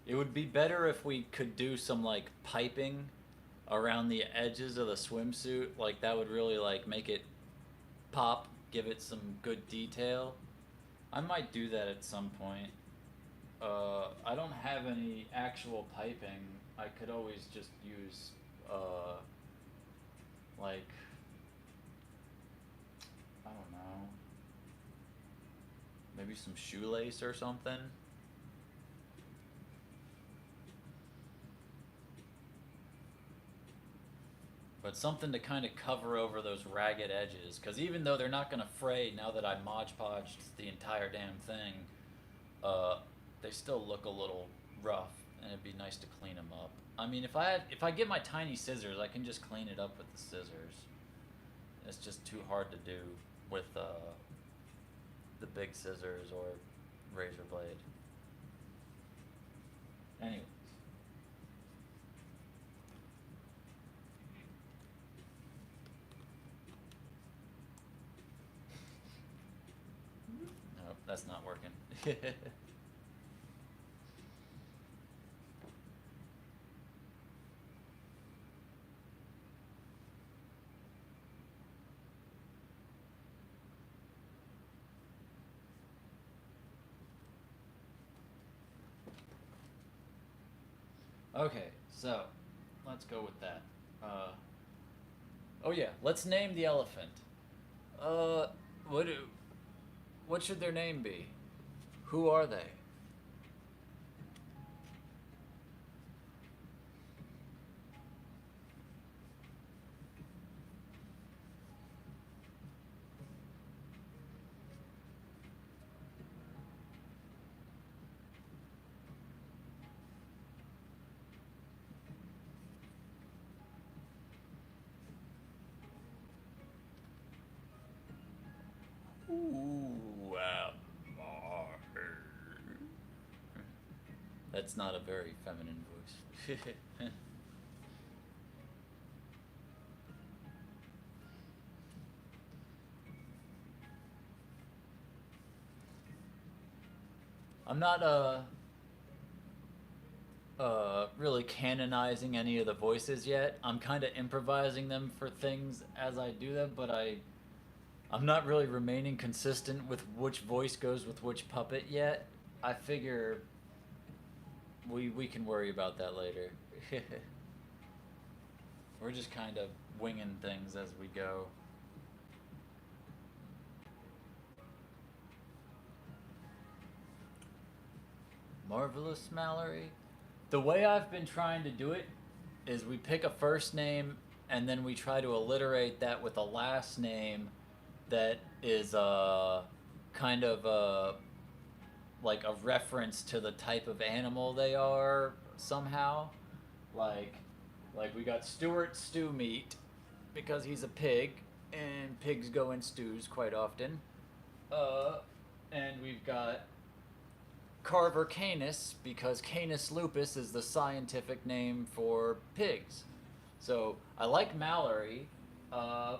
It would be better if we could do some like piping around the edges of the swimsuit. Like that would really like make it pop, give it some good detail. I might do that at some point. I don't have any actual piping. I could always just use like I don't know, maybe some shoelace or something. But something to kind of cover over those ragged edges, because even though they're not gonna fray now that I Mod Podged the entire damn thing, uh, they still look a little rough, and it'd be nice to clean them up. I mean, if I get my tiny scissors, I can just clean it up with the scissors. It's just too hard to do with the big scissors or razor blade. Anyways. Nope, that's not working. Okay, so let's go with that. Uh, oh yeah, let's name the elephant. Uh, what do, what should their name be? Who are they? Ooh, that's not a very feminine voice. I'm not really canonizing any of the voices yet. I'm kind of improvising them for things as I do them, but I'm not really remaining consistent with which voice goes with which puppet yet. I figure we can worry about that later. We're just kind of winging things as we go. Marvelous Mallory. The way I've been trying to do it is we pick a first name and then we try to alliterate that with a last name that is kind of like a reference to the type of animal they are somehow. Like like we got Stuart Stew Meat because he's a pig and pigs go in stews quite often. Uh and we've got Carver Canis because Canis lupus is the scientific name for pigs. So I like Mallory. Uh,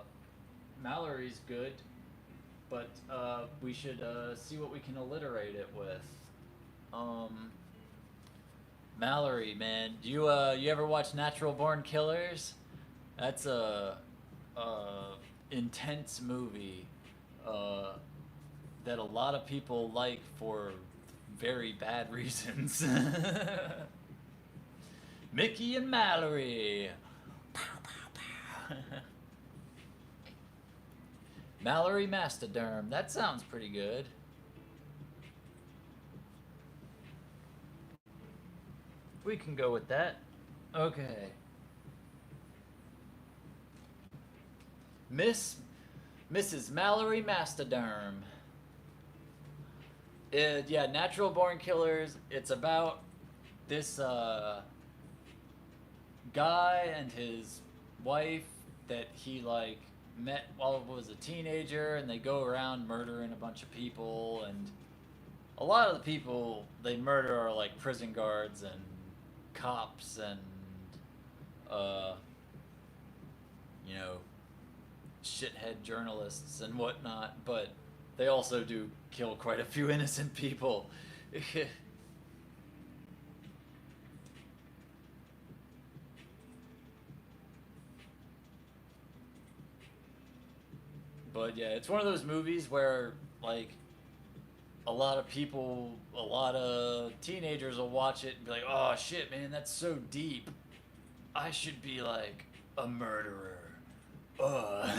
Mallory's good, but we should see what we can alliterate it with. Um, Mallory, man, you ever watch Natural Born Killers? That's a intense movie uh, that a lot of people like for very bad reasons. Mickey and Mallory. Pow, pow, pow. Mallory Mastoderm. That sounds pretty good. We can go with that. Okay. Miss Mrs. Mallory Mastoderm. Yeah, Natural Born Killers. It's about this guy and his wife that he like met while he was a teenager, and they go around murdering a bunch of people, and a lot of the people they murder are like prison guards and cops and uh, you know, shithead journalists and whatnot, but they also do kill quite a few innocent people. But yeah, it's one of those movies where, like, a lot of people, a lot of teenagers will watch it and be like, oh shit, man, that's so deep. I should be, like, a murderer. Ugh.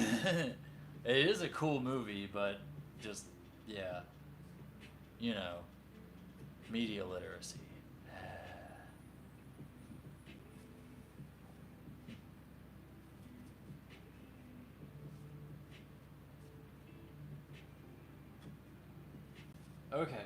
It is a cool movie, but just, yeah, you know, media literacy. Okay.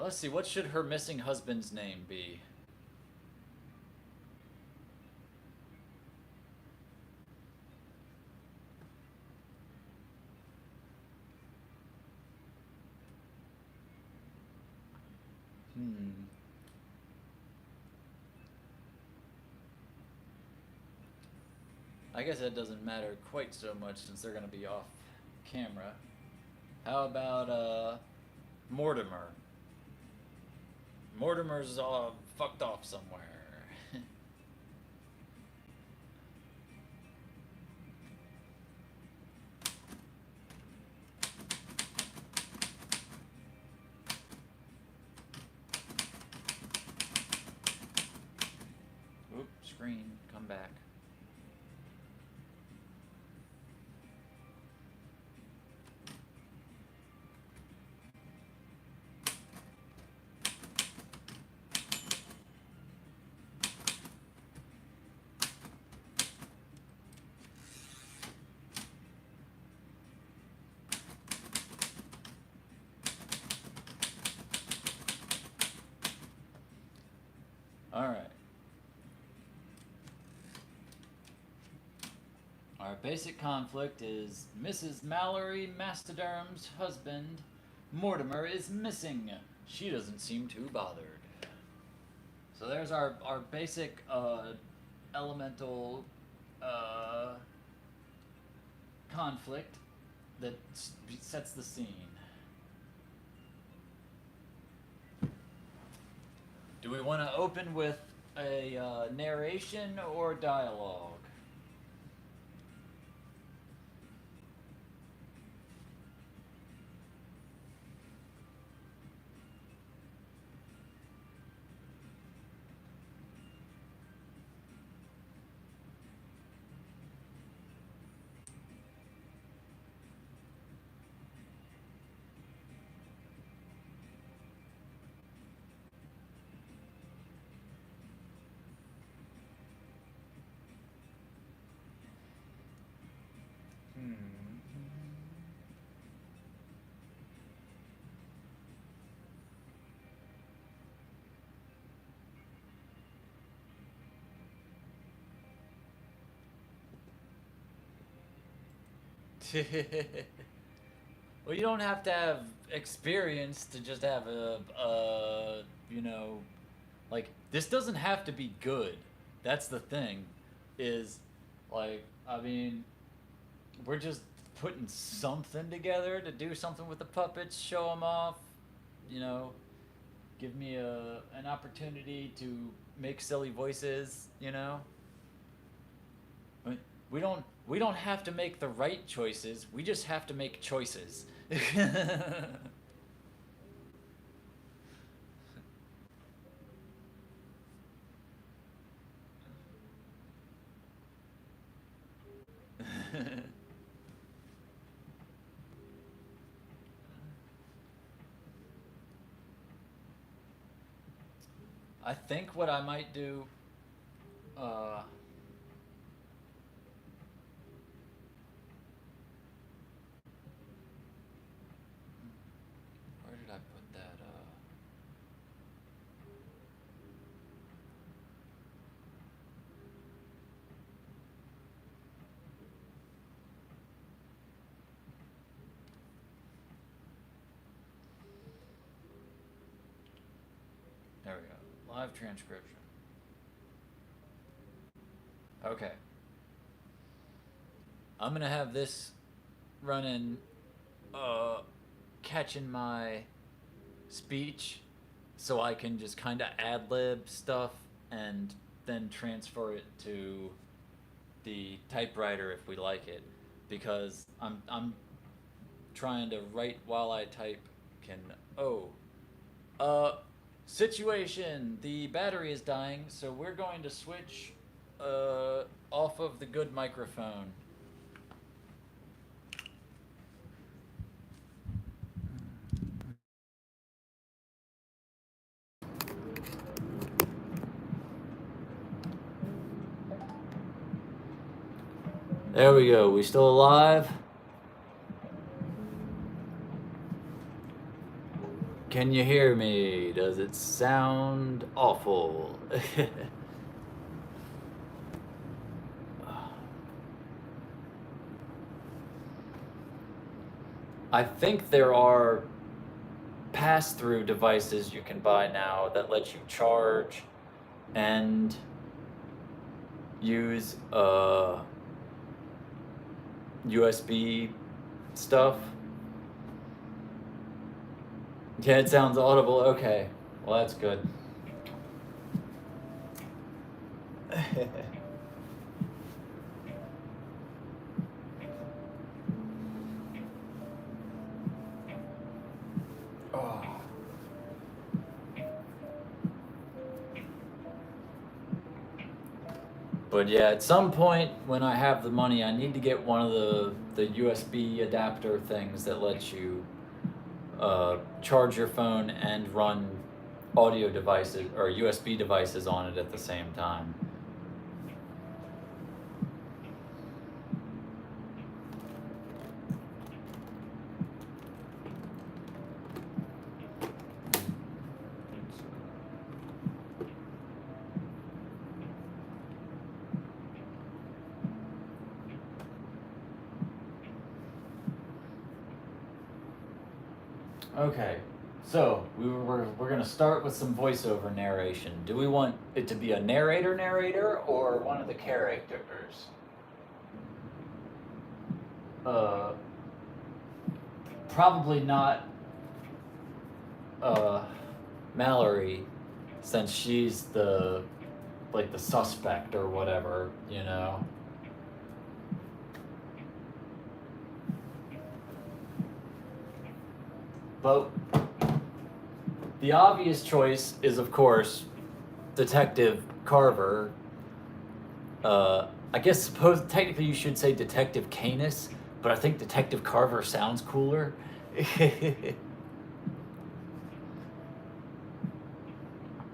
Let's see, what should her missing husband's name be? Hmm. I guess that doesn't matter quite so much since they're gonna be off camera. How about, Mortimer? Mortimer's all fucked off somewhere. Oop, screen, come back. Alright. Our basic conflict is Mrs. Mallory Mastodon's husband, Mortimer, is missing. She doesn't seem too bothered. So there's our basic elemental conflict that sets the scene. Do we want to open with a narration or dialogue? Well, you don't have to have experience to just have you know, like, this doesn't have to be good. That's the thing, is, like, I mean, we're just putting something together to do something with the puppets, show them off, you know, give me an opportunity to make silly voices, you know? I mean, we don't have to make the right choices. We just have to make choices. I think what I might do, uh, Live transcription. Okay. I'm gonna have this running, catching my speech so I can just kind of ad lib stuff and then transfer it to the typewriter if we like it, because I'm trying to write while I type. Can uh situation, the battery is dying, so we're going to switch off of the good microphone. There we go. We still alive? Can you hear me? Does it sound awful? I think there are pass-through devices you can buy now that let you charge and use USB stuff. Yeah, it sounds audible. Okay. Well, that's good. Oh. But yeah, at some point when I have the money, I need to get one of the USB adapter things that lets you charge your phone and run audio devices or USB devices on it at the same time. Okay, so we're gonna start with some voiceover narration. Do we want it to be a narrator or one of the characters? Uh, Probably not Mallory, since she's the suspect or whatever, you know. But the obvious choice is, of course, Detective Carver. I guess technically you should say Detective Canis, but I think Detective Carver sounds cooler.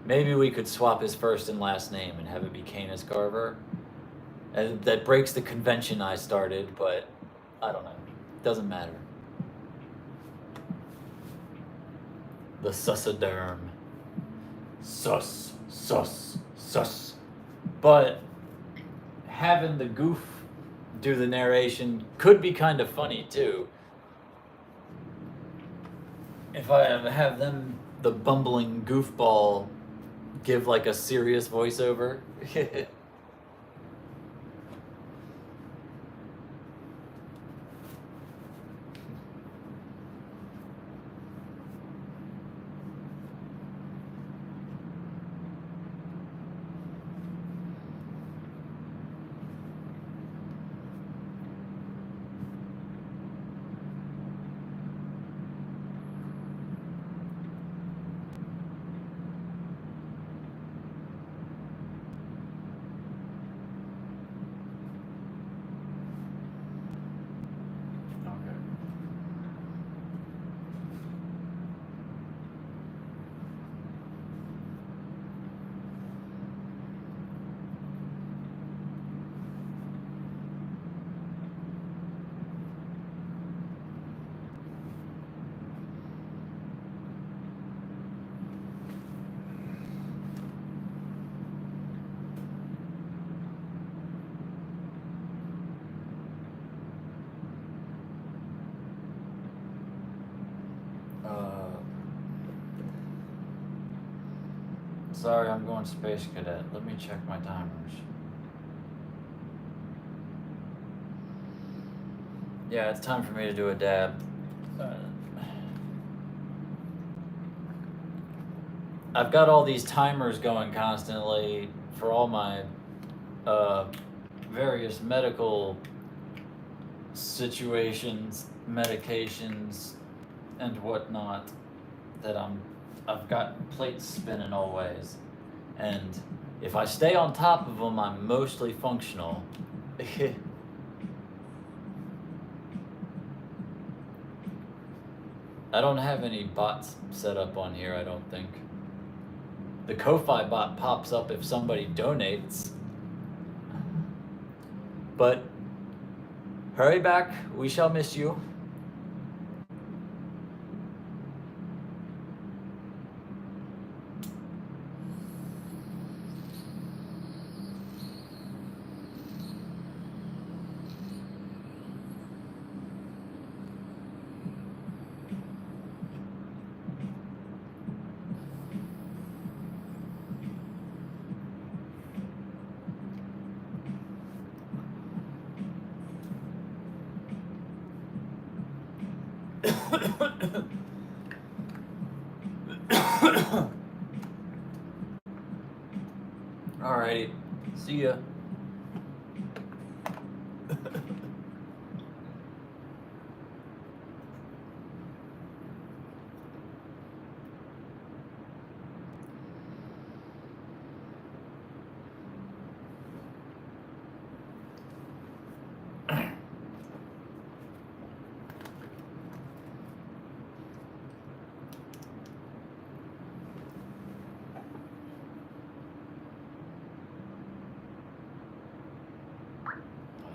Maybe we could swap his first and last name and have it be Canis Carver. And that breaks the convention I started, but I don't know. Doesn't matter. The sussiderm. Sus. But having the goof do the narration could be kind of funny too. If I have them, the bumbling goofball, give like a serious voiceover. Sorry, I'm going Space Cadet. Let me check my timers. Yeah, it's time for me to do a dab. I've got all these timers going constantly for all my various medical situations, medications, and whatnot that I've got plates spinning always, and if I stay on top of them, I'm mostly functional. I don't have any bots set up on here, I don't think. The Ko-Fi bot pops up if somebody donates. But hurry back, we shall miss you. Alrighty, see ya.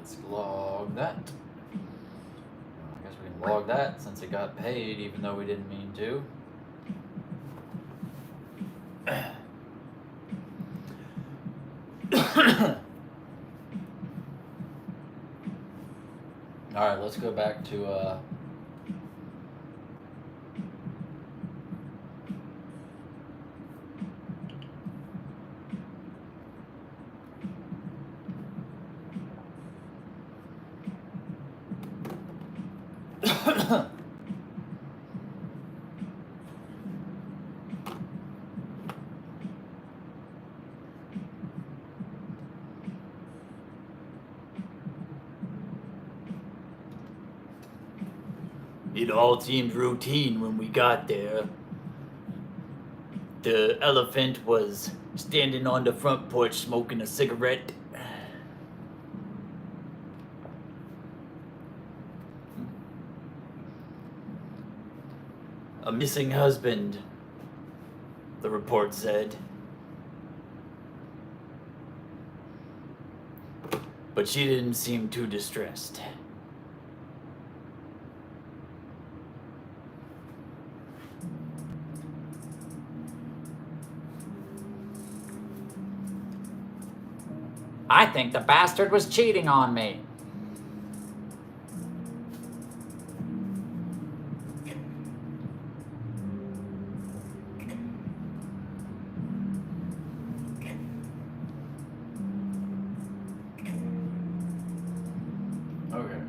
Let's log that. I guess we can log that since it got paid even though we didn't mean to. Alright, let's go back to it all seemed routine when we got there. The elephant was standing on the front porch smoking a cigarette. A missing husband, the report said. But she didn't seem too distressed. I think the bastard was cheating on me. Okay.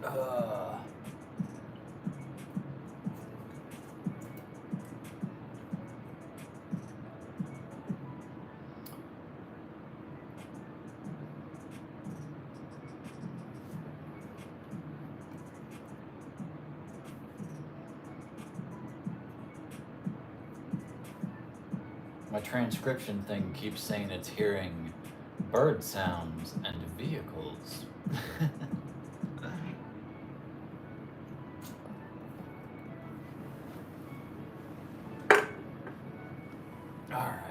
Uh, my transcription thing keeps saying it's hearing bird sounds and vehicles. Alright.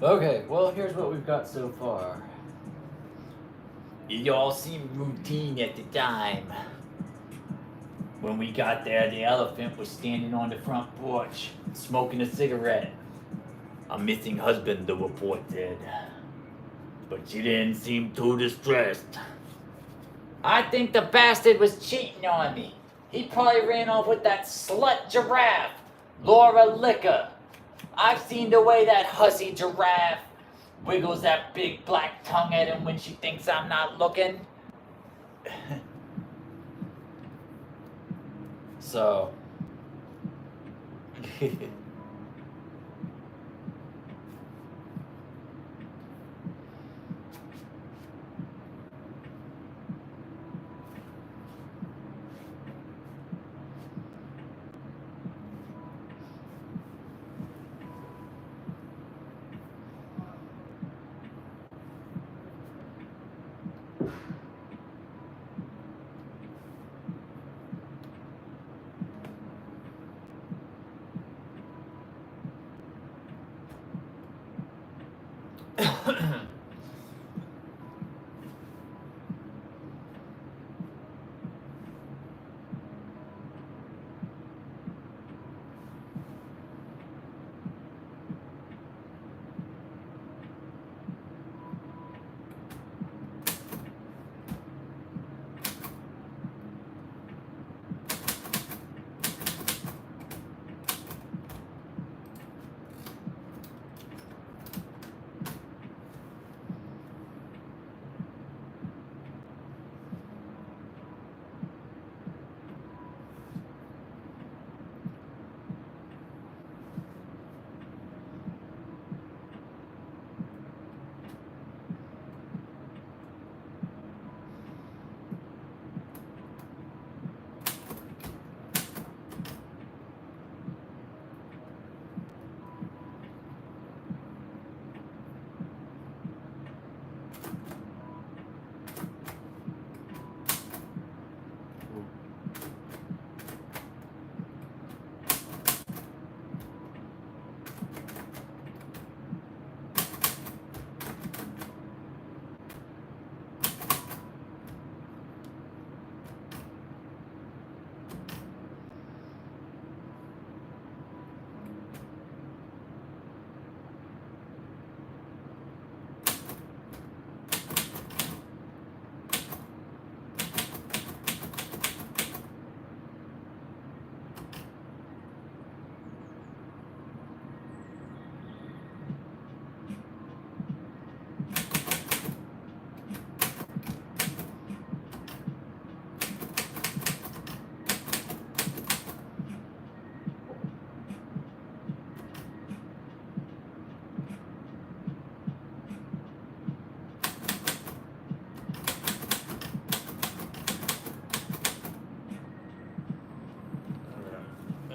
Okay, well, here's what we've got so far. It all seemed routine at the time. When we got there, the elephant was standing on the front porch, smoking a cigarette. A missing husband, the report said. But she didn't seem too distressed. I think the bastard was cheating on me. He probably ran off with that slut giraffe, Laura Liquor. I've seen the way that hussy giraffe wiggles that big black tongue at him when she thinks I'm not looking. So.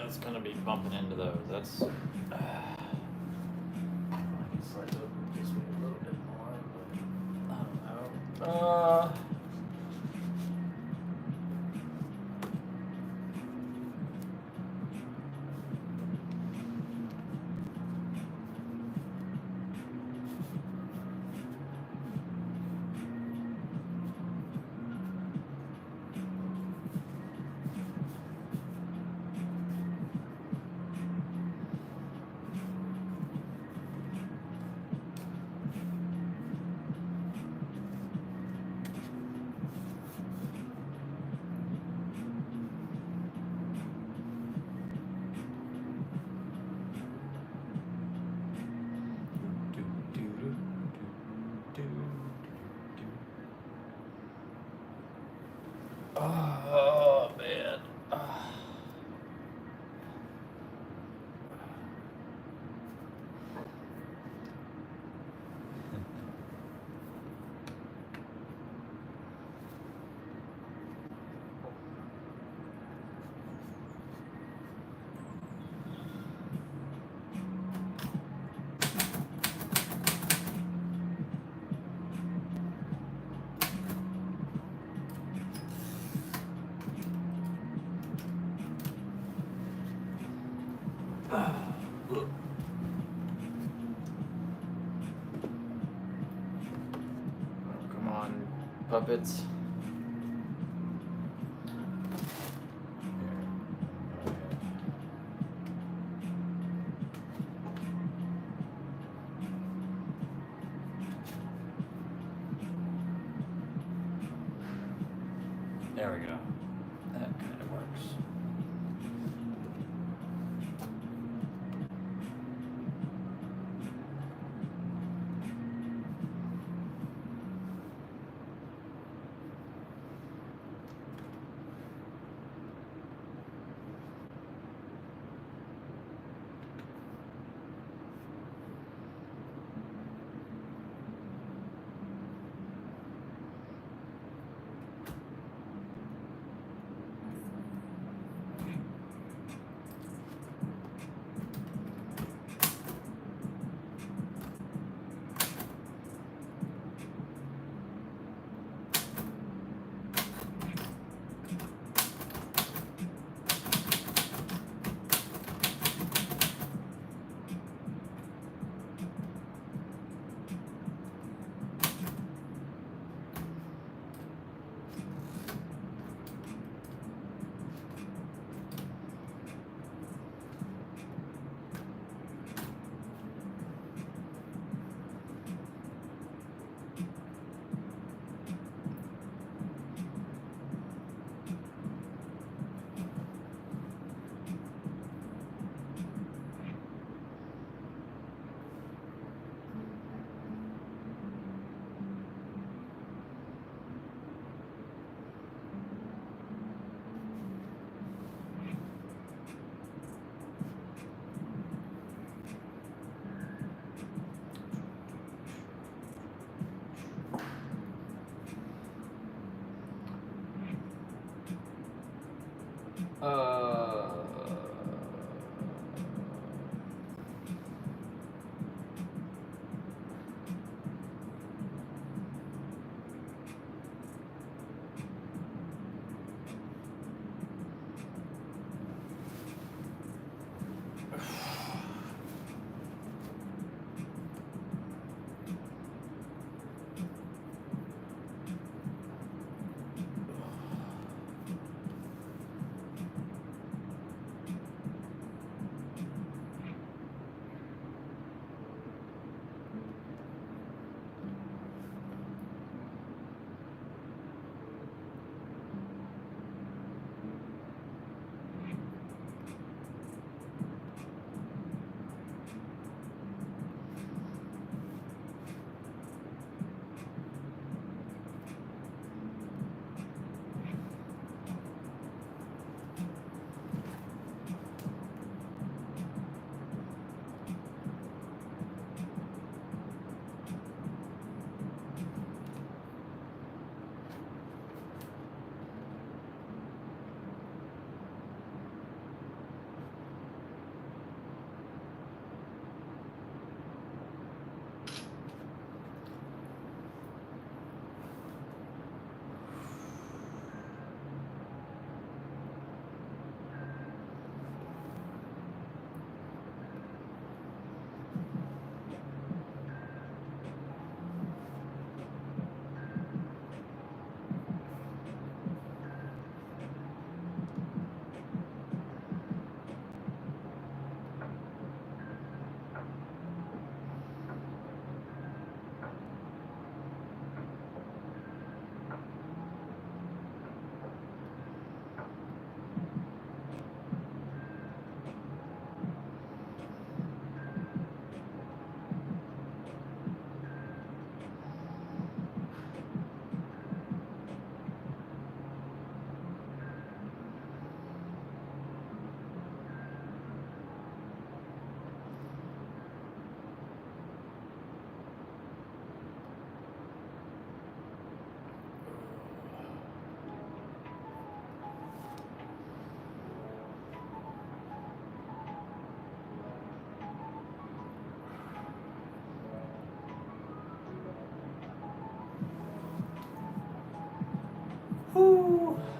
That's gonna be bumping into those. That's. I can slide over this way a little bit more, but I don't know. Oh man. Come on, puppets. There we go. That kind of works.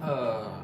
Uh,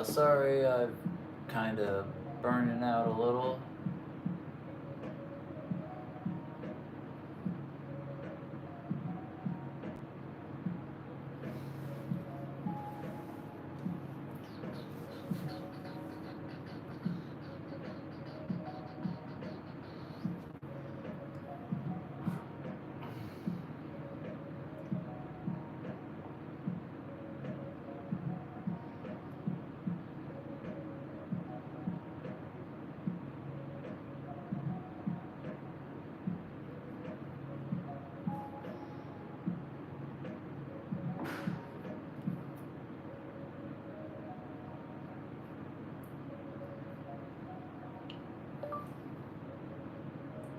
sorry, I'm kind of burning out a little.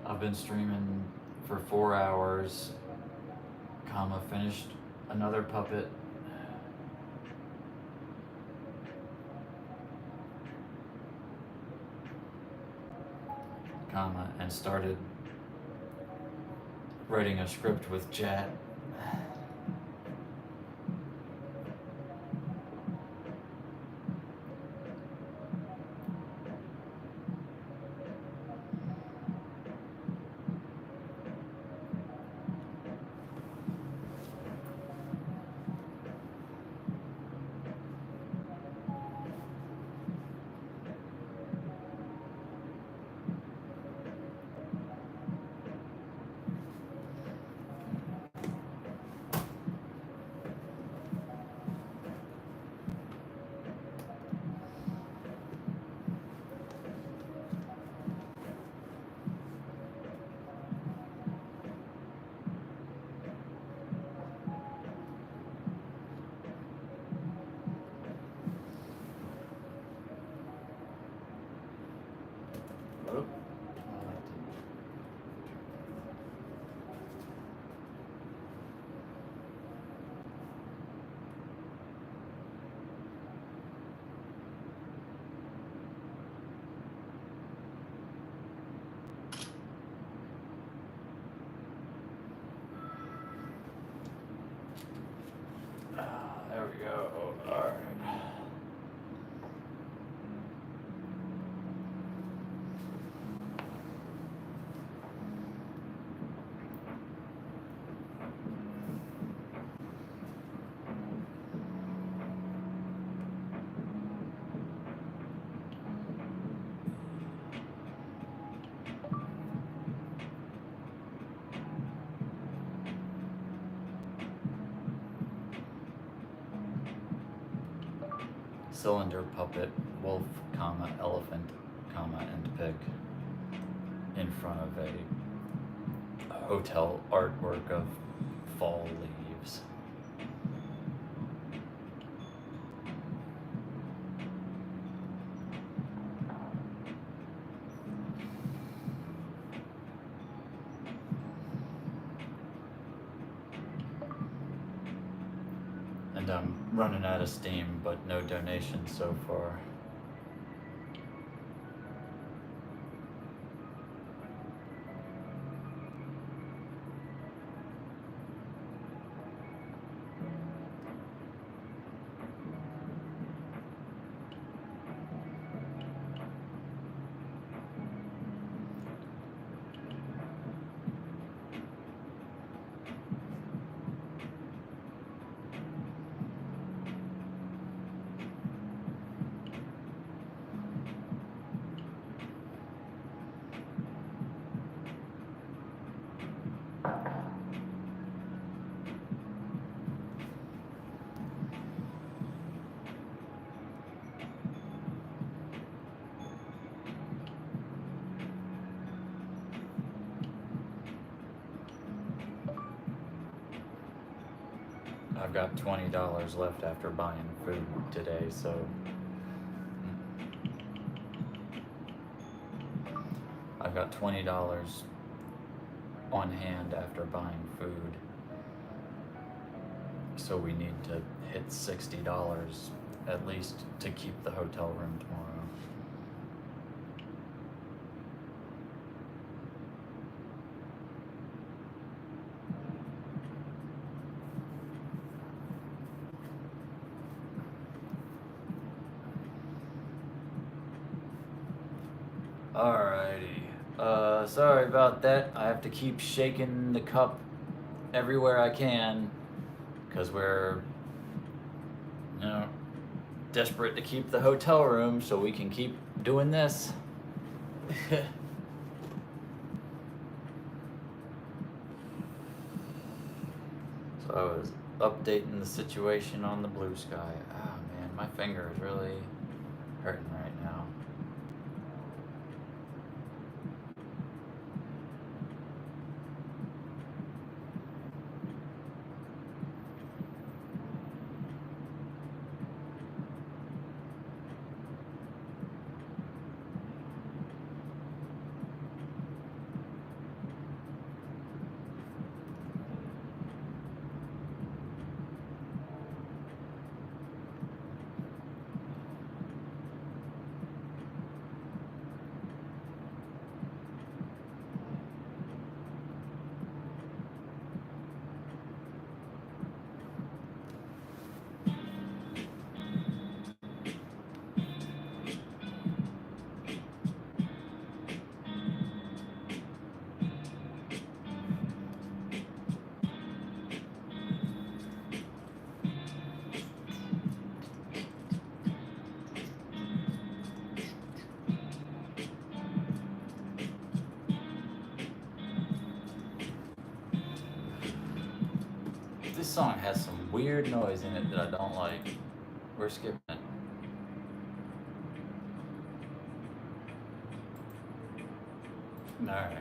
I've been streaming for 4 hours, finished another puppet. And started writing a script with chat. cylinder puppet, wolf, comma, elephant, comma, and pig in front of a hotel artwork of fall leaves. And I'm running out of steam, but no donations so far. I've got $20 left after buying food today, so I've got $20 on hand after buying food. So we need to hit $60 at least to keep the hotel room tomorrow. Alrighty. Sorry about that. I have to keep shaking the cup everywhere I can because we're, desperate to keep the hotel room so we can keep doing this. So I was updating the situation on the blue sky. Oh man, my finger is really hurting right now. This song has some weird noise in it that I don't like. We're skipping it. Alright.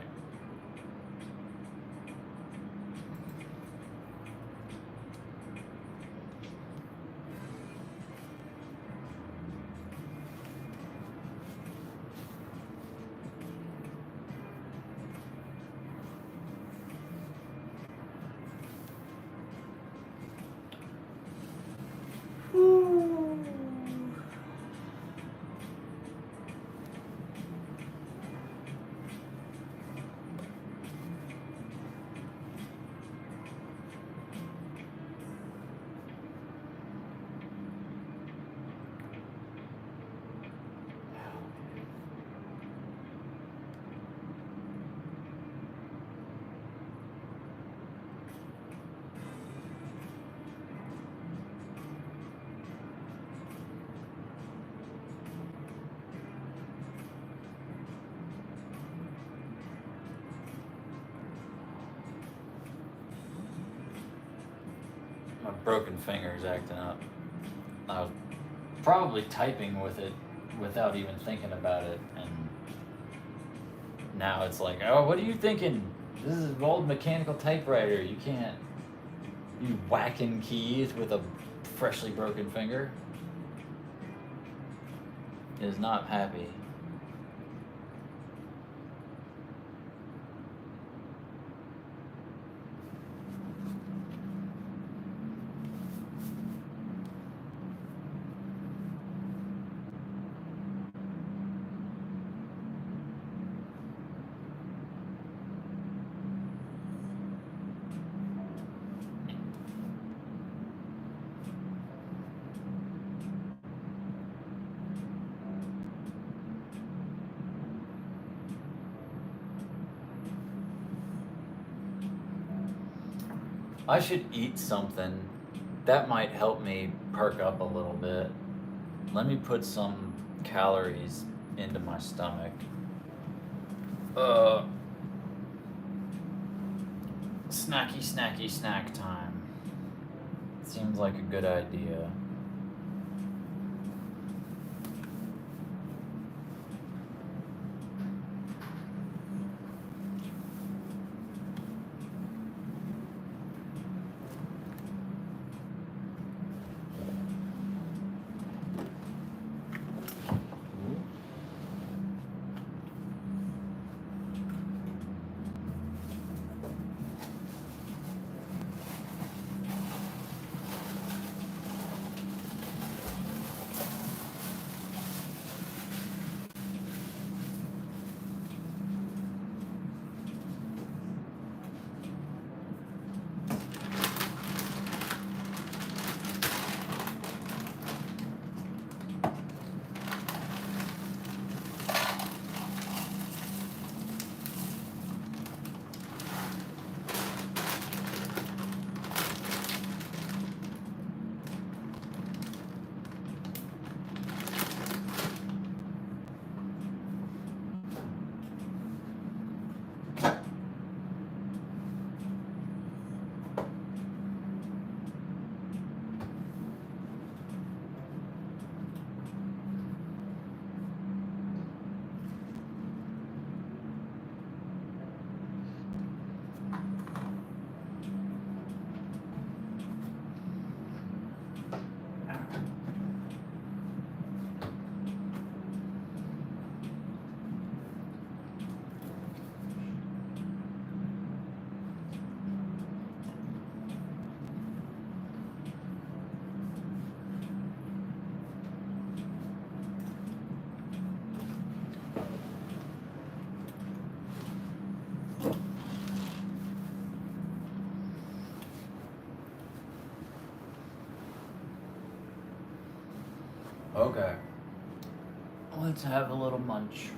My broken finger's acting up. I was probably typing with it without even thinking about it, and now it's like, oh, what are you thinking? This is an old mechanical typewriter. You can't be whacking keys with a freshly broken finger. It is not happy. I should eat something. That might help me perk up a little bit. Let me put some calories into my stomach. Snacky snack time. Seems like a good idea. Okay. Let's have a little munch.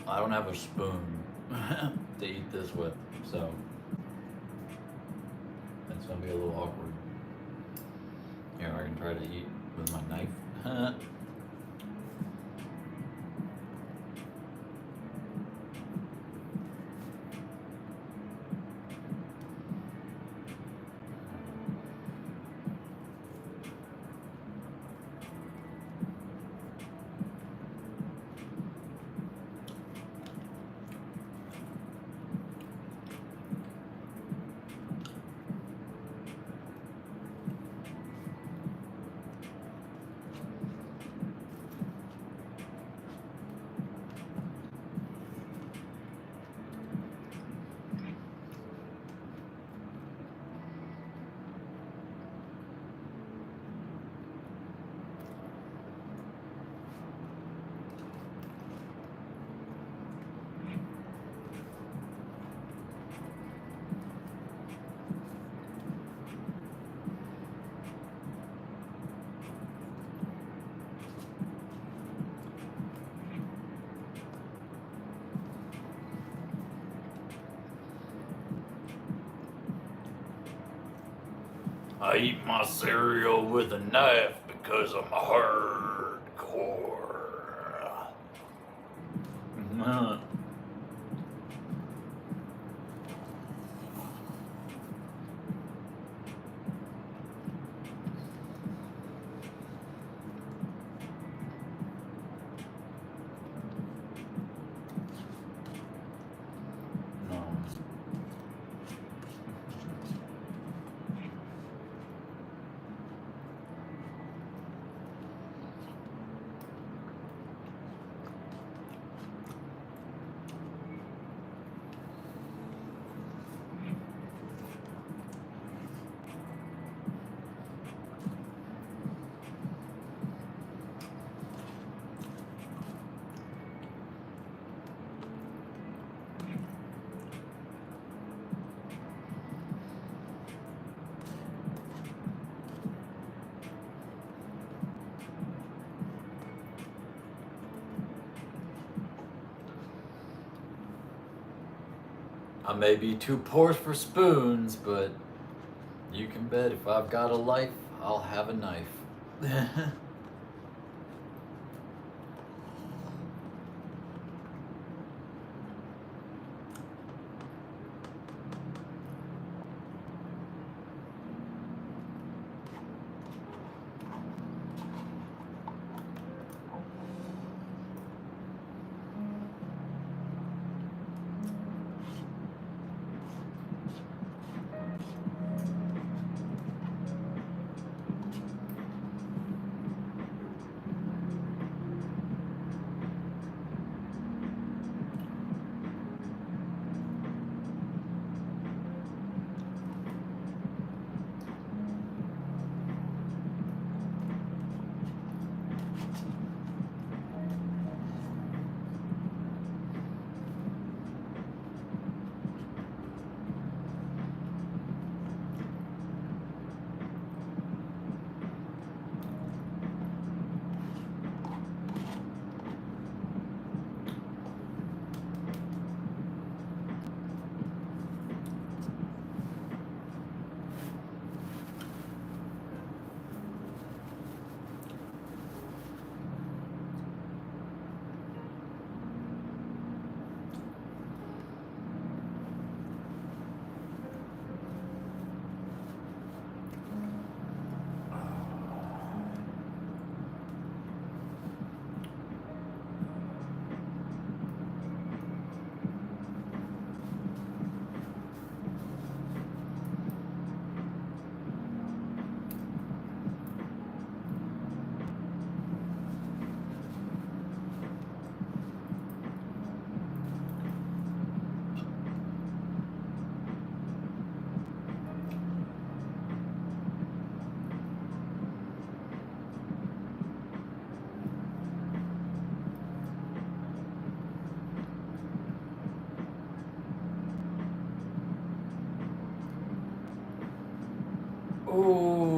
I don't have a spoon to eat this with, so it's gonna be a little awkward. Here, I can try to eat with my knife. I eat my cereal with a knife because I'm hardcore. I may be too poor for spoons, but you can bet if I've got a life, I'll have a knife. Ooh.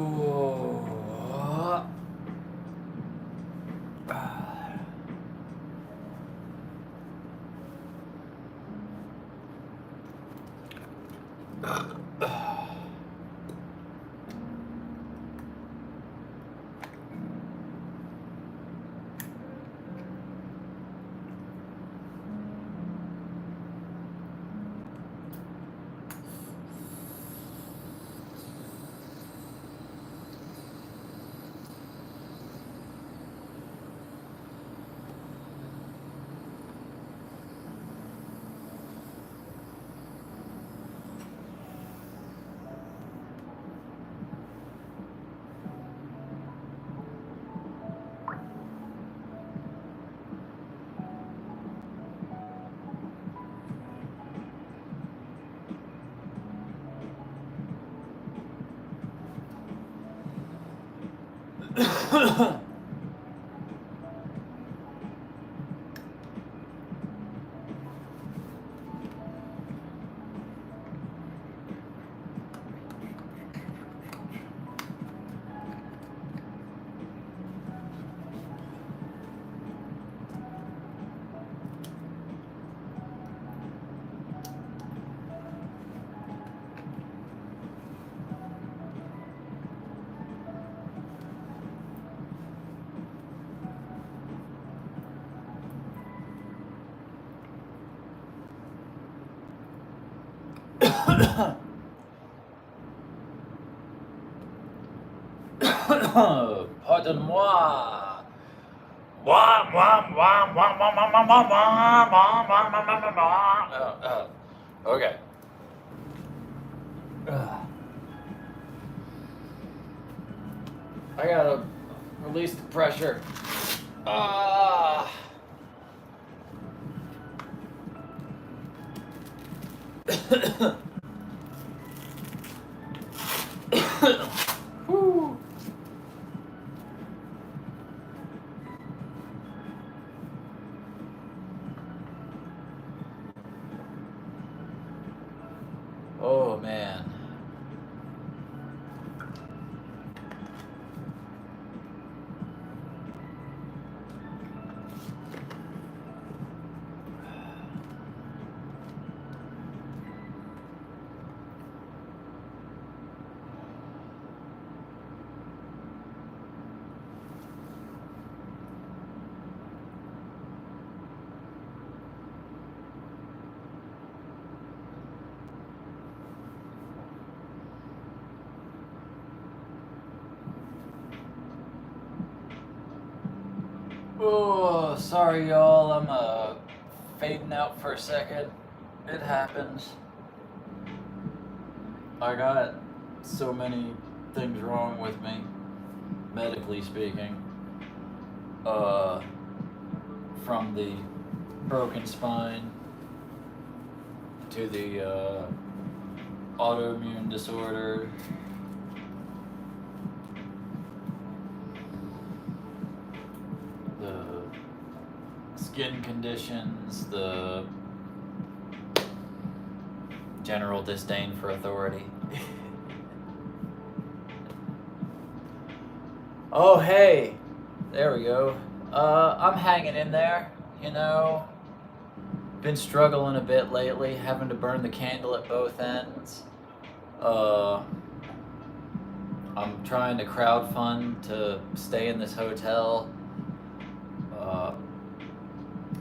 Pardon-moi. Okay. I gotta release the pressure. Whew. Oh man. Oh, sorry y'all, I'm fading out for a second. It happens. I got so many things wrong with me, medically speaking. From the broken spine to the autoimmune disorder, the skin conditions, the general disdain for authority. Oh, hey, there we go. I'm hanging in there, you know. Been struggling a bit lately, having to burn the candle at both ends. I'm trying to crowdfund to stay in this hotel.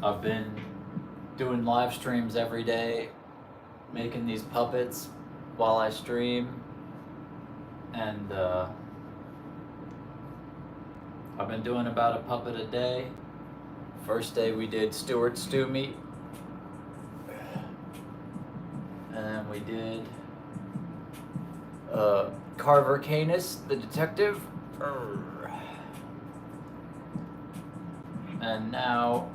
I've been doing live streams every day, making these puppets while I stream, and I've been doing about a puppet a day. First day we did Stuart stew meat, and then we did Carver Canis, the detective, and now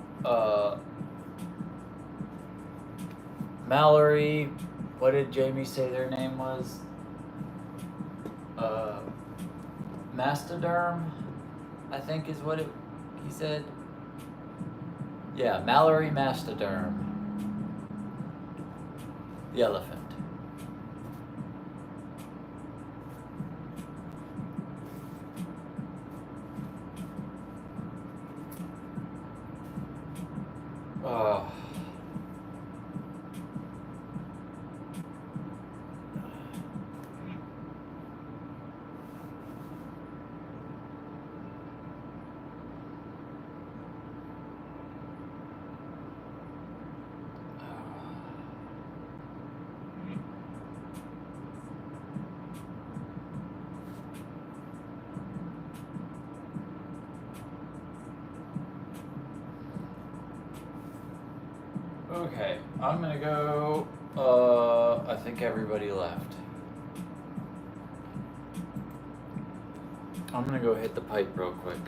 Mallory, what did Jamie say their name was? Mastoderm, I think is what he said. Yeah, Mallory Mastoderm, the elephant. Okay, I'm gonna go, I think everybody left. I'm gonna go hit the pipe real quick.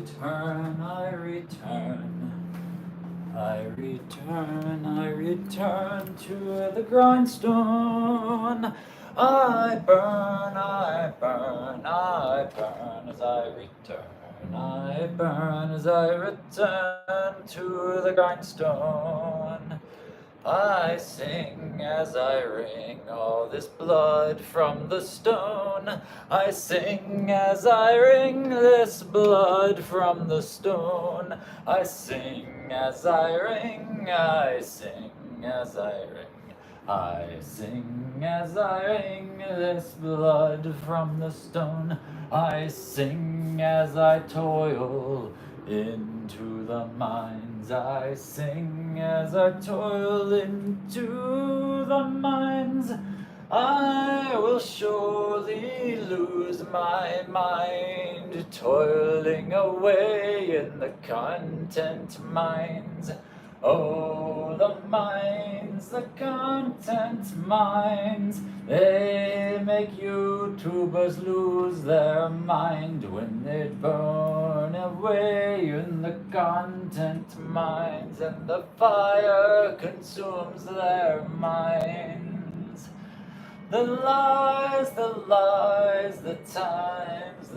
return, I return. I return, I return to the grindstone. I burn, I burn, I burn as I return. I burn as I return to the grindstone. I sing as I wring all this blood from the stone. I sing as I wring this blood from the stone. I sing as I wring, I sing as I wring. I sing as I wring this blood from the stone. I sing as I toil into the mines. I sing as I toil into the mines. I will surely lose my mind, toiling away in the content mines. Oh, the mines, the content mines, they make YouTubers lose their mind when they burn away in the content mines, and the fire consumes their minds. The lies, the lies, the times,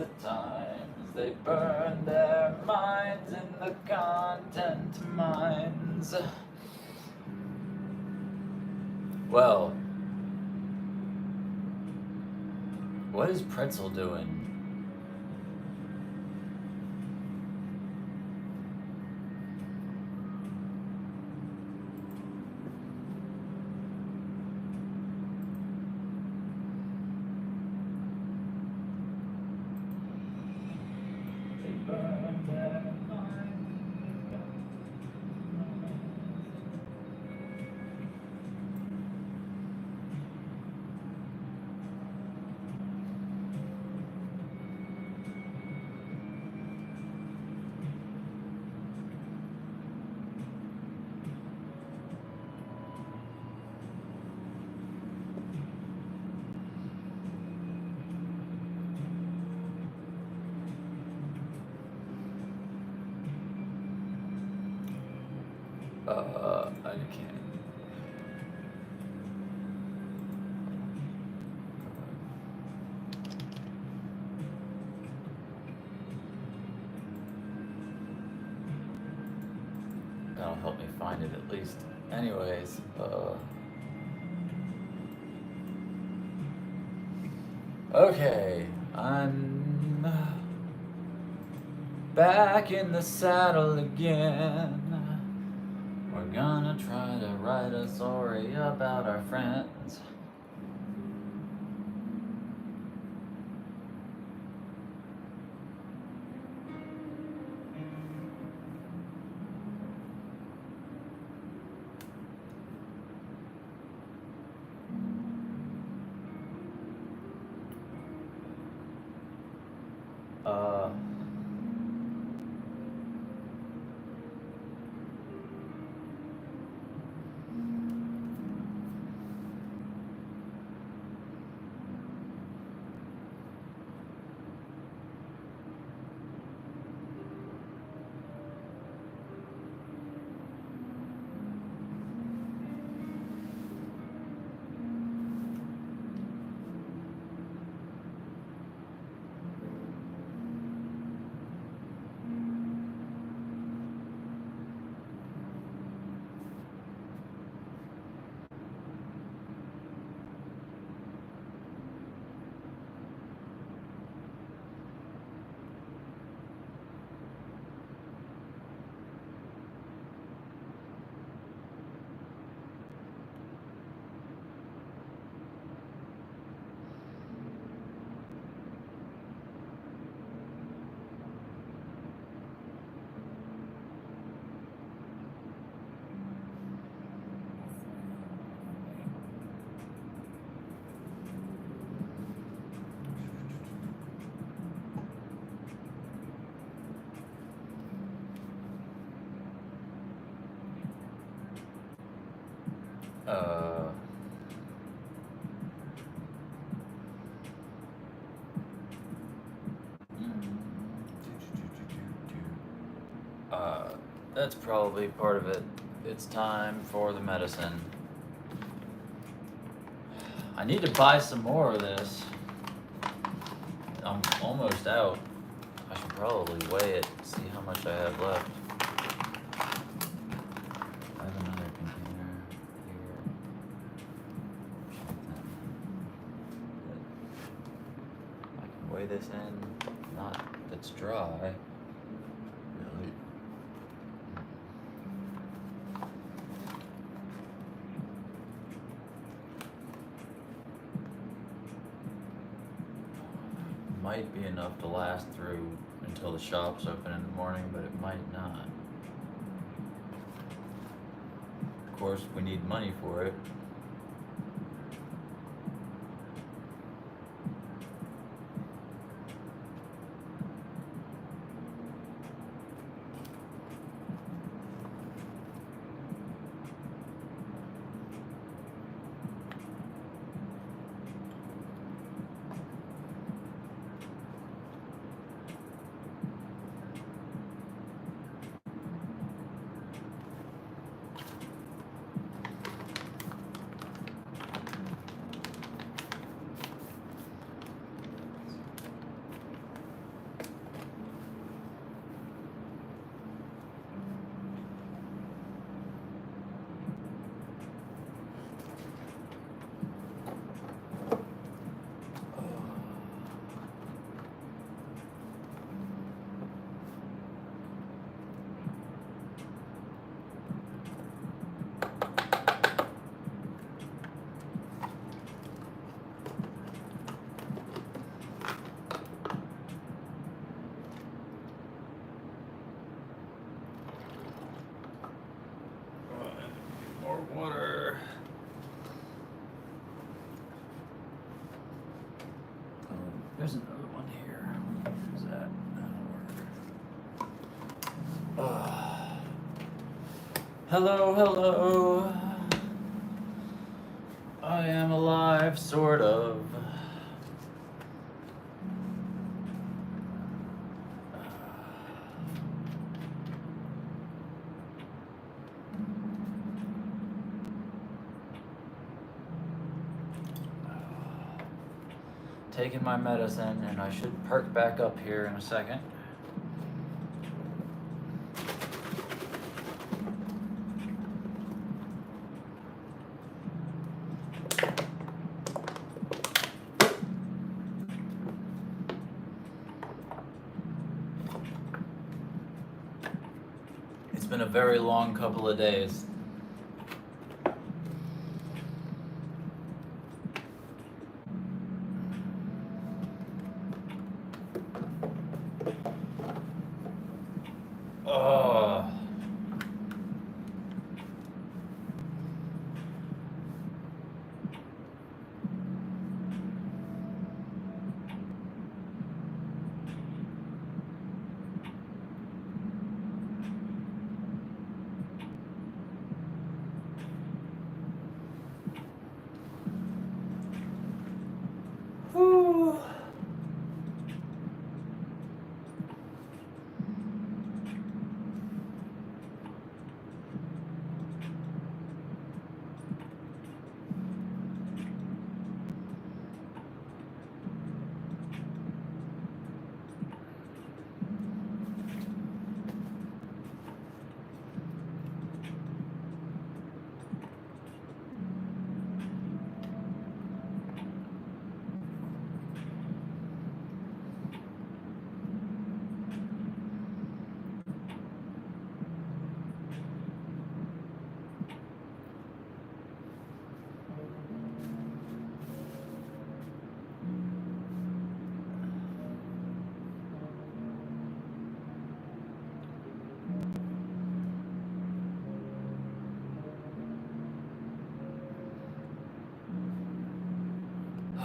they burn their minds in the content mines. Well, what is Pretzel doing? I can't. That'll help me find it at least. Anyways, okay, I'm back in the saddle again. We're gonna try to write a story about our friends. That's probably part of it. It's time for the medicine. I need to buy some more of this. I'm almost out. I should probably weigh it, see how much I have left. I have another container here. I can weigh this in, not that's dry. Really. Might be enough to last through until the shop's open in the morning, but it might not. Of course, we need money for it. More water. There's another one here. Where's that? That'll work. Hello, hello. I am alive, sort of. Taking my medicine, and I should perk back up here in a second. It's been a very long couple of days.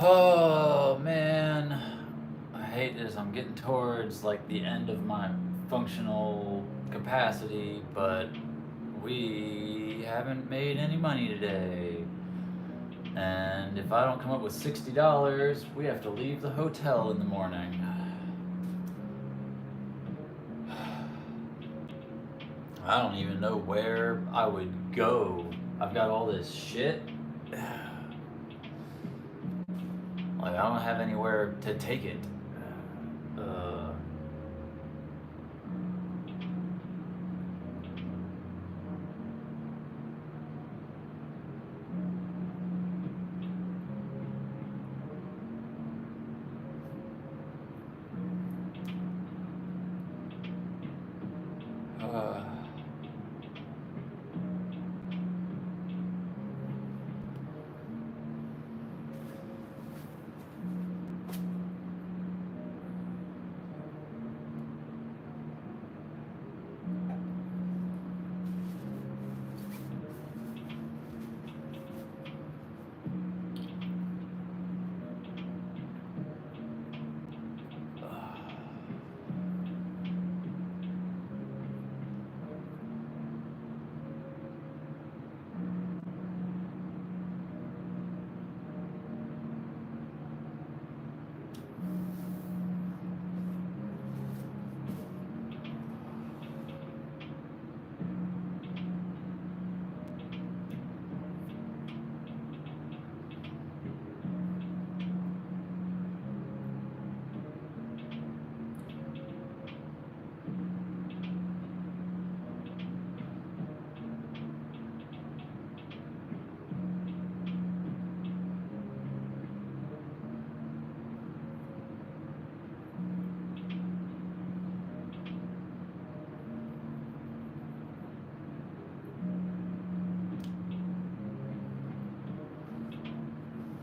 Oh man, I hate this. I'm getting towards like the end of my functional capacity, but we haven't made any money today. And if I don't come up with $60, we have to leave the hotel in the morning. I don't even know where I would go. I've got all this shit. Like, I don't have anywhere to take it. Uh,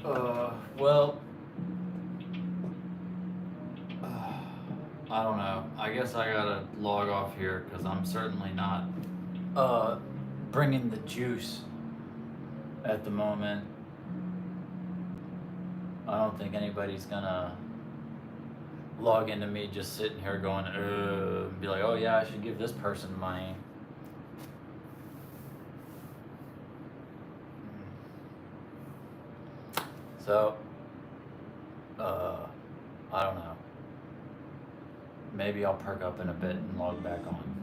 uh, well, I don't know. I guess I gotta log off here because I'm certainly not uh, bringing the juice at the moment. I don't think anybody's gonna log into me just sitting here going, and be like, oh yeah, I should give this person money. So, I don't know. Maybe I'll perk up in a bit and log back on.